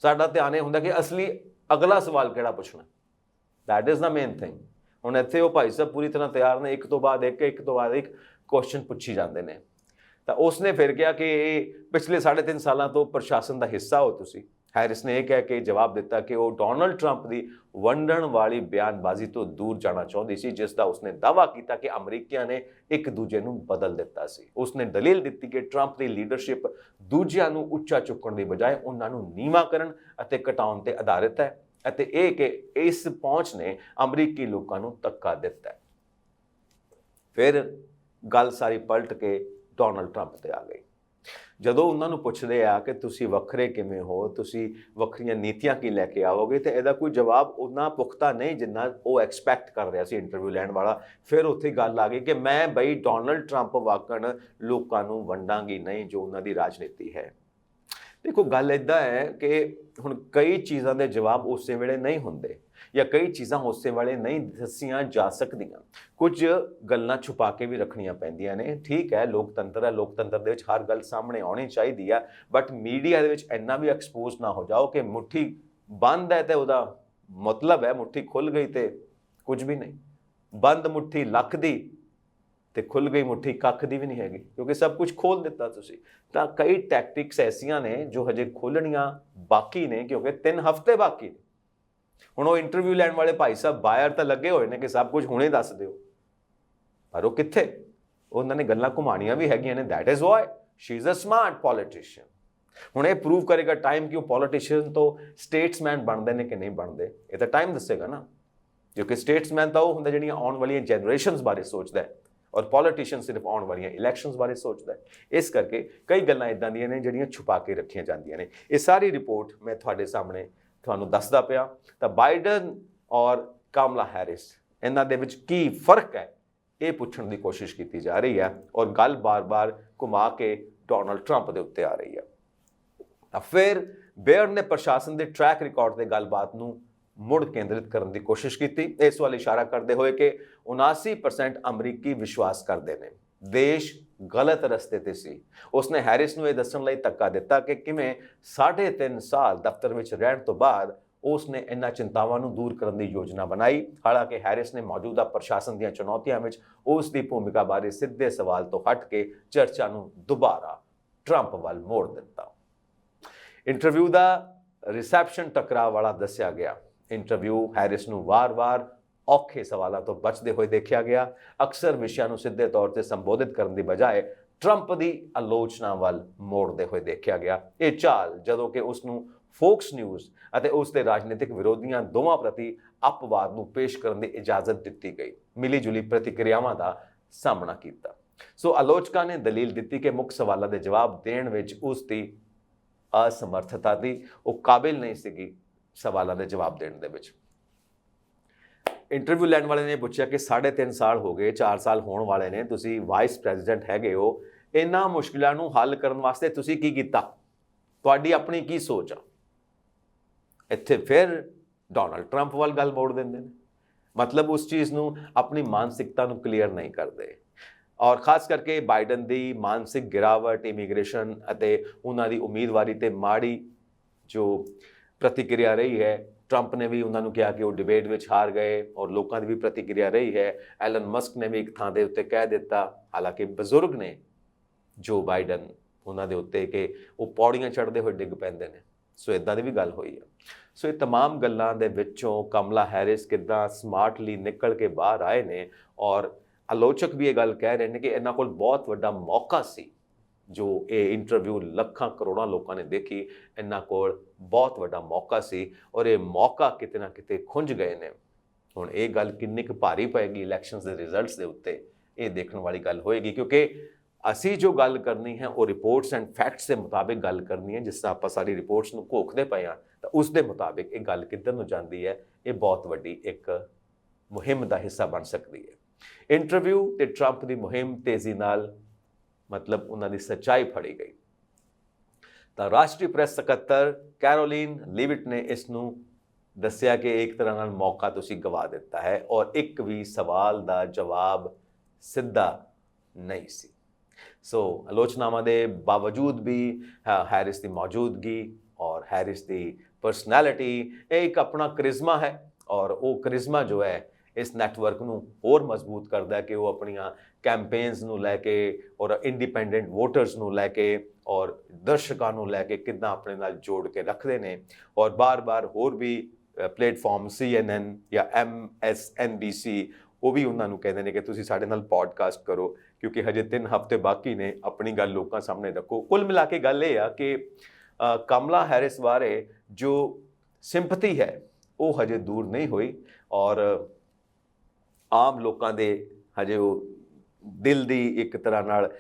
A: ਸਾਡਾ ਧਿਆਨ ਇਹ ਹੁੰਦਾ ਕਿ ਅਸਲੀ ਅਗਲਾ ਸਵਾਲ ਕਿਹੜਾ ਪੁੱਛਣਾ। That is the main thing. ਹੁਣ ਇੱਥੇ ਉਹ ਭਾਈ ਸਾਹਿਬ ਪੂਰੀ ਤਰ੍ਹਾਂ ਤਿਆਰ ਨੇ, ਇੱਕ ਤੋਂ ਬਾਅਦ ਇੱਕ ਕੁਐਸਚਨ ਪੁੱਛੀ ਜਾਂਦੇ ਨੇ। ਤਾਂ ਉਸਨੇ ਫਿਰ ਕਿਹਾ ਕਿ ਇਹ ਪਿਛਲੇ 3.5 ਸਾਲਾਂ ਤੋਂ ਪ੍ਰਸ਼ਾਸਨ ਦਾ ਹਿੱਸਾ ਹੋ ਤੁਸੀਂ। ਹੈਰਿਸ ਨੇ ਇਹ ਕਹਿ ਕੇ ਜਵਾਬ ਦਿੱਤਾ ਕਿ ਉਹ ਡੋਨਲਡ ਟਰੰਪ ਦੀ ਵੰਡਣ ਵਾਲੀ ਬਿਆਨਬਾਜ਼ੀ ਤੋਂ ਦੂਰ ਜਾਣਾ ਚਾਹੁੰਦੀ ਸੀ, ਜਿਸ ਦਾ ਉਸਨੇ ਦਾਅਵਾ ਕੀਤਾ ਕਿ ਅਮਰੀਕੀਆਂ ਨੇ ਇੱਕ ਦੂਜੇ ਨੂੰ ਬਦਲ ਦਿੱਤਾ ਸੀ। ਉਸਨੇ ਦਲੀਲ ਦਿੱਤੀ ਕਿ ਟਰੰਪ ਦੀ ਲੀਡਰਸ਼ਿਪ ਦੂਜਿਆਂ ਨੂੰ ਉੱਚਾ ਚੁੱਕਣ ਦੀ ਬਜਾਏ ਉਹਨਾਂ ਨੂੰ ਨੀਵਾਂ ਕਰਨ ਅਤੇ ਘਟਾਉਣ ਤੇ ਆਧਾਰਿਤ ਹੈ ਅਤੇ ਇਹ ਕਿ ਇਸ ਪਹੁੰਚ ਨੇ ਅਮਰੀਕੀ ਲੋਕਾਂ ਨੂੰ ਧੱਕਾ ਦਿੱਤਾ। ਫਿਰ ਗੱਲ ਸਾਰੀ ਪਲਟ ਕੇ ਡੋਨਲਡ ਟਰੰਪ ਤੇ ਆ ਗਈ। ਜਦੋਂ ਉਹਨਾਂ ਨੂੰ ਪੁੱਛਦੇ ਆ ਕਿ ਤੁਸੀਂ ਵੱਖਰੇ ਕਿਵੇਂ ਹੋ, ਤੁਸੀਂ ਵੱਖਰੀਆਂ ਨੀਤੀਆਂ ਕੀ ਲੈ ਕੇ ਆਓਗੇ, ਤੇ ਇਹਦਾ ਕੋਈ ਜਵਾਬ ਉਨਾ ਪੁਖਤਾ ਨਹੀਂ ਜਿੰਨਾ ਉਹ ਐਕਸਪੈਕਟ ਕਰ ਰਿਹਾ ਸੀ ਇੰਟਰਵਿਊ ਲੈਣ ਵਾਲਾ। ਫਿਰ ਉੱਥੇ ਗੱਲ ਆ ਗਈ ਕਿ ਮੈਂ ਬਈ ਡੋਨਲਡ ਟਰੰਪ ਵਾਕਣ ਲੋਕਾਂ ਨੂੰ ਵੰਡਾਂਗੀ ਨਹੀਂ, ਜੋ ਉਹਨਾਂ ਦੀ ਰਾਜਨੀਤੀ ਹੈ। ਦੇਖੋ ਗੱਲ ਇੱਦਾਂ ਹੈ ਕਿ ਹੁਣ ਕਈ ਚੀਜ਼ਾਂ ਦੇ ਜਵਾਬ ਉਸੇ ਵੇਲੇ ਨਹੀਂ ਹੁੰਦੇ ਜਾਂ ਕਈ ਚੀਜ਼ਾਂ ਉਸੇ ਵੇਲੇ ਨਹੀਂ ਦੱਸੀਆਂ ਜਾ ਸਕਦੀਆਂ। ਕੁਝ ਗੱਲਾਂ ਛੁਪਾ ਕੇ ਵੀ ਰੱਖਣੀਆਂ ਪੈਂਦੀਆਂ ਨੇ। ਠੀਕ ਹੈ, ਲੋਕਤੰਤਰ ਹੈ, ਲੋਕਤੰਤਰ ਦੇ ਵਿੱਚ ਹਰ ਗੱਲ ਸਾਹਮਣੇ ਆਉਣੀ ਚਾਹੀਦੀ ਆ, ਬਟ ਮੀਡੀਆ ਦੇ ਵਿੱਚ ਇੰਨਾ ਵੀ ਐਕਸਪੋਜ਼ ਨਾ ਹੋ ਜਾਓ ਕਿ ਮੁੱਠੀ ਬੰਦ ਹੈ ਤੇ ਉਹਦਾ ਮਤਲਬ ਹੈ ਮੁੱਠੀ ਖੁੱਲ ਗਈ ਤੇ ਕੁਝ ਵੀ ਨਹੀਂ। ਬੰਦ ਮੁੱਠੀ ਲੱਖ ਦੀ ਤੇ ਖੁੱਲ ਗਈ ਮੁੱਠੀ ਕੱਖ ਦੀ ਵੀ ਨਹੀਂ ਹੈਗੀ, ਕਿਉਂਕਿ ਸਭ ਕੁਝ ਖੋਲ ਦਿੱਤਾ ਤੁਸੀਂ। ਤਾਂ ਕਈ ਟੈਕਟਿਕਸ ਐਸੀਆਂ ਨੇ ਜੋ ਹਜੇ ਖੋਲਣੀਆਂ ਬਾਕੀ ਨੇ, ਕਿਉਂਕਿ 3 ਹਫ਼ਤੇ ਬਾਕੀ ਨੇ। ਹੁਣ ਉਹ ਇੰਟਰਵਿਊ ਲੈਣ ਵਾਲੇ ਭਾਈ ਸਾਹਿਬ ਬਾਇਰ ਤਾਂ ਲੱਗੇ ਹੋਏ ਨੇ ਕਿ ਸਭ ਕੁਝ ਹੁਣੇ ਦੱਸ ਦਿਓ, ਪਰ ਉਹ ਕਿੱਥੇ, ਉਹਨਾਂ ਨੇ ਗੱਲਾਂ ਘੁਮਾਣੀਆਂ ਵੀ ਹੈਗੀਆਂ ਨੇ। That is why she is a smart politician. ਹੁਣ ਇਹ ਪ੍ਰੂਵ ਕਰੇਗਾ ਟਾਈਮ ਕਿ ਉਹ ਪੋਲੀਟੀਸ਼ੀਅਨ ਤੋਂ ਸਟੇਟਸਮੈਨ ਬਣਦੇ ਨੇ ਕਿ ਨਹੀਂ ਬਣਦੇ, ਇਹ ਤਾਂ ਟਾਈਮ ਦੱਸੇਗਾ ਨਾ। ਕਿਉਂਕਿ ਸਟੇਟਸਮੈਨ ਤਾਂ ਉਹ ਹੁੰਦਾ ਜਿਹੜੀਆਂ ਆਉਣ ਵਾਲੀਆਂ ਜਨਰੇਸ਼ਨਸ ਬਾਰੇ ਸੋਚਦਾ ਹੈ, ਔਰ ਪੋਲੀਟੀਸ਼ੀਅਨ ਸਿਰਫ ਆਉਣ ਵਾਲੀਆਂ ਇਲੈਕਸ਼ਨਸ ਬਾਰੇ ਸੋਚਦਾ ਹੈ। ਇਸ ਕਰਕੇ ਕਈ ਗੱਲਾਂ ਇੱਦਾਂ ਦੀਆਂ ਨੇ ਜਿਹੜੀਆਂ ਛੁਪਾ ਕੇ ਰੱਖੀਆਂ ਜਾਂਦੀਆਂ ਨੇ। ਇਹ ਸਾਰੀ ਰਿਪੋਰਟ ਮੈਂ ਤੁਹਾਡੇ ਸਾਹਮਣੇ ਤੁਹਾਨੂੰ ਦੱਸਦਾ ਪਿਆ। ਤਾਂ ਬਾਈਡਨ ਔਰ ਕਮਲਾ ਹੈਰਿਸ, ਇਹਨਾਂ ਦੇ ਵਿੱਚ ਕੀ ਫਰਕ ਹੈ, ਇਹ ਪੁੱਛਣ ਦੀ ਕੋਸ਼ਿਸ਼ ਕੀਤੀ ਜਾ ਰਹੀ ਹੈ, ਔਰ ਗੱਲ ਬਾਰ-ਬਾਰ ਘੁਮਾ ਕੇ ਡੋਨਲਡ ਟਰੰਪ ਦੇ ਉੱਤੇ ਆ ਰਹੀ ਹੈ। ਤਾਂ ਫਿਰ ਬੇਅਰ ਨੇ ਪ੍ਰਸ਼ਾਸਨ ਦੇ ਟਰੈਕ ਰਿਕਾਰਡ ਤੇ ਗੱਲਬਾਤ ਨੂੰ ਮੁੜ ਕੇਂਦਰਿਤ ਕਰਨ ਦੀ ਕੋਸ਼ਿਸ਼ ਕੀਤੀ, ਇਸ ਵੱਲ ਇਸ਼ਾਰਾ ਕਰਦੇ ਹੋਏ ਕਿ 79% ਅਮਰੀਕੀ ਵਿਸ਼ਵਾਸ ਕਰਦੇ ਨੇ ਦੇਸ਼ ਗਲਤ ਰਸਤੇ ਤੇ ਸੀ। ਉਸਨੇ ਹੈਰਿਸ ਨੂੰ ਇਹ ਦੱਸਣ ਲਈ ਧੱਕਾ ਦਿੱਤਾ ਕਿ ਕਿਵੇਂ 3.5 ਸਾਲ ਦਫ਼ਤਰ ਵਿੱਚ ਰਹਿਣ ਤੋਂ ਬਾਅਦ ਉਸਨੇ ਇਹਨਾਂ ਚਿੰਤਾਵਾਂ ਨੂੰ ਦੂਰ ਕਰਨ ਦੀ ਯੋਜਨਾ ਬਣਾਈ। ਹਾਲਾਂਕਿ ਹੈਰਿਸ ਨੇ ਮੌਜੂਦਾ ਪ੍ਰਸ਼ਾਸਨ ਦੀਆਂ ਚੁਣੌਤੀਆਂ ਵਿੱਚ ਉਸ ਦੀ ਭੂਮਿਕਾ ਬਾਰੇ ਸਿੱਧੇ ਸਵਾਲ ਤੋਂ ਹਟ ਕੇ ਚਰਚਾ ਨੂੰ ਦੁਬਾਰਾ ਟਰੰਪ ਵੱਲ ਮੋੜ ਦਿੱਤਾ। ਇੰਟਰਵਿਊ ਦਾ ਰਿਸੈਪਸ਼ਨ ਟਕਰਾਅ ਵਾਲਾ ਦੱਸਿਆ ਗਿਆ। ਇੰਟਰਵਿਊ ਹੈਰਿਸ ਨੂੰ ਵਾਰ-ਵਾਰ ਔਖੇ ਸਵਾਲਾਂ ਤੋਂ ਬਚਦੇ ਹੋਏ ਦੇਖਿਆ ਗਿਆ। ਅਕਸਰ ਵਿਸ਼ਿਆਂ ਨੂੰ ਸਿੱਧੇ ਤੌਰ ਤੇ ਸੰਬੋਧਿਤ ਕਰਨ ਦੀ ਬਜਾਏ ਟਰੰਪ ਦੀ ਆਲੋਚਨਾ ਵੱਲ ਮੋੜਦੇ ਹੋਏ ਦੇਖਿਆ ਗਿਆ। ਇਹ ਚਾਲ ਜਦੋਂ ਕਿ ਉਸ ਨੂੰ ਫੋਕਸ ਨਿਊਜ਼ ਅਤੇ ਉਸ ਦੇ ਰਾਜਨੀਤਿਕ ਵਿਰੋਧੀਆਂ ਦੋਵਾਂ ਪ੍ਰਤੀ ਅਪਵਾਦ ਨੂੰ ਪੇਸ਼ ਕਰਨ ਦੀ ਇਜਾਜ਼ਤ ਦਿੱਤੀ ਗਈ, ਮਿਲੀ ਜੁਲੀ ਪ੍ਰਤੀਕਿਰਿਆਵਾਂ ਦਾ ਸਾਹਮਣਾ ਕੀਤਾ। ਸੋ ਆਲੋਚਕਾਂ ਨੇ ਦਲੀਲ ਦਿੱਤੀ ਕਿ ਮੁੱਖ ਸਵਾਲਾਂ ਦੇ ਜਵਾਬ ਦੇਣ ਵਿੱਚ ਉਸ ਦੀ ਅਸਮਰਥਤਾ ਦੀ, ਉਹ ਕਾਬਿਲ ਨਹੀਂ ਸੀਗੀ ਸਵਾਲਾਂ ਦੇ ਜਵਾਬ ਦੇਣ ਦੇ ਵਿੱਚ। ਇੰਟਰਵਿਊ ਲੈਣ ਵਾਲੇ ਨੇ ਪੁੱਛਿਆ ਕਿ 3.5 ਸਾਲ ਹੋ ਗਏ, 4 ਸਾਲ ਹੋਣ ਵਾਲੇ ਨੇ, ਤੁਸੀਂ ਵਾਈਸ ਪ੍ਰੈਜ਼ੀਡੈਂਟ ਹੈਗੇ ਹੋ, ਇਹਨਾਂ ਮੁਸ਼ਕਿਲਾਂ ਨੂੰ ਹੱਲ ਕਰਨ ਵਾਸਤੇ ਤੁਸੀਂ ਕੀ ਕੀਤਾ, ਤੁਹਾਡੀ ਆਪਣੀ ਕੀ ਸੋਚ ਆ। ਇੱਥੇ ਫਿਰ ਡੋਨਾਲਡ ਟਰੰਪ ਵੱਲ ਗੱਲ ਮੋੜ ਦਿੰਦੇ ਨੇ, ਮਤਲਬ ਉਸ ਚੀਜ਼ ਨੂੰ ਆਪਣੀ ਮਾਨਸਿਕਤਾ ਨੂੰ ਕਲੀਅਰ ਨਹੀਂ ਕਰਦੇ। ਔਰ ਖਾਸ ਕਰਕੇ ਬਾਈਡਨ ਦੀ ਮਾਨਸਿਕ ਗਿਰਾਵਟ, ਇਮੀਗ੍ਰੇਸ਼ਨ ਅਤੇ ਉਹਨਾਂ ਦੀ ਉਮੀਦਵਾਰੀ ਤੇ ਮਾੜੀ ਜੋ ਪ੍ਰਤੀਕਿਰਿਆ ਰਹੀ ਹੈ। ਟਰੰਪ ਨੇ ਵੀ ਉਹਨਾਂ ਨੂੰ ਕਿਹਾ ਕਿ ਉਹ ਡਿਬੇਟ ਵਿੱਚ ਹਾਰ ਗਏ, ਔਰ ਲੋਕਾਂ ਦੀ ਵੀ ਪ੍ਰਤੀਕਿਰਿਆ ਰਹੀ ਹੈ। ਐਲਨ ਮਸਕ ਨੇ ਵੀ ਇੱਕ ਥਾਂ ਦੇ ਉੱਤੇ ਕਹਿ ਦਿੱਤਾ, ਹਾਲਾਂਕਿ ਬਜ਼ੁਰਗ ਨੇ ਜੋ ਬਾਈਡਨ, ਉਹਨਾਂ ਦੇ ਉੱਤੇ ਕਿ ਉਹ ਪੌੜੀਆਂ ਚੜ੍ਹਦੇ ਹੋਏ ਡਿੱਗ ਪੈਂਦੇ ਨੇ। ਸੋ ਇਦਾਂ ਦੀ ਵੀ ਗੱਲ ਹੋਈ ਹੈ। ਸੋ ਇਹ तमाम ਗੱਲਾਂ ਦੇ ਵਿੱਚੋਂ ਕਮਲਾ ਹੈਰਿਸ ਕਿੱਦਾਂ ਸਮਾਰਟਲੀ ਨਿਕਲ ਕੇ ਬਾਹਰ ਆਏ ਨੇ, ਔਰ ਆਲੋਚਕ ਵੀ ਇਹ ਗੱਲ ਕਹਿ ਰਹੇ ਨੇ ਕਿ ਇਹਨਾਂ ਕੋਲ ਬਹੁਤ ਵੱਡਾ ਮੌਕਾ ਸੀ। ਜੋ ਇਹ ਇੰਟਰਵਿਊ ਲੱਖਾਂ ਕਰੋੜਾਂ ਲੋਕਾਂ ਨੇ ਦੇਖੀ, ਇਹਨਾਂ ਕੋਲ ਬਹੁਤ ਵੱਡਾ ਮੌਕਾ ਸੀ, ਔਰ ਇਹ ਮੌਕਾ ਕਿਤੇ ਨਾ ਕਿਤੇ ਖੁੰਝ ਗਏ ਨੇ। ਹੁਣ ਇਹ ਗੱਲ ਕਿੰਨੀ ਕੁ ਭਾਰੀ ਪਏਗੀ ਇਲੈਕਸ਼ਨਸ ਦੇ ਰਿਜ਼ਲਟਸ ਦੇ ਉੱਤੇ, ਇਹ ਦੇਖਣ ਵਾਲੀ ਗੱਲ ਹੋਏਗੀ, ਕਿਉਂਕਿ ਅਸੀਂ ਜੋ ਗੱਲ ਕਰਨੀ ਹੈ ਉਹ ਰਿਪੋਰਟਸ ਐਂਡ ਫੈਕਟਸ ਦੇ ਮੁਤਾਬਿਕ ਗੱਲ ਕਰਨੀ ਹੈ। ਜਿਸ ਤਰ੍ਹਾਂ ਆਪਾਂ ਸਾਡੀ ਰਿਪੋਰਟਸ ਨੂੰ ਘੋਖਦੇ ਪਏ ਹਾਂ, ਤਾਂ ਉਸ ਦੇ ਮੁਤਾਬਿਕ ਇਹ ਗੱਲ ਕਿੱਧਰ ਨੂੰ ਜਾਂਦੀ ਹੈ, ਇਹ ਬਹੁਤ ਵੱਡੀ ਇੱਕ ਮੁਹਿੰਮ ਦਾ ਹਿੱਸਾ ਬਣ ਸਕਦੀ ਹੈ। ਇੰਟਰਵਿਊ ਤੇ ਟਰੰਪ ਦੀ ਮੁਹਿੰਮ ਤੇਜ਼ੀ ਨਾਲ, ਮਤਲਬ ਉਹਨਾਂ ਦੀ ਸੱਚਾਈ ਫੜੀ ਗਈ। ਤਾਂ ਰਾਸ਼ਟਰੀ ਪ੍ਰੈਸ ਸਕੱਤਰ ਕੈਰੋਲਿਨ ਲੀਵਿਟ ਨੇ ਇਸ ਨੂੰ ਦੱਸਿਆ ਕਿ ਇੱਕ ਤਰ੍ਹਾਂ ਨਾਲ ਮੌਕਾ ਤੁਸੀਂ ਗਵਾ ਦਿੱਤਾ ਹੈ, ਔਰ ਇੱਕ ਵੀ ਸਵਾਲ ਦਾ ਜਵਾਬ ਸਿੱਧਾ ਨਹੀਂ ਸੀ। ਸੋ ਆਲੋਚਨਾਵਾਂ ਦੇ ਬਾਵਜੂਦ ਵੀ ਹੈਰਿਸ ਦੀ ਮੌਜੂਦਗੀ ਔਰ ਹੈਰਿਸ ਦੀ ਪਰਸਨੈਲਿਟੀ, ਇਹ ਇੱਕ ਆਪਣਾ ਕਰਿਸ਼ਮਾ ਹੈ, ਔਰ ਉਹ ਕਰਿਸ਼ਮਾ ਜੋ ਹੈ ਇਸ ਨੈਟਵਰਕ ਨੂੰ ਹੋਰ ਮਜ਼ਬੂਤ ਕਰਦਾ ਹੈ ਕਿ ਉਹ ਆਪਣੀਆਂ ਕੈਂਪੇਨਸ ਨੂੰ ਲੈ ਕੇ ਔਰ ਇੰਡੀਪੈਂਡੈਂਟ ਵੋਟਰਸ ਨੂੰ ਲੈ ਕੇ ਔਰ ਦਰਸ਼ਕਾਂ ਨੂੰ ਲੈ ਕੇ ਕਿੱਦਾਂ ਆਪਣੇ ਨਾਲ ਜੋੜ ਕੇ ਰੱਖਦੇ ਨੇ। ਔਰ ਬਾਰ-ਬਾਰ ਹੋਰ ਵੀ ਪਲੇਟਫਾਰਮ CNN ਜਾਂ MSNBC, ਉਹ ਵੀ ਉਹਨਾਂ ਨੂੰ ਕਹਿੰਦੇ ਨੇ ਕਿ ਤੁਸੀਂ ਸਾਡੇ ਨਾਲ ਪੋਡਕਾਸਟ ਕਰੋ, ਕਿਉਂਕਿ ਹਜੇ 3 ਹਫ਼ਤੇ ਬਾਕੀ ਨੇ, ਆਪਣੀ ਗੱਲ ਲੋਕਾਂ ਸਾਹਮਣੇ ਰੱਖੋ। ਕੁੱਲ ਮਿਲਾ ਕੇ ਗੱਲ ਇਹ ਆ ਕਿ ਕਮਲਾ ਹੈਰਿਸ ਬਾਰੇ ਜੋ ਸਿੰਪਥੀ ਹੈ ਉਹ ਹਜੇ ਦੂਰ ਨਹੀਂ ਹੋਈ, ਔਰ ਆਮ ਲੋਕਾਂ ਦੇ ਹਜੇ ਉਹ ਦਿਲ ਦੀ ਇੱਕ ਤਰ੍ਹਾਂ ਨਾਲ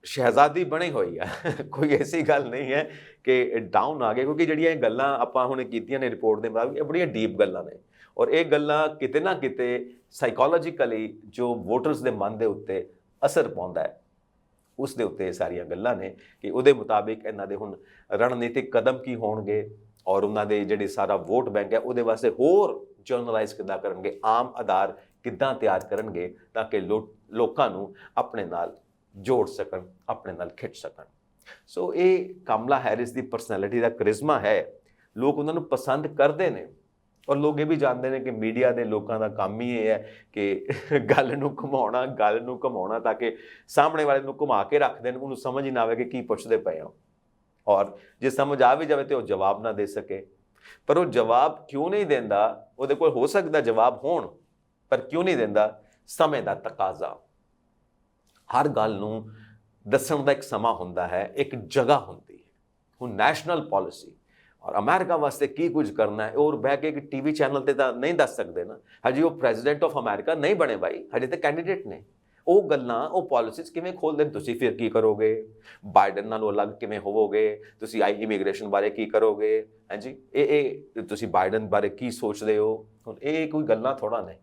A: ਸ਼ਹਿਜ਼ਾਦੀ ਬਣੀ ਹੋਈ ਆ। ਕੋਈ ਐਸੀ ਗੱਲ ਨਹੀਂ ਹੈ ਕਿ ਡਾਊਨ ਆ ਗਏ, ਕਿਉਂਕਿ ਜਿਹੜੀਆਂ ਇਹ ਗੱਲਾਂ ਆਪਾਂ ਹੁਣ ਕੀਤੀਆਂ ਨੇ ਰਿਪੋਰਟ ਦੇ ਮੁਤਾਬਿਕ, ਇਹ ਬੜੀਆਂ ਡੀਪ ਗੱਲਾਂ ਨੇ, ਔਰ ਇਹ ਗੱਲਾਂ ਕਿਤੇ ਨਾ ਕਿਤੇ ਸਾਈਕੋਲੋਜੀਕਲੀ ਜੋ ਵੋਟਰਸ ਦੇ ਮਨ ਦੇ ਉੱਤੇ ਅਸਰ ਪਾਉਂਦਾ ਹੈ, ਉਸ ਦੇ ਉੱਤੇ ਇਹ ਸਾਰੀਆਂ ਗੱਲਾਂ ਨੇ ਕਿ ਉਹਦੇ ਮੁਤਾਬਿਕ ਇਹਨਾਂ ਦੇ ਹੁਣ ਰਣਨੀਤਿਕ ਕਦਮ ਕੀ ਹੋਣਗੇ, ਔਰ ਉਹਨਾਂ ਦੇ ਜਿਹੜੇ ਸਾਰਾ ਵੋਟ ਬੈਂਕ ਹੈ ਉਹਦੇ ਵਾਸਤੇ ਹੋਰ ਜਰਨਲਾਈਜ਼ ਕਿੱਦਾਂ ਕਰਨਗੇ, ਆਮ ਆਧਾਰ ਕਿੱਦਾਂ ਤਿਆਰ ਕਰਨਗੇ, ਤਾਂ ਕਿ ਲੋਕਾਂ ਨੂੰ ਆਪਣੇ ਨਾਲ ਜੋੜ ਸਕਣ, ਆਪਣੇ ਨਾਲ ਖਿੱਚ ਸਕਣ। ਸੋ ਇਹ ਕਮਲਾ ਹੈਰਿਸ ਦੀ ਪਰਸਨੈਲਿਟੀ ਦਾ ਕਰਿਸ਼ਮਾ ਹੈ, ਲੋਕ ਉਹਨਾਂ ਨੂੰ ਪਸੰਦ ਕਰਦੇ ਨੇ, ਔਰ ਲੋਕ ਇਹ ਵੀ ਜਾਣਦੇ ਨੇ ਕਿ ਮੀਡੀਆ ਦੇ ਲੋਕਾਂ ਦਾ ਕੰਮ ਹੀ ਇਹ ਹੈ ਕਿ ਗੱਲ ਨੂੰ ਘੁਮਾਉਣਾ ਤਾਂ ਕਿ ਸਾਹਮਣੇ ਵਾਲੇ ਨੂੰ ਘੁਮਾ ਕੇ ਰੱਖ ਦੇਣ, ਉਹਨੂੰ ਸਮਝ ਹੀ ਨਾ ਆਵੇ ਕਿ ਕੀ ਪੁੱਛਦੇ ਪਏ ਹੋ, ਔਰ ਜੇ ਸਮਝ ਆ ਵੀ ਜਾਵੇ ਤੇ ਉਹ ਜਵਾਬ ਨਾ ਦੇ ਸਕੇ। ਪਰ ਉਹ ਜਵਾਬ ਕਿਉਂ ਨਹੀਂ ਦਿੰਦਾ, ਉਹਦੇ ਕੋਲ ਹੋ ਸਕਦਾ ਜਵਾਬ ਹੋਣ, ਪਰ ਕਿਉਂ ਨਹੀਂ ਦਿੰਦਾ, ਸਮੇਂ ਦਾ ਤਕਾਜ਼ਾ। ਹਰ ਗੱਲ ਨੂੰ ਦੱਸਣ ਦਾ ਇੱਕ ਸਮਾਂ ਹੁੰਦਾ ਹੈ, ਇੱਕ ਜਗ੍ਹਾ ਹੁੰਦੀ ਹੈ। ਹੁਣ ਨੈਸ਼ਨਲ ਪਾਲਿਸੀ ਔਰ ਅਮਰੀਕਾ ਵਾਸਤੇ ਕੀ ਕੁਝ ਕਰਨਾ ਹੈ, ਔਰ ਬਹਿ ਕੇ ਇੱਕ TV ਚੈਨਲ ਤੇ ਤਾਂ ਨਹੀਂ ਦੱਸ ਸਕਦੇ ਨਾ। ਹਜੇ ਉਹ ਪ੍ਰੈਜ਼ੀਡੈਂਟ ਆਫ ਅਮਰੀਕਾ ਨਹੀਂ ਬਣੇ ਭਾਈ, ਹਜੇ ਤਾਂ ਕੈਂਡੀਡੇਟ ਨੇ। ਉਹ ਗੱਲਾਂ, ਉਹ ਪਾਲਿਸੀਜ਼ ਕਿਵੇਂ ਖੋਲ੍ਹਦੇ ਨੇ, ਤੁਸੀਂ ਫਿਰ ਕੀ ਕਰੋਗੇ, ਬਾਈਡਨ ਨਾਲੋਂ ਅਲੱਗ ਕਿਵੇਂ ਹੋਵੋਗੇ, ਤੁਸੀਂ ਇਮੀਗ੍ਰੇਸ਼ਨ ਬਾਰੇ ਕੀ ਕਰੋਗੇ, ਹਾਂਜੀ ਇਹ ਤੁਸੀਂ ਬਾਈਡਨ ਬਾਰੇ ਕੀ ਸੋਚਦੇ ਹੋ। ਹੁਣ ਇਹ ਕੋਈ ਗੱਲਾਂ ਥੋੜ੍ਹਾ ਨੇ,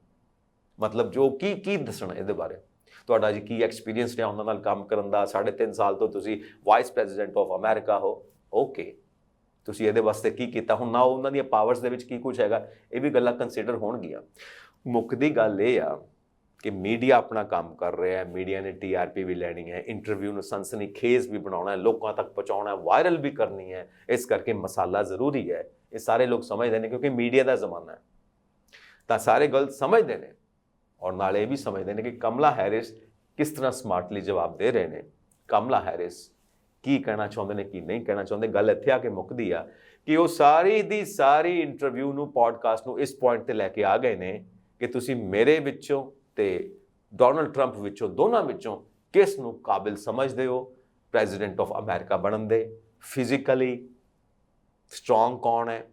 A: ਮਤਲਬ ਜੋ ਕੀ ਦੱਸਣਾ ਇਹਦੇ ਬਾਰੇ, ਤੁਹਾਡਾ ਜੀ ਕੀ ਐਕਸਪੀਰੀਅੰਸ ਰਿਹਾ ਉਹਨਾਂ ਨਾਲ ਕੰਮ ਕਰਨ ਦਾ, 3.5 ਸਾਲ ਤੋਂ ਤੁਸੀਂ ਵਾਈਸ ਪ੍ਰੈਜ਼ੀਡੈਂਟ ਆਫ ਅਮਰੀਕਾ ਹੋ, ਓਕੇ, ਤੁਸੀਂ ਇਹਦੇ ਵਾਸਤੇ ਕੀ ਕੀਤਾ। ਹੁਣ ਨਾ ਉਹਨਾਂ ਦੀਆਂ ਪਾਵਰਸ ਦੇ ਵਿੱਚ ਕੀ ਕੁਝ ਹੈਗਾ, ਇਹ ਵੀ ਗੱਲਾਂ ਕੰਸੀਡਰ ਹੋਣਗੀਆਂ। ਮੁੱਕਦੀ ਗੱਲ ਇਹ ਆ ਕਿ ਮੀਡੀਆ ਆਪਣਾ ਕੰਮ ਕਰ ਰਿਹਾ ਹੈ, ਮੀਡੀਆ ਨੇ TRP ਵੀ ਲੈਣੀ ਹੈ, ਇੰਟਰਵਿਊ ਨੂੰ ਸਨਸਨੀਖੇਜ਼ ਵੀ ਬਣਾਉਣਾ ਹੈ, ਲੋਕਾਂ ਤੱਕ ਪਹੁੰਚਾਉਣਾ ਹੈ, ਵਾਇਰਲ ਵੀ ਕਰਨੀ ਹੈ, ਇਸ ਕਰਕੇ ਮਸਾਲਾ ਜ਼ਰੂਰੀ ਹੈ। ਇਹ ਸਾਰੇ ਲੋਕ ਸਮਝਦੇ ਨੇ ਕਿਉਂਕਿ ਮੀਡੀਆ ਦਾ ਜ਼ਮਾਨਾ ਹੈ, ਤਾਂ ਸਾਰੇ ਗਲਤ ਸਮਝਦੇ ਨੇ ਔਰ ਨਾਲ ਇਹ ਵੀ ਸਮਝਦੇ ਨੇ ਕਿ ਕਮਲਾ ਹੈਰਿਸ ਕਿਸ ਤਰ੍ਹਾਂ ਸਮਾਰਟਲੀ ਜਵਾਬ ਦੇ ਰਹੇ ਨੇ, ਕਮਲਾ ਹੈਰਿਸ ਕੀ ਕਹਿਣਾ ਚਾਹੁੰਦੇ ਨੇ ਕੀ ਨਹੀਂ ਕਹਿਣਾ ਚਾਹੁੰਦੇ। ਗੱਲ ਇੱਥੇ ਆ ਕੇ ਮੁੱਕਦੀ ਆ ਕਿ ਉਹ ਸਾਰੀ ਦੀ ਸਾਰੀ ਇੰਟਰਵਿਊ ਨੂੰ, ਪੋਡਕਾਸਟ ਨੂੰ ਇਸ ਪੁਆਇੰਟ ਤੇ ਲੈ ਕੇ ਆ ਗਏ ਨੇ ਕਿ ਤੁਸੀਂ ਮੇਰੇ ਵਿੱਚੋਂ ਤੇ ਡੋਨਲਡ ਟਰੰਪ ਵਿੱਚੋਂ, ਦੋਨਾਂ ਵਿੱਚੋਂ ਕਿਸ ਨੂੰ ਕਾਬਿਲ ਸਮਝਦੇ ਹੋ ਪ੍ਰੈਜ਼ੀਡੈਂਟ ਆਫ ਅਮਰੀਕਾ ਬਣਨ ਦੇ। ਫਿਜ਼ੀਕਲੀ ਸਟਰੋਂਗ ਕੌਣ ਹੈ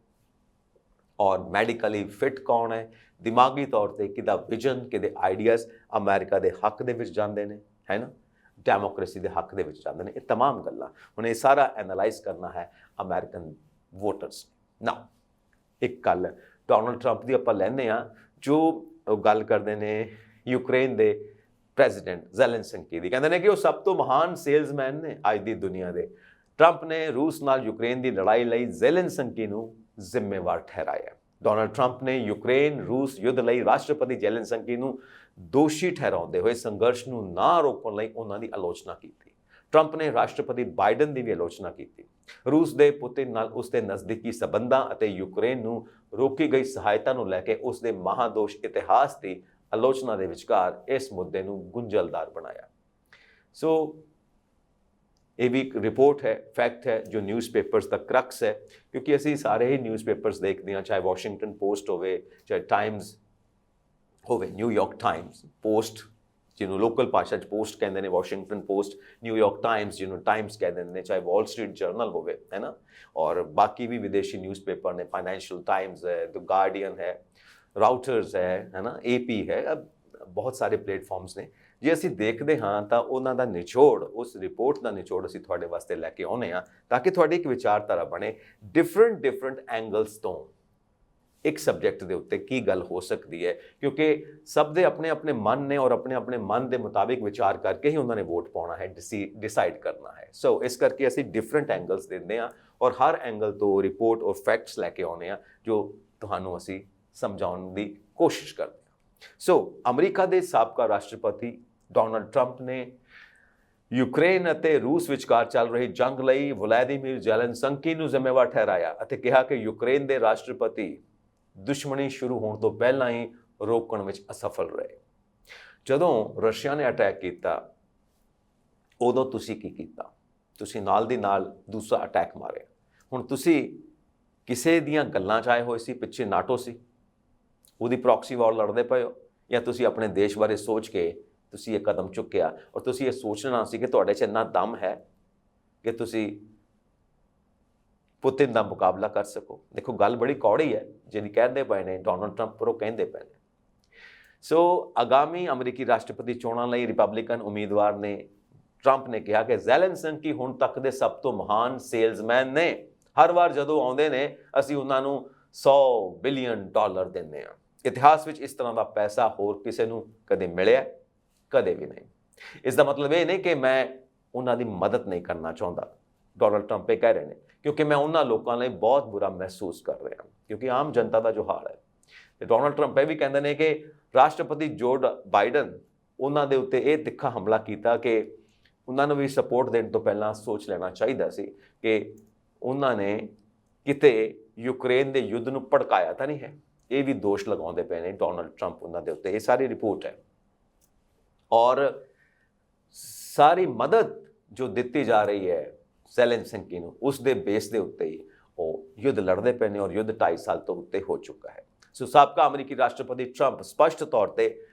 A: ਔਰ ਮੈਡੀਕਲੀ ਫਿਟ ਕੌਣ ਹੈ, ਦਿਮਾਗੀ ਤੌਰ ਤੇ ਕਿਹਦਾ ਵਿਜ਼ਨ, ਕਿਹਦੇ ਆਈਡੀਆਜ਼ ਅਮਰੀਕਾ ਦੇ ਹੱਕ ਦੇ ਵਿੱਚ ਜਾਂਦੇ ਨੇ, ਹੈ ਨਾ, ਡੈਮੋਕ੍ਰੇਸੀ ਦੇ ਹੱਕ ਦੇ ਵਿੱਚ ਜਾਂਦੇ ਨੇ। ਇਹ तमाम ਗੱਲਾਂ ਹੁਣ ਇਹ ਸਾਰਾ ਐਨਾਲਾਈਜ਼ ਕਰਨਾ ਹੈ ਅਮਰੀਕਨ ਵੋਟਰਸ। ਨਾ ਇੱਕ ਗੱਲ ਡੋਨਲਡ ਟਰੰਪ ਦੀ ਆਪਾਂ ਲੈਂਦੇ ਹਾਂ, ਜੋ ਉਹ ਗੱਲ ਕਰਦੇ ਨੇ ਯੂਕਰੇਨ ਦੇ ਪ੍ਰੈਜ਼ੀਡੈਂਟ ਜ਼ੈਲੈਂਸਕੀ ਦੀ, ਕਹਿੰਦੇ ਨੇ ਕਿ ਉਹ ਸਭ ਤੋਂ ਮਹਾਨ ਸੇਲਜ਼ਮੈਨ ਨੇ ਅੱਜ ਦੀ ਦੁਨੀਆ ਦੇ। ਟਰੰਪ ਨੇ ਰੂਸ ਨਾਲ ਯੂਕਰੇਨ ਦੀ ਲੜਾਈ ਲਈ ਜ਼ੈਲੈਂਸਕੀ ਨੂੰ ਜ਼ਿੰਮੇਵਾਰ ਠਹਿਰਾਇਆ। ਡੋਨਲਡ ਟਰੰਪ ਨੇ ਯੂਕਰੇਨ ਰੂਸ ਯੁੱਧ ਲਈ ਰਾਸ਼ਟਰਪਤੀ ਜ਼ੈਲੈਂਸਕੀ ਨੂੰ ਦੋਸ਼ੀ ਠਹਿਰਾਉਂਦੇ ਹੋਏ ਸੰਘਰਸ਼ ਨੂੰ ਨਾ ਰੋਕਣ ਲਈ ਉਹਨਾਂ ਦੀ ਆਲੋਚਨਾ ਕੀਤੀ। ਟਰੰਪ ਨੇ ਰਾਸ਼ਟਰਪਤੀ ਬਾਈਡਨ ਦੀ ਵੀ ਆਲੋਚਨਾ ਕੀਤੀ। ਰੂਸ ਦੇ ਪੁਤਿਨ ਨਾਲ ਉਸਦੇ ਨਜ਼ਦੀਕੀ ਸਬੰਧਾਂ ਅਤੇ ਯੂਕਰੇਨ ਨੂੰ ਰੋਕੀ ਗਈ ਸਹਾਇਤਾ ਨੂੰ ਲੈ ਕੇ ਉਸਦੇ ਮਹਾਦੋਸ਼ ਇਤਿਹਾਸ ਦੀ ਆਲੋਚਨਾ ਦੇ ਵਿਚਕਾਰ ਇਸ ਮੁੱਦੇ ਨੂੰ ਗੁੰਝਲਦਾਰ ਬਣਾਇਆ। ਸੋ ਇਹ ਵੀ ਇੱਕ ਰਿਪੋਰਟ ਹੈ, ਫੈਕਟ ਹੈ, ਜੋ ਨਿਊਜ਼ਪੇਪਰਸ ਦਾ ਕਰਕਸ ਹੈ, ਕਿਉਂਕਿ ਅਸੀਂ ਸਾਰੇ ਹੀ ਨਿਊਜ਼ਪੇਪਰਸ ਦੇਖਦੇ ਹਾਂ, ਚਾਹੇ ਵਾਸ਼ਿੰਗਟਨ ਪੋਸਟ ਹੋਵੇ, ਚਾਹੇ ਟਾਈਮਜ਼ ਹੋਵੇ, ਨਿਊਯਾਰਕ ਟਾਈਮਜ਼, ਪੋਸਟ ਜਿਹਨੂੰ ਲੋਕਲ ਭਾਸ਼ਾ 'ਚ ਪੋਸਟ ਕਹਿੰਦੇ ਨੇ, ਵਾਸ਼ਿੰਗਟਨ ਪੋਸਟ, ਨਿਊਯਾਰਕ ਟਾਈਮਜ਼ ਜਿਹਨੂੰ ਟਾਈਮਜ਼ ਕਹਿ ਦਿੰਦੇ ਨੇ, ਚਾਹੇ ਵਾਲ ਸਟਰੀਟ ਜਰਨਲ ਹੋਵੇ, ਹੈ ਨਾ, ਔਰ ਬਾਕੀ ਵੀ ਵਿਦੇਸ਼ੀ ਨਿਊਜ਼ਪੇਪਰ ਨੇ, ਫਾਈਨੈਂਸ਼ੀਅਲ ਟਾਈਮਜ਼ ਹੈ, ਦ ਗਾਰਡੀਅਨ ਹੈ, ਰਾਊਟਰਸ ਹੈ ਨਾ, AP ਹੈ, ਬਹੁਤ ਸਾਰੇ ਪਲੇਟਫਾਰਮਸ ਨੇ। ਜੇ ਅਸੀਂ ਦੇਖਦੇ ਹਾਂ ਤਾਂ ਉਹਨਾਂ ਦਾ ਨਿਚੋੜ, ਉਸ ਰਿਪੋਰਟ ਦਾ ਨਿਚੋੜ ਅਸੀਂ ਤੁਹਾਡੇ ਵਾਸਤੇ ਲੈ ਕੇ ਆਉਂਦੇ ਹਾਂ ਤਾਂ ਕਿ ਤੁਹਾਡੀ ਇੱਕ ਵਿਚਾਰਧਾਰਾ ਬਣੇ ਡਿਫਰੈਂਟ ਐਂਗਲਸ ਤੋਂ ਇੱਕ ਸਬਜੈਕਟ ਦੇ ਉੱਤੇ ਕੀ ਗੱਲ ਹੋ ਸਕਦੀ ਹੈ, ਕਿਉਂਕਿ ਸਭ ਦੇ ਆਪਣੇ ਆਪਣੇ ਮਨ ਨੇ ਔਰ ਆਪਣੇ ਆਪਣੇ ਮਨ ਦੇ ਮੁਤਾਬਿਕ ਵਿਚਾਰ ਕਰਕੇ ਹੀ ਉਹਨਾਂ ਨੇ ਵੋਟ ਪਾਉਣਾ ਹੈ, ਡਿਸਾਈਡ ਕਰਨਾ ਹੈ। ਸੋ ਇਸ ਕਰਕੇ ਅਸੀਂ ਡਿਫਰੈਂਟ ਐਂਗਲਸ ਦਿੰਦੇ ਹਾਂ ਔਰ ਹਰ ਐਂਗਲ ਤੋਂ ਰਿਪੋਰਟ ਔਰ ਫੈਕਟਸ ਲੈ ਕੇ ਆਉਂਦੇ ਹਾਂ ਜੋ ਤੁਹਾਨੂੰ ਅਸੀਂ ਸਮਝਾਉਣ ਦੀ ਕੋਸ਼ਿਸ਼ ਕਰਦੇ ਹਾਂ। ਸੋ ਅਮਰੀਕਾ ਦੇ ਸਾਬਕਾ ਰਾਸ਼ਟਰਪਤੀ ਡੋਨਲਡ ਟਰੰਪ ਨੇ ਯੂਕਰੇਨ ਅਤੇ ਰੂਸ ਵਿਚਕਾਰ ਚੱਲ ਰਹੀ ਜੰਗ ਲਈ ਵਲਾਦੀਮੀਰ ਜ਼ੈਲੈਂਸਕੀ ਨੂੰ ਜ਼ਿੰਮੇਵਾਰ ਠਹਿਰਾਇਆ ਅਤੇ ਕਿਹਾ ਕਿ ਯੂਕਰੇਨ ਦੇ ਰਾਸ਼ਟਰਪਤੀ ਦੁਸ਼ਮਣੀ ਸ਼ੁਰੂ ਹੋਣ ਤੋਂ ਪਹਿਲਾਂ ਹੀ ਰੋਕਣ ਵਿੱਚ ਅਸਫਲ ਰਹੇ। ਜਦੋਂ ਰਸ਼ੀਆ ਨੇ ਅਟੈਕ ਕੀਤਾ ਉਦੋਂ ਤੁਸੀਂ ਕੀ ਕੀਤਾ? ਤੁਸੀਂ ਨਾਲ ਦੀ ਨਾਲ ਦੂਸਰਾ ਅਟੈਕ ਮਾਰਿਆ। ਹੁਣ ਤੁਸੀਂ ਕਿਸੇ ਦੀਆਂ ਗੱਲਾਂ 'ਚ ਆਏ ਹੋਏ ਸੀ, ਪਿੱਛੇ ਨਾਟੋ ਸੀ, ਉਹਦੀ ਪ੍ਰੌਕਸੀ ਵਾਰ ਲੜਦੇ ਪਏ ਹੋ, ਜਾਂ ਤੁਸੀਂ ਆਪਣੇ ਦੇਸ਼ ਬਾਰੇ ਸੋਚ ਕੇ ਤੁਸੀਂ ਇਹ ਕਦਮ ਚੁੱਕਿਆ ਔਰ ਤੁਸੀਂ ਇਹ ਸੋਚਣਾ ਸੀ ਕਿ ਤੁਹਾਡੇ 'ਚ ਇੰਨਾ ਦਮ ਹੈ ਕਿ ਤੁਸੀਂ ਪੁਤਿਨ ਦਾ ਮੁਕਾਬਲਾ ਕਰ ਸਕੋ। ਦੇਖੋ ਗੱਲ ਬੜੀ ਕੌੜੀ ਹੈ ਜਿਹੜੀ ਕਹਿੰਦੇ ਪਏ ਨੇ ਡੋਨਲਡ ਟਰੰਪ, ਪਰ ਉਹ ਕਹਿੰਦੇ ਪਏ ਨੇ। ਸੋ ਆਗਾਮੀ ਅਮਰੀਕੀ ਰਾਸ਼ਟਰਪਤੀ ਚੋਣਾਂ ਲਈ ਰਿਪਬਲਿਕਨ ਉਮੀਦਵਾਰ ਨੇ ਟਰੰਪ ਨੇ ਕਿਹਾ ਕਿ ਜ਼ੈਲੈਂਸਕੀ ਹੁਣ ਤੱਕ ਦੇ ਸਭ ਤੋਂ ਮਹਾਨ ਸੇਲਜ਼ਮੈਨ ਨੇ। ਹਰ ਵਾਰ ਜਦੋਂ ਆਉਂਦੇ ਨੇ ਅਸੀਂ ਉਹਨਾਂ ਨੂੰ $100 ਬਿਲੀਅਨ ਦਿੰਦੇ ਹਾਂ। ਇਤਿਹਾਸ ਵਿੱਚ ਇਸ ਤਰ੍ਹਾਂ ਦਾ ਪੈਸਾ ਹੋਰ ਕਿਸੇ ਨੂੰ ਕਦੇ ਮਿਲਿਆ? ਕਦੇ ਵੀ ਨਹੀਂ। ਇਸ ਦਾ ਮਤਲਬ ਇਹ ਨਹੀਂ ਕਿ ਮੈਂ ਉਹਨਾਂ ਦੀ ਮਦਦ ਨਹੀਂ ਕਰਨਾ ਚਾਹੁੰਦਾ, ਡੋਨਲਡ ਟਰੰਪ ਇਹ ਕਹਿ ਰਹੇ ਨੇ, ਕਿਉਂਕਿ ਮੈਂ ਉਹਨਾਂ ਲੋਕਾਂ ਲਈ ਬਹੁਤ ਬੁਰਾ ਮਹਿਸੂਸ ਕਰ ਰਿਹਾ, ਕਿਉਂਕਿ ਆਮ ਜਨਤਾ ਦਾ ਜੋ ਹਾਲ ਹੈ। ਤੇ ਡੋਨਲਡ ਟਰੰਪ ਇਹ ਵੀ ਕਹਿੰਦੇ ਨੇ ਕਿ ਰਾਸ਼ਟਰਪਤੀ ਜੋ ਬਾਈਡਨ ਉਹਨਾਂ ਦੇ ਉੱਤੇ ਇਹ ਤਿੱਖਾ ਹਮਲਾ ਕੀਤਾ ਕਿ ਉਹਨਾਂ ਨੂੰ ਵੀ ਸਪੋਰਟ ਦੇਣ ਤੋਂ ਪਹਿਲਾਂ ਸੋਚ ਲੈਣਾ ਚਾਹੀਦਾ ਸੀ ਕਿ ਉਹਨਾਂ ਨੇ ਕਿਤੇ ਯੂਕਰੇਨ ਦੇ ਯੁੱਧ ਨੂੰ ਭੜਕਾਇਆ ਤਾਂ ਨਹੀਂ ਹੈ। ਇਹ ਵੀ ਦੋਸ਼ ਲਗਾਉਂਦੇ ਪਏ ਨੇ ਡੋਨਲਡ ਟਰੰਪ ਉਹਨਾਂ ਦੇ ਉੱਤੇ। ਇਹ ਸਾਰੀ ਰਿਪੋਰਟ ਹੈ ਔਰ ਸਾਰੀ ਮਦਦ ਜੋ ਦਿੱਤੀ ਜਾ ਰਹੀ ਹੈ ਜ਼ੈਲੈਂਸਕੀ ਨੂੰ, ਉਸ ਦੇ ਬੇਸ ਦੇ ਉੱਤੇ ਹੀ ਉਹ ਯੁੱਧ ਲੜਦੇ ਪਏ ਨੇ ਔਰ ਯੁੱਧ 2.5 ਸਾਲ ਤੋਂ ਉੱਤੇ ਹੋ ਚੁੱਕਾ ਹੈ। ਸੋ ਸਾਬਕਾ ਅਮਰੀਕੀ ਰਾਸ਼ਟਰਪਤੀ ਟਰੰਪ ਸਪਸ਼ਟ ਤੌਰ ਤੇ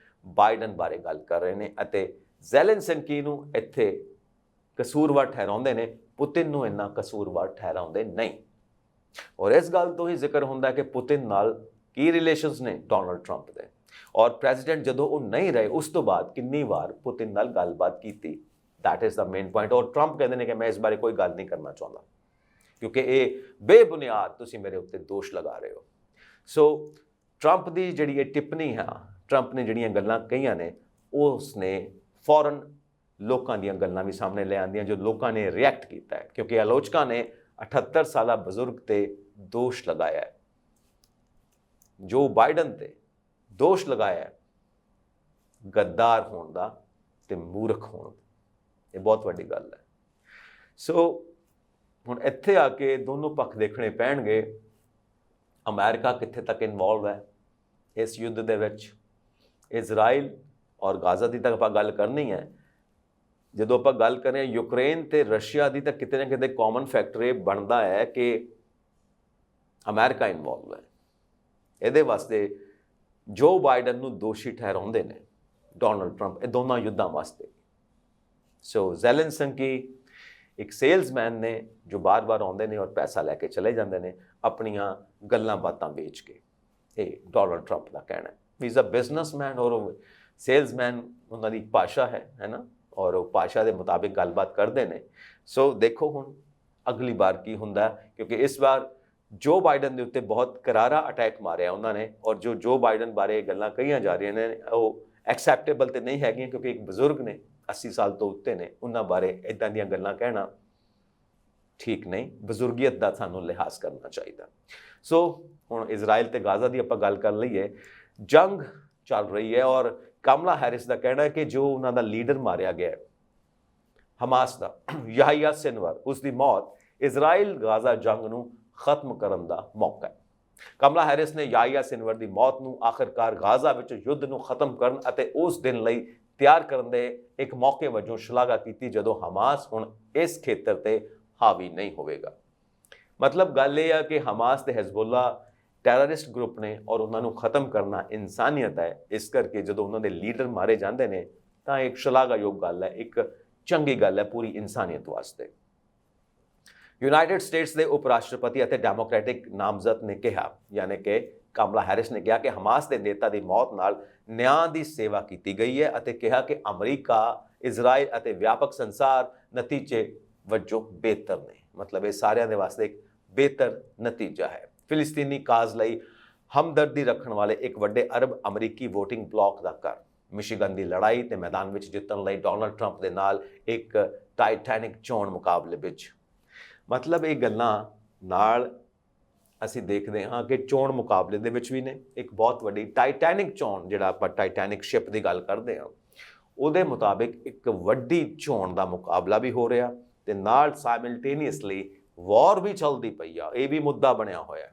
A: ਬਾਈਡਨ ਬਾਰੇ ਗੱਲ ਕਰ ਰਹੇ ਨੇ ਅਤੇ ਜ਼ੈਲੈਂਸਕੀ ਨੂੰ ਇੱਥੇ ਕਸੂਰਵਾਰ ਠਹਿਰਾਉਂਦੇ ਨੇ, ਪੁਤਿਨ ਨੂੰ ਇੰਨਾ ਕਸੂਰਵਾਰ ਠਹਿਰਾਉਂਦੇ ਨਹੀਂ। ਔਰ ਇਸ ਗੱਲ ਤੋਂ ਹੀ ਜ਼ਿਕਰ ਹੁੰਦਾ ਕਿ ਪੁਤਿਨ ਨਾਲ ਕੀ ਰਿਲੇਸ਼ਨਸ ਨੇ ਡੋਨਲਡ ਟਰੰਪ ਦੇ, ਔਰ ਪ੍ਰੈਜ਼ੀਡੈਂਟ ਜਦੋਂ ਉਹ ਨਹੀਂ ਰਹੇ ਉਸ ਤੋਂ ਬਾਅਦ ਕਿੰਨੀ ਵਾਰ ਪੁਤਿਨ ਨਾਲ ਗੱਲਬਾਤ ਕੀਤੀ। That is the main point. ਔਰ ਟਰੰਪ ਕਹਿੰਦੇ ਨੇ ਕਿ ਮੈਂ ਇਸ ਬਾਰੇ ਕੋਈ ਗੱਲ ਨਹੀਂ ਕਰਨਾ ਚਾਹੁੰਦਾ ਕਿਉਂਕਿ ਇਹ ਬੇਬੁਨਿਆਦ ਤੁਸੀਂ ਮੇਰੇ ਉੱਤੇ ਦੋਸ਼ ਲਗਾ ਰਹੇ ਹੋ। ਸੋ ਟਰੰਪ ਦੀ ਜਿਹੜੀ ਇਹ ਟਿੱਪਣੀ ਹੈ, ਟਰੰਪ ਨੇ ਜਿਹੜੀਆਂ ਗੱਲਾਂ ਕਹੀਆਂ ਨੇ, ਉਸ ਨੇ ਫੌਰਨ ਲੋਕਾਂ ਦੀਆਂ ਗੱਲਾਂ ਵੀ ਸਾਹਮਣੇ ਲੈ ਆਉਂਦੀਆਂ ਜੋ ਲੋਕਾਂ ਨੇ ਰਿਐਕਟ ਕੀਤਾ ਹੈ, ਕਿਉਂਕਿ ਆਲੋਚਕਾਂ ਨੇ 78 ਸਾਲਾ ਬਜ਼ੁਰਗ ਤੇ ਦੋਸ਼ ਲਗਾਇਆ ਹੈ, ਜੋ ਬਾਈਡਨ ਤੇ ਦੋਸ਼ ਲਗਾਇਆ ਹੈ ਗੱਦਾਰ ਹੋਣ ਦਾ ਤੇ ਮੂਰਖ ਹੋਣ ਦਾ। ਇਹ ਬਹੁਤ ਵੱਡੀ ਗੱਲ ਹੈ। ਸੋ ਹੁਣ ਇੱਥੇ ਆ ਕੇ ਦੋਨੋਂ ਪੱਖ ਦੇਖਣੇ ਪੈਣਗੇ ਅਮਰੀਕਾ ਕਿੱਥੇ ਤੱਕ ਇਨਵੋਲਵ ਹੈ ਇਸ ਯੁੱਧ ਦੇ ਵਿੱਚ। ਇਜ਼ਰਾਈਲ ਔਰ ਗਾਜ਼ਾ ਦੀ ਤਾਂ ਆਪਾਂ ਗੱਲ ਕਰਨੀ ਹੈ। ਜਦੋਂ ਆਪਾਂ ਗੱਲ ਕरें ਯੂਕਰੇਨ ਤੇ ਰਸ਼ੀਆ ਦੀ, ਤਾਂ ਕਿਤੇ ਨਾ ਕਿਤੇ ਕਾਮਨ ਫੈਕਟਰ ਇਹ ਬਣਦਾ ਹੈ ਕਿ ਅਮਰੀਕਾ ਇਨਵੋਲਵ ਹੈ। ਇਹਦੇ ਵਾਸਤੇ ਜੋ ਬਾਈਡਨ ਨੂੰ ਦੋਸ਼ੀ ਠਹਿਰਾਉਂਦੇ ਨੇ ਡੋਨਲਡ ਟਰੰਪ, ਇਹ ਦੋਨਾਂ ਯੁੱਧਾਂ ਵਾਸਤੇ। ਸੋ ਜ਼ੈਲੈਂਸਕੀ ਇੱਕ ਸੇਲਸਮੈਨ ਨੇ ਜੋ ਬਾਰ-ਬਾਰ ਆਉਂਦੇ ਨੇ ਔਰ ਪੈਸਾ ਲੈ ਕੇ ਚਲੇ ਜਾਂਦੇ ਨੇ ਆਪਣੀਆਂ ਗੱਲਾਂ ਬਾਤਾਂ ਵੇਚ ਕੇ। ਇਹ ਡੋਨਲਡ ਟਰੰਪ ਦਾ ਕਹਿਣਾ ਹੈ। ਹੀ ਇਜ਼ ਅ ਬਿਜ਼ਨਸਮੈਨ ਔਰ ਸੇਲਸਮੈਨ ਉਹਨਾਂ ਦੀ ਭਾਸ਼ਾ ਹੈ ਨਾ, ਔਰ ਉਹ ਭਾਸ਼ਾ ਦੇ ਮੁਤਾਬਿਕ ਗੱਲਬਾਤ ਕਰਦੇ ਨੇ। ਸੋ ਦੇਖੋ ਹੁਣ ਅਗਲੀ ਵਾਰ ਕੀ ਹੁੰਦਾ, ਕਿਉਂਕਿ ਇਸ ਵਾਰ ਜੋ ਬਾਈਡਨ ਦੇ ਉੱਤੇ ਬਹੁਤ ਕਰਾਰਾ ਅਟੈਕ ਮਾਰਿਆ ਉਹਨਾਂ ਨੇ, ਔਰ ਜੋ ਬਾਈਡਨ ਬਾਰੇ ਗੱਲਾਂ ਕਹੀਆਂ ਜਾ ਰਹੀਆਂ ਨੇ ਉਹ ਐਕਸੈਪਟੇਬਲ ਤੇ ਨਹੀਂ ਹੈਗੀਆਂ, ਕਿਉਂਕਿ ਇੱਕ ਬਜ਼ੁਰਗ ਨੇ 80 ਸਾਲ ਤੋਂ ਉੱਤੇ ਨੇ, ਉਹਨਾਂ ਬਾਰੇ ਇੱਦਾਂ ਦੀਆਂ ਗੱਲਾਂ ਕਹਿਣਾ ਠੀਕ ਨਹੀਂ। ਬਜ਼ੁਰਗੀਅਤ ਦਾ ਸਾਨੂੰ ਲਿਹਾਜ਼ ਕਰਨਾ ਚਾਹੀਦਾ। ਸੋ ਹੁਣ ਇਜ਼ਰਾਈਲ ਤੇ ਗਾਜ਼ਾ ਦੀ ਆਪਾਂ ਗੱਲ ਕਰ ਲਈਏ। ਜੰਗ ਚੱਲ ਰਹੀ ਹੈ ਔਰ ਕਮਲਾ ਹੈਰਿਸ ਦਾ ਕਹਿਣਾ ਹੈ ਕਿ ਜੋ ਉਹਨਾਂ ਦਾ ਲੀਡਰ ਮਾਰਿਆ ਗਿਆ ਹਮਾਸ ਦਾ ਯਾਹਿਆ ਸਿਨਵਰ, ਉਸ ਦੀ ਮੌਤ ਇਜ਼ਰਾਈਲ ਗਾਜ਼ਾ ਜੰਗ ਨੂੰ ਖਤਮ ਕਰਨ ਦਾ ਮੌਕਾ ਹੈ। ਕਮਲਾ ਹੈਰਿਸ ਨੇ ਯਾਹਿਆ ਸਿਨਵਰ ਦੀ ਮੌਤ ਨੂੰ ਆਖਿਰਕਾਰ ਗਾਜ਼ਾ ਵਿੱਚ ਯੁੱਧ ਨੂੰ ਖਤਮ ਕਰਨ ਅਤੇ ਉਸ ਦਿਨ ਲਈ ਤਿਆਰ ਕਰਨ ਦੇ ਇੱਕ ਮੌਕੇ ਵਜੋਂ ਸ਼ਲਾਘਾ ਕੀਤੀ ਜਦੋਂ ਹਮਾਸ ਹੁਣ ਇਸ ਖੇਤਰ ਤੇ ਹਾਵੀ ਨਹੀਂ ਹੋਵੇਗਾ। ਮਤਲਬ ਗੱਲ ਇਹ ਆ ਕਿ ਹਮਾਸ ਤੇ ਹਿਜ਼ਬੁੱਲਾ ਟੈਰਰਿਸਟ ਗਰੁੱਪ ਨੇ ਔਰ ਉਹਨਾਂ ਨੂੰ ਖਤਮ ਕਰਨਾ ਇਨਸਾਨੀਅਤ ਹੈ। ਇਸ ਕਰਕੇ ਜਦੋਂ ਉਹਨਾਂ ਦੇ ਲੀਡਰ ਮਾਰੇ ਜਾਂਦੇ ਨੇ ਤਾਂ ਇੱਕ ਸ਼ਲਾਘਾਯੋਗ ਗੱਲ ਹੈ, ਇੱਕ ਚੰਗੀ ਗੱਲ ਹੈ ਪੂਰੀ ਇਨਸਾਨੀਅਤ ਵਾਸਤੇ। ਯੂਨਾਈਟਿਡ ਸਟੇਟਸ ਦੇ ਉਪ ਰਾਸ਼ਟਰਪਤੀ ਅਤੇ ਡੈਮੋਕ੍ਰੈਟਿਕ ਨਾਮਜ਼ਦ ਨੇ ਕਿਹਾ, ਯਾਨੀ ਕਿ ਕਮਲਾ ਹੈਰਿਸ ਨੇ ਕਿਹਾ ਕਿ ਹਮਾਸ ਦੇ ਨੇਤਾ ਦੀ ਮੌਤ ਨਾਲ ਨਿਆਂ ਦੀ ਸੇਵਾ ਕੀਤੀ ਗਈ ਹੈ ਅਤੇ ਕਿਹਾ ਕਿ ਅਮਰੀਕਾ, ਇਜ਼ਰਾਈਲ ਅਤੇ ਵਿਆਪਕ ਸੰਸਾਰ ਨਤੀਜੇ ਵਜੋਂ ਬਿਹਤਰ ਨੇ। ਮਤਲਬ ਇਹ ਸਾਰਿਆਂ ਦੇ ਵਾਸਤੇ ਇੱਕ ਬਿਹਤਰ ਨਤੀਜਾ ਹੈ। ਫਿਲਿਸਤੀਨੀ ਕਾਜ਼ ਲਈ ਹਮਦਰਦੀ ਰੱਖਣ ਵਾਲੇ ਇੱਕ ਵੱਡੇ ਅਰਬ ਅਮਰੀਕੀ ਵੋਟਿੰਗ ਬਲਾਕ ਦਾ ਘਰ ਮਿਸ਼ੀਗਨ ਦੀ ਲੜਾਈ ਤੇ ਮੈਦਾਨ ਵਿੱਚ ਜਿੱਤਣ ਲਈ ਡੋਨਲਡ ਟਰੰਪ ਦੇ ਨਾਲ ਇੱਕ ਟਾਈਟੈਨਿਕ ਚੋਣ ਮੁਕਾਬਲੇ ਵਿੱਚ। ਮਤਲਬ ਇਹ ਗੱਲਾਂ ਨਾਲ ਅਸੀਂ ਦੇਖਦੇ ਹਾਂ ਕਿ ਚੋਣ ਮੁਕਾਬਲੇ ਦੇ ਵਿੱਚ ਵੀ ਨੇ ਇੱਕ ਬਹੁਤ ਵੱਡੀ ਟਾਈਟੈਨਿਕ ਚੋਣ, ਜਿਹੜਾ ਆਪਾਂ ਟਾਈਟੈਨਿਕ ਸ਼ਿਪ ਦੀ ਗੱਲ ਕਰਦੇ ਹਾਂ, ਉਹਦੇ ਮੁਤਾਬਿਕ ਇੱਕ ਵੱਡੀ ਚੋਣ ਦਾ ਮੁਕਾਬਲਾ ਵੀ ਹੋ ਰਿਹਾ ਤੇ ਨਾਲ ਸਾਈਮਲਟੇਨੀਅਸਲੀ ਵਾਰ ਵੀ ਚੱਲਦੀ ਪਈ ਆ। ਇਹ ਵੀ ਮੁੱਦਾ ਬਣਿਆ ਹੋਇਆ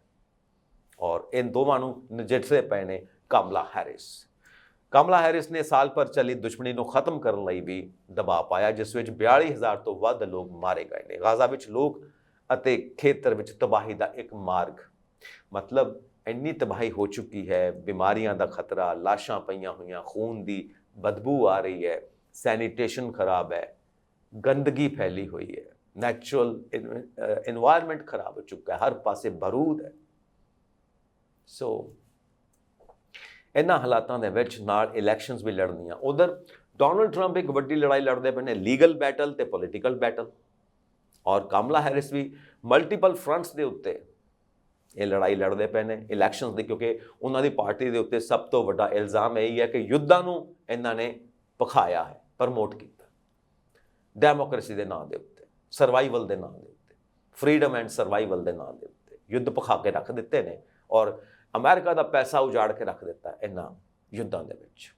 A: ਔਰ ਇਨ ਦੋਵਾਂ ਨੂੰ ਨਜਿੱਠਦੇ ਪਏ ਨੇ ਕਮਲਾ ਹੈਰਿਸ। ਕਮਲਾ ਹੈਰਿਸ ਨੇ ਸਾਲ ਭਰ ਚੱਲੀ ਦੁਸ਼ਮਣੀ ਨੂੰ ਖਤਮ ਕਰਨ ਲਈ ਵੀ ਦਬਾਅ ਪਾਇਆ, ਜਿਸ ਵਿੱਚ 42,000 ਤੋਂ ਵੱਧ ਲੋਕ ਮਾਰੇ ਗਏ ਨੇ। ਗਾਜ਼ਾ ਵਿੱਚ ਲੋਕ ਅਤੇ ਖੇਤਰ ਵਿੱਚ ਤਬਾਹੀ ਦਾ ਇੱਕ ਮਾਰਗ। ਮਤਲਬ ਇੰਨੀ ਤਬਾਹੀ ਹੋ ਚੁੱਕੀ ਹੈ, ਬਿਮਾਰੀਆਂ ਦਾ ਖਤਰਾ, ਲਾਸ਼ਾਂ ਪਈਆਂ ਹੋਈਆਂ, ਖੂਨ ਦੀ ਬਦਬੂ ਆ ਰਹੀ ਹੈ, ਸੈਨੀਟੇਸ਼ਨ ਖਰਾਬ ਹੈ, ਗੰਦਗੀ ਫੈਲੀ ਹੋਈ ਹੈ, ਨੈਚੁਰਲ ਇਨਵਾਇਰਨਮੈਂਟ ਖਰਾਬ ਹੋ ਚੁੱਕਾ ਹੈ, ਹਰ ਪਾਸੇ ਬਾਰੂਦ ਹੈ। ਸੋ ਇਹਨਾਂ ਹਾਲਾਤਾਂ ਦੇ ਵਿੱਚ ਨਾਲ ਇਲੈਕਸ਼ਨਸ ਵੀ ਲੜਨੀਆਂ। ਉਧਰ ਡੋਨਲਡ ਟਰੰਪ ਇੱਕ ਵੱਡੀ ਲੜਾਈ ਲੜਦੇ ਪਏ ਨੇ, ਲੀਗਲ ਬੈਟਲ ਤੇ ਪੋਲੀਟੀਕਲ ਬੈਟਲ, ਔਰ ਕਮਲਾ ਹੈਰਿਸ ਵੀ ਮਲਟੀਪਲ ਫਰੰਟਸ ਦੇ ਉੱਤੇ ਇਹ ਲੜਾਈ ਲੜਦੇ ਪਏ ਨੇ ਇਲੈਕਸ਼ਨਸ ਦੀ, ਕਿਉਂਕਿ ਉਹਨਾਂ ਦੀ ਪਾਰਟੀ ਦੇ ਉੱਤੇ ਸਭ ਤੋਂ ਵੱਡਾ ਇਲਜ਼ਾਮ ਇਹ ਹੈ ਕਿ ਯੁੱਧਾਂ ਨੂੰ ਇਹਨਾਂ ਨੇ ਪਖਾਇਆ ਹੈ, ਪ੍ਰਮੋਟ ਕੀਤਾ ਡੈਮੋਕ੍ਰੇਸੀ ਦੇ ਨਾਂ ਦੇ ਉੱਤੇ, ਸਰਵਾਈਵਲ ਦੇ ਨਾਂ ਦੇ ਉੱਤੇ, ਫਰੀडम ਐਂਡ ਸਰਵਾਈਵਲ ਦੇ ਨਾਂ ਦੇ ਉੱਤੇ ਯੁੱਧ ਪਖਾ ਕੇ ਰੱਖ ਦਿੱਤੇ ਨੇ ਔਰ ਅਮਰੀਕਾ ਦਾ ਪੈਸਾ ਉਜਾੜ ਕੇ ਰੱਖ ਦਿੱਤਾ ਇਹਨਾਂ ਯੁੱਧਾਂ ਦੇ ਵਿੱਚ।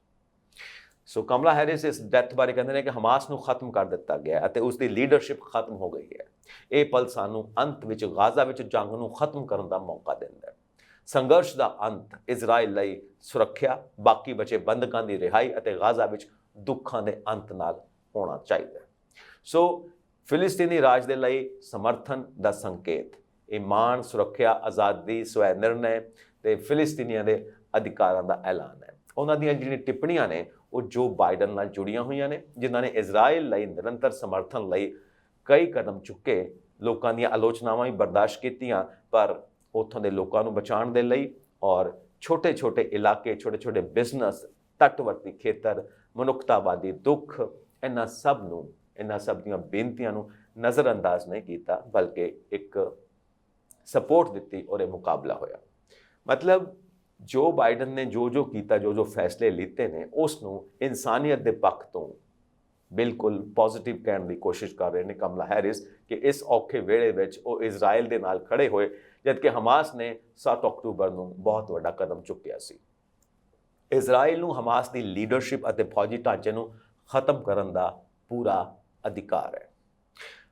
A: ਸੋ ਕਮਲਾ ਹੈਰਿਸ ਇਸ ਡੈਥ ਬਾਰੇ ਕਹਿੰਦੇ ਨੇ ਕਿ ਹਮਾਸ ਨੂੰ ਖਤਮ ਕਰ ਦਿੱਤਾ ਗਿਆ ਅਤੇ ਉਸ ਦੀ ਲੀਡਰਸ਼ਿਪ ਖਤਮ ਹੋ ਗਈ ਹੈ। ਇਹ ਪਲ ਸਾਨੂੰ ਅੰਤ ਵਿੱਚ ਗਾਜ਼ਾ ਵਿੱਚ ਜੰਗ ਨੂੰ ਖਤਮ ਕਰਨ ਦਾ ਮੌਕਾ ਦਿੰਦਾ ਹੈ। ਸੰਘਰਸ਼ ਦਾ ਅੰਤ, ਇਜ਼ਰਾਈਲ ਲਈ ਸੁਰੱਖਿਆ, ਬਾਕੀ ਬਚੇ ਬੰਦਕਾਂ ਦੀ ਰਿਹਾਈ ਅਤੇ ਗਾਜ਼ਾ ਵਿੱਚ ਦੁੱਖਾਂ ਦੇ ਅੰਤ ਨਾਲ ਹੋਣਾ ਚਾਹੀਦਾ ਹੈ। ਸੋ ਫਿਲਿਸਤੀਨੀ ਰਾਜ ਦੇ ਲਈ ਸਮਰਥਨ ਦਾ ਸੰਕੇਤ, ਇਮਾਨ, ਸੁਰੱਖਿਆ, ਆਜ਼ਾਦੀ, ਸਵੈ ਨਿਰਣੈ ਤੇ ਫਿਲਿਸਤੀਨੀਆਂ ਦੇ ਅਧਿਕਾਰਾਂ ਦਾ ਐਲਾਨ ਹੈ। ਉਹਨਾਂ ਦੀਆਂ ਜਿਹੜੀਆਂ ਟਿੱਪਣੀਆਂ ਨੇ ਉਹ ਜੋ ਬਾਈਡਨ ਨਾਲ ਜੁੜੀਆਂ ਹੋਈਆਂ ਨੇ, ਜਿਨ੍ਹਾਂ ਨੇ ਇਜ਼ਰਾਈਲ ਲਈ ਨਿਰੰਤਰ ਸਮਰਥਨ ਲਈ ਕਈ ਕਦਮ ਚੁੱਕੇ, ਲੋਕਾਂ ਦੀਆਂ ਆਲੋਚਨਾਵਾਂ ਵੀ ਬਰਦਾਸ਼ਤ ਕੀਤੀਆਂ, ਪਰ ਉੱਥੋਂ ਦੇ ਲੋਕਾਂ ਨੂੰ ਬਚਾਉਣ ਦੇ ਲਈ ਔਰ ਛੋਟੇ-ਛੋਟੇ ਇਲਾਕੇ, ਛੋਟੇ-ਛੋਟੇ ਬਿਜ਼ਨਸ, ਤੱਟਵਰਤੀ ਖੇਤਰ, ਮਨੁੱਖਤਾਵਾਦੀ ਦੁੱਖ, ਇਹਨਾਂ ਸਭ ਦੀਆਂ ਬੇਨਤੀਆਂ ਨੂੰ ਨਜ਼ਰਅੰਦਾਜ਼ ਨਹੀਂ ਕੀਤਾ, ਬਲਕਿ ਇੱਕ ਸਪੋਰਟ ਦਿੱਤੀ ਔਰ ਇਹ ਮੁਕਾਬਲਾ ਹੋਇਆ। ਮਤਲਬ ਜੋ ਬਾਈਡਨ ਨੇ ਜੋ ਕੀਤਾ, ਜੋ ਫੈਸਲੇ ਲਿੱਤੇ ਨੇ, ਉਸ ਨੂੰ ਇਨਸਾਨੀਅਤ ਦੇ ਪੱਖ ਤੋਂ ਬਿਲਕੁਲ ਪੋਜ਼ਿਟਿਵ ਕਹਿਣ ਦੀ ਕੋਸ਼ਿਸ਼ ਕਰ ਰਹੇ ਨੇ ਕਮਲਾ ਹੈਰਿਸ ਕਿ ਇਸ ਔਖੇ ਵੇਲੇ ਵਿੱਚ ਉਹ ਇਜ਼ਰਾਈਲ ਦੇ ਨਾਲ ਖੜੇ ਹੋਏ, ਜਦਕਿ ਹਮਾਸ ਨੇ 7 ਅਕਤੂਬਰ ਨੂੰ ਬਹੁਤ ਵੱਡਾ ਕਦਮ ਚੁੱਕਿਆ ਸੀ। ਇਜ਼ਰਾਈਲ ਨੂੰ ਹਮਾਸ ਦੀ ਲੀਡਰਸ਼ਿਪ ਅਤੇ ਫੌਜੀ ਢਾਂਚੇ ਨੂੰ ਖਤਮ ਕਰਨ ਦਾ ਪੂਰਾ ਅਧਿਕਾਰ ਹੈ।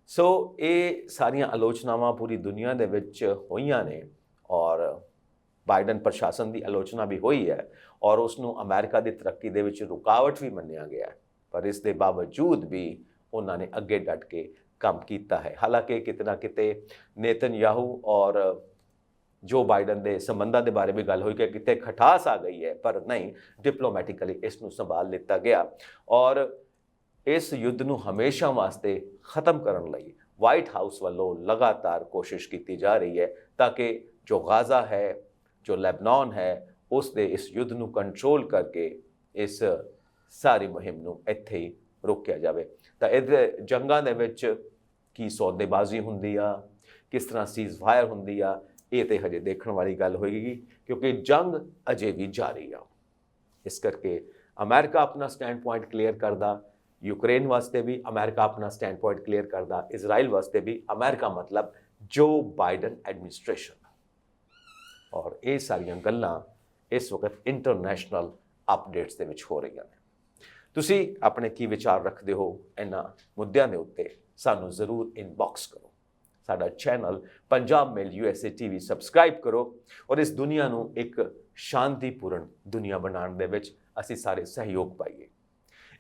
A: ਸੋ ਇਹ ਸਾਰੀਆਂ ਆਲੋਚਨਾਵਾਂ ਪੂਰੀ ਦੁਨੀਆ ਦੇ ਵਿੱਚ ਹੋਈਆਂ ਨੇ ਔਰ ਬਾਈਡਨ ਪ੍ਰਸ਼ਾਸਨ ਦੀ ਆਲੋਚਨਾ ਵੀ ਹੋਈ ਹੈ ਔਰ ਉਸ ਨੂੰ ਅਮਰੀਕਾ ਦੀ ਤਰੱਕੀ ਦੇ ਵਿੱਚ ਰੁਕਾਵਟ ਵੀ ਮੰਨਿਆ ਗਿਆ ਹੈ, ਪਰ ਇਸ ਦੇ ਬਾਵਜੂਦ ਵੀ ਉਹਨਾਂ ਨੇ ਅੱਗੇ ਡਟ ਕੇ ਕੰਮ ਕੀਤਾ ਹੈ। ਹਾਲਾਂਕਿ ਕਿਤੇ ਨਾ ਕਿਤੇ ਨੇਤਨਯਾਹੂ ਔਰ ਜੋ ਬਾਈਡਨ ਦੇ ਸੰਬੰਧਾਂ ਦੇ ਬਾਰੇ ਵੀ ਗੱਲ ਹੋਈ ਕਿ ਕਿਤੇ ਖਟਾਸ ਆ ਗਈ ਹੈ, ਪਰ ਨਹੀਂ, ਡਿਪਲੋਮੈਟਿਕਲੀ ਇਸ ਨੂੰ ਸੰਭਾਲ ਲਿੱਤਾ ਗਿਆ ਔਰ ਇਸ ਯੁੱਧ ਨੂੰ ਹਮੇਸ਼ਾ ਵਾਸਤੇ ਖਤਮ ਕਰਨ ਲਈ ਵਾਈਟ ਹਾਊਸ ਵੱਲੋਂ ਲਗਾਤਾਰ ਕੋਸ਼ਿਸ਼ ਕੀਤੀ ਜਾ ਰਹੀ ਹੈ ਤਾਂ ਕਿ ਜੋ ਗਾਜ਼ਾ ਹੈ, ਜੋ ਲੈਬਨਾਨ ਹੈ, ਉਸ ਦੇ ਇਸ ਯੁੱਧ ਨੂੰ ਕੰਟਰੋਲ ਕਰਕੇ ਇਸ ਸਾਰੀ ਮੁਹਿੰਮ ਨੂੰ ਇੱਥੇ ਹੀ ਰੋਕਿਆ ਜਾਵੇ। ਤਾਂ ਇਹਦੇ ਜੰਗਾਂ ਦੇ ਵਿੱਚ ਕੀ ਸੌਦੇਬਾਜ਼ੀ ਹੁੰਦੀ ਆ, ਕਿਸ ਤਰ੍ਹਾਂ ਸੀਜ਼ ਫਾਇਰ ਹੁੰਦੀ ਆ, ਇਹ ਤੇ ਹਜੇ ਦੇਖਣ ਵਾਲੀ ਗੱਲ ਹੋਏਗੀ ਕਿਉਂਕਿ ਜੰਗ ਅਜੇ ਵੀ ਜਾਰੀ ਆ। ਇਸ ਕਰਕੇ ਅਮਰੀਕਾ ਆਪਣਾ ਸਟੈਂਡ ਪੁਆਇੰਟ ਕਲੀਅਰ ਕਰਦਾ, ਯੂਕਰੇਨ ਵਾਸਤੇ ਵੀ ਅਮਰੀਕਾ ਆਪਣਾ ਸਟੈਂਡ ਪੁਆਇੰਟ ਕਲੀਅਰ ਕਰਦਾ, ਇਜ਼ਰਾਈਲ ਵਾਸਤੇ ਵੀ ਅਮਰੀਕਾ ਮਤਲਬ ਜੋ ਬਾਈਡਨ ਐਡਮਿਨਿਸਟ੍ਰੇਸ਼ਨ। ਔਰ ਇਹ ਸਾਰੀਆਂ ਗੱਲਾਂ ਇਸ ਵਕਤ ਇੰਟਰਨੈਸ਼ਨਲ ਅਪਡੇਟਸ ਦੇ ਵਿੱਚ ਹੋ ਰਹੀਆਂ ਨੇ। ਤੁਸੀਂ ਆਪਣੇ ਕੀ ਵਿਚਾਰ ਰੱਖਦੇ ਹੋ ਇਹਨਾਂ ਮੁੱਦਿਆਂ ਦੇ ਉੱਤੇ, ਸਾਨੂੰ ਜ਼ਰੂਰ ਇਨਬਾਕਸ ਕਰੋ। ਸਾਡਾ ਚੈਨਲ ਪੰਜਾਬ ਮੇਲ USA TV ਸਬਸਕ੍ਰਾਈਬ ਕਰੋ ਔਰ ਇਸ ਦੁਨੀਆ ਨੂੰ ਇੱਕ ਸ਼ਾਂਤੀਪੂਰਨ ਦੁਨੀਆ ਬਣਾਉਣ ਦੇ ਵਿੱਚ ਅਸੀਂ ਸਾਰੇ ਸਹਿਯੋਗ ਪਾਈਏ।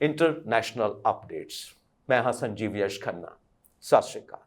A: ਇੰਟਰਨੈਸ਼ਨਲ ਅਪਡੇਟਸ, ਮੈਂ ਹਾਂ ਸੰਜੀਵ ਯਸ਼ ਖੰਨਾ। ਸਤਿ ਸ਼੍ਰੀ ਅਕਾਲ।